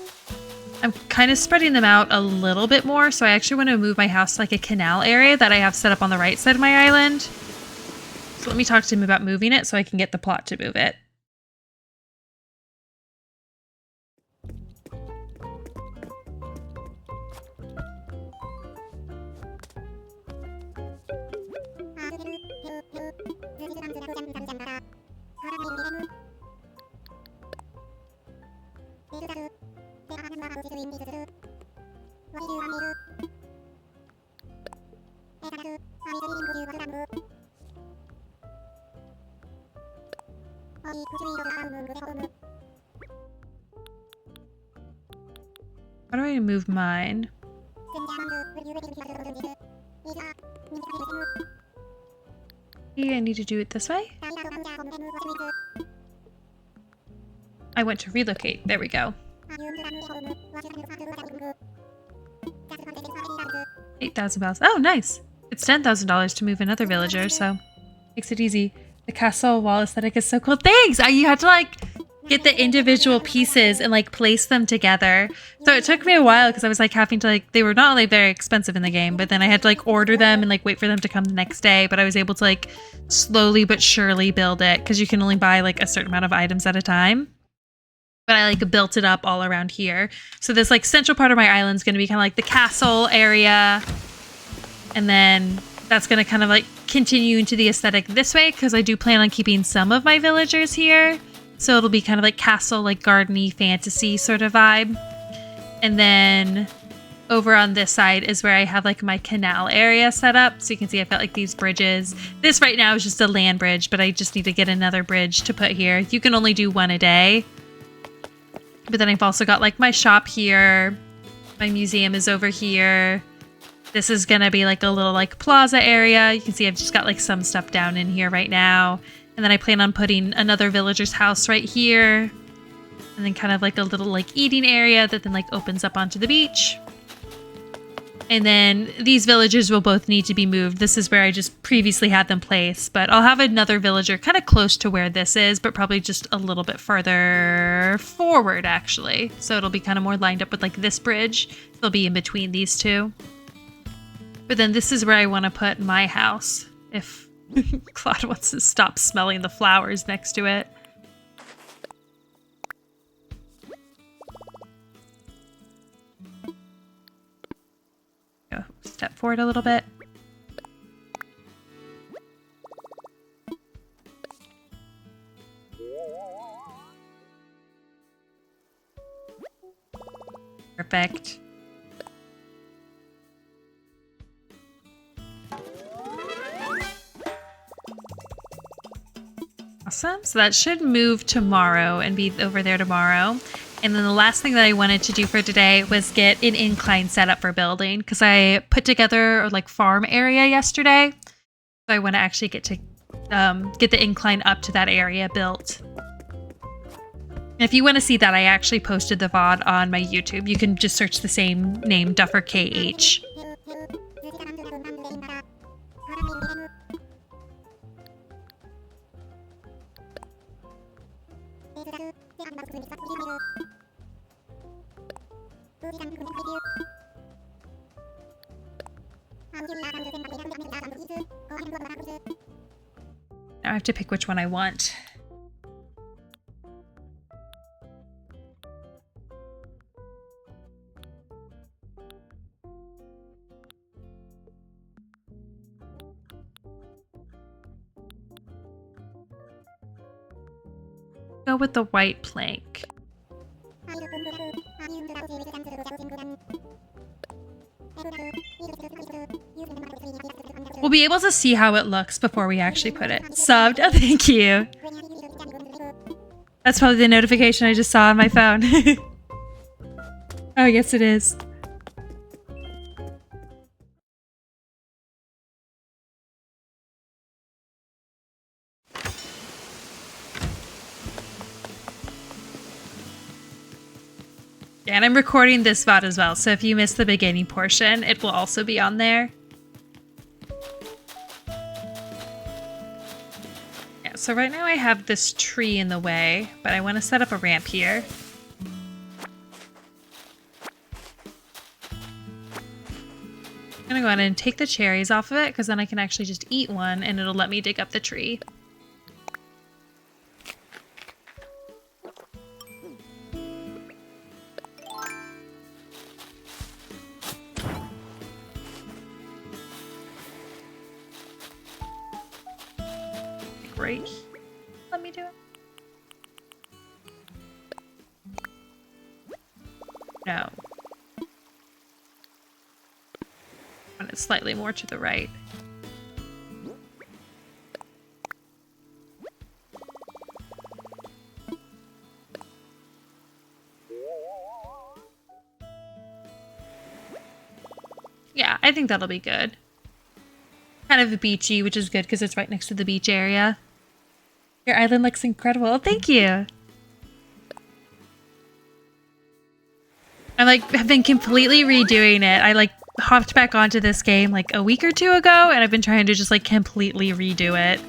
I'm kind of spreading them out a little bit more, so I actually want to move my house to like a canal area that I have set up on the right side of my island. So let me talk to him about moving it so I can get the plot to move it. How do I move mine? I need to do it this way. I want to relocate. There we go. $8,000. Oh, nice. It's $10,000 to move another villager, so makes it easy. The castle wall aesthetic is so cool. Thanks! You had to like get the individual pieces and like place them together. So it took me a while because I was like having to like, they were not only very expensive in the game, but then I had to like order them and like wait for them to come the next day. But I was able to like slowly but surely build it because you can only buy like a certain amount of items at a time. But I like built it up all around here. So this like central part of my island is going to be kind of like the castle area. And then that's going to kind of like continue into the aesthetic this way because I do plan on keeping some of my villagers here. So it'll be kind of like castle, like gardeny, fantasy sort of vibe. And then over on this side is where I have like my canal area set up. So you can see I've got like these bridges. This right now is just a land bridge, but I just need to get another bridge to put here. You can only do one a day. But then I've also got like my shop here. My museum is over here. This is gonna be like a little like plaza area. You can see I've just got like some stuff down in here right now. And then I plan on putting another villager's house right here. And then kind of like a little like eating area that then like opens up onto the beach. And then these villagers will both need to be moved. This is where I just previously had them placed, but I'll have another villager kind of close to where this is, but probably just a little bit further forward actually. So it'll be kind of more lined up with like this bridge. They'll be in between these two. But then this is where I want to put my house if Claude wants to stop smelling the flowers next to it. Go step forward a little bit. Perfect. Awesome. So that should move tomorrow and be over there tomorrow. And then the last thing that I wanted to do for today was get an incline set up for building because I put together a like farm area yesterday. So I want to actually get the incline up to that area built. And if you want to see that, I actually posted the VOD on my YouTube. You can just search the same name, Duffer KH. Now I have to pick which one I want. Go with the white plank. We'll be able to see how it looks before we actually put it. Subbed. Oh, thank you. That's probably the notification I just saw on my phone. Oh, yes, it is. And I'm recording this VOD as well, so if you missed the beginning portion, it will also be on there. Yeah, so right now I have this tree in the way, but I want to set up a ramp here. I'm gonna go ahead and take the cherries off of it because then I can actually just eat one and it'll let me dig up the tree. Great. Let me do it. No. And it's slightly more to the right. Yeah, I think that'll be good. Kind of beachy, which is good because it's right next to the beach area. Your island looks incredible. Thank you. Have been completely redoing it. I hopped back onto this game like a week or two ago and I've been trying to just completely redo it.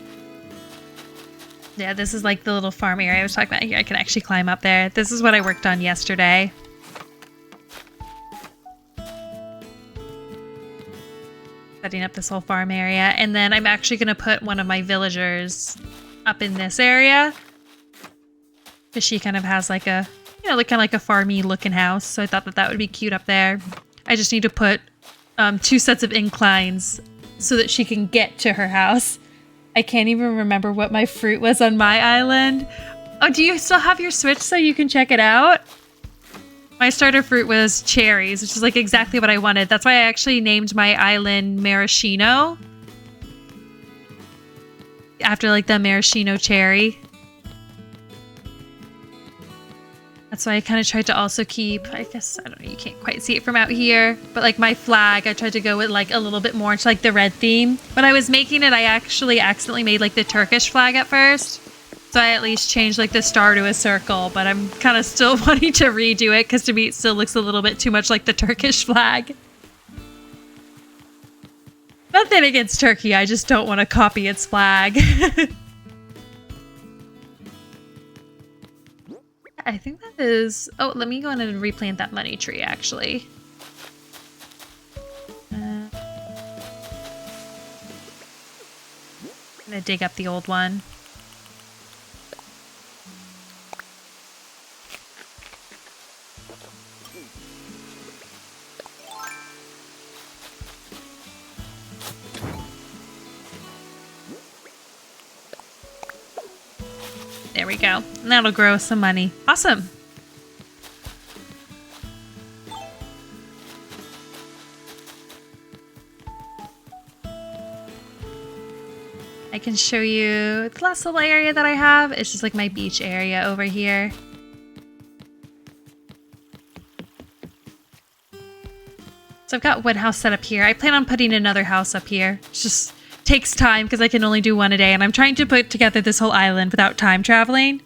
Yeah, this is like the little farm area I was talking about here. I can actually climb up there. This is what I worked on yesterday. Setting up this whole farm area. And then I'm actually going to put one of my villagers up in this area. Because she kind of has like a, kind of like a farmy looking house. So I thought that would be cute up there. I just need to put 2 sets of inclines so that she can get to her house. I can't even remember what my fruit was on my island. Oh, do you still have your Switch so you can check it out? My starter fruit was cherries, which is like exactly what I wanted. That's why I actually named my island Maraschino. After like the maraschino cherry. That's why I kind of tried to also keep, I guess, I don't know, you can't quite see it from out here, but like my flag, I tried to go with like a little bit more into like the red theme. When I was making it, I actually accidentally made like the Turkish flag at first. So I at least changed like the star to a circle, but I'm kind of still wanting to redo it because to me it still looks a little bit too much like the Turkish flag. Nothing against Turkey, I just don't want to copy its flag. I think that is... Oh, let me go in and replant that money tree, actually. I'm gonna dig up the old one. There we go. And that'll grow some money. Awesome. I can show you the last little area that I have. It's just like my beach area over here. So I've got one house set up here. I plan on putting another house up here. It's just takes time because I can only do one a day, and I'm trying to put together this whole island without time traveling.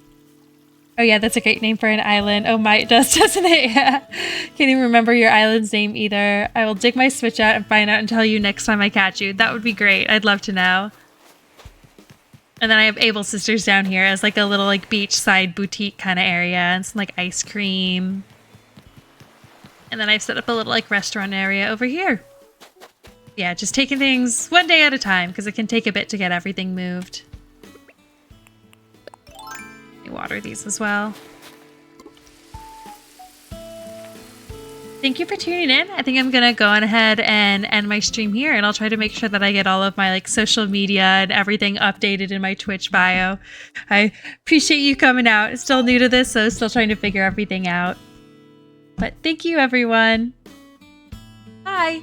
Oh yeah, that's a great name for an island. Oh my, it does, doesn't it? Yeah. Can't even remember your island's name either. I will dig my Switch out and find out and tell you next time I catch you. That would be great. I'd love to know. And then I have Able Sisters down here as like a little like beachside boutique kind of area and some like ice cream. And then I've set up a little like restaurant area over here. Yeah, just taking things one day at a time because it can take a bit to get everything moved. Let me water these as well. Thank you for tuning in. I think I'm gonna go on ahead and end my stream here, and I'll try to make sure that I get all of my like social media and everything updated in my Twitch bio. I appreciate you coming out. Still new to this, so still trying to figure everything out. But thank you, everyone. Bye.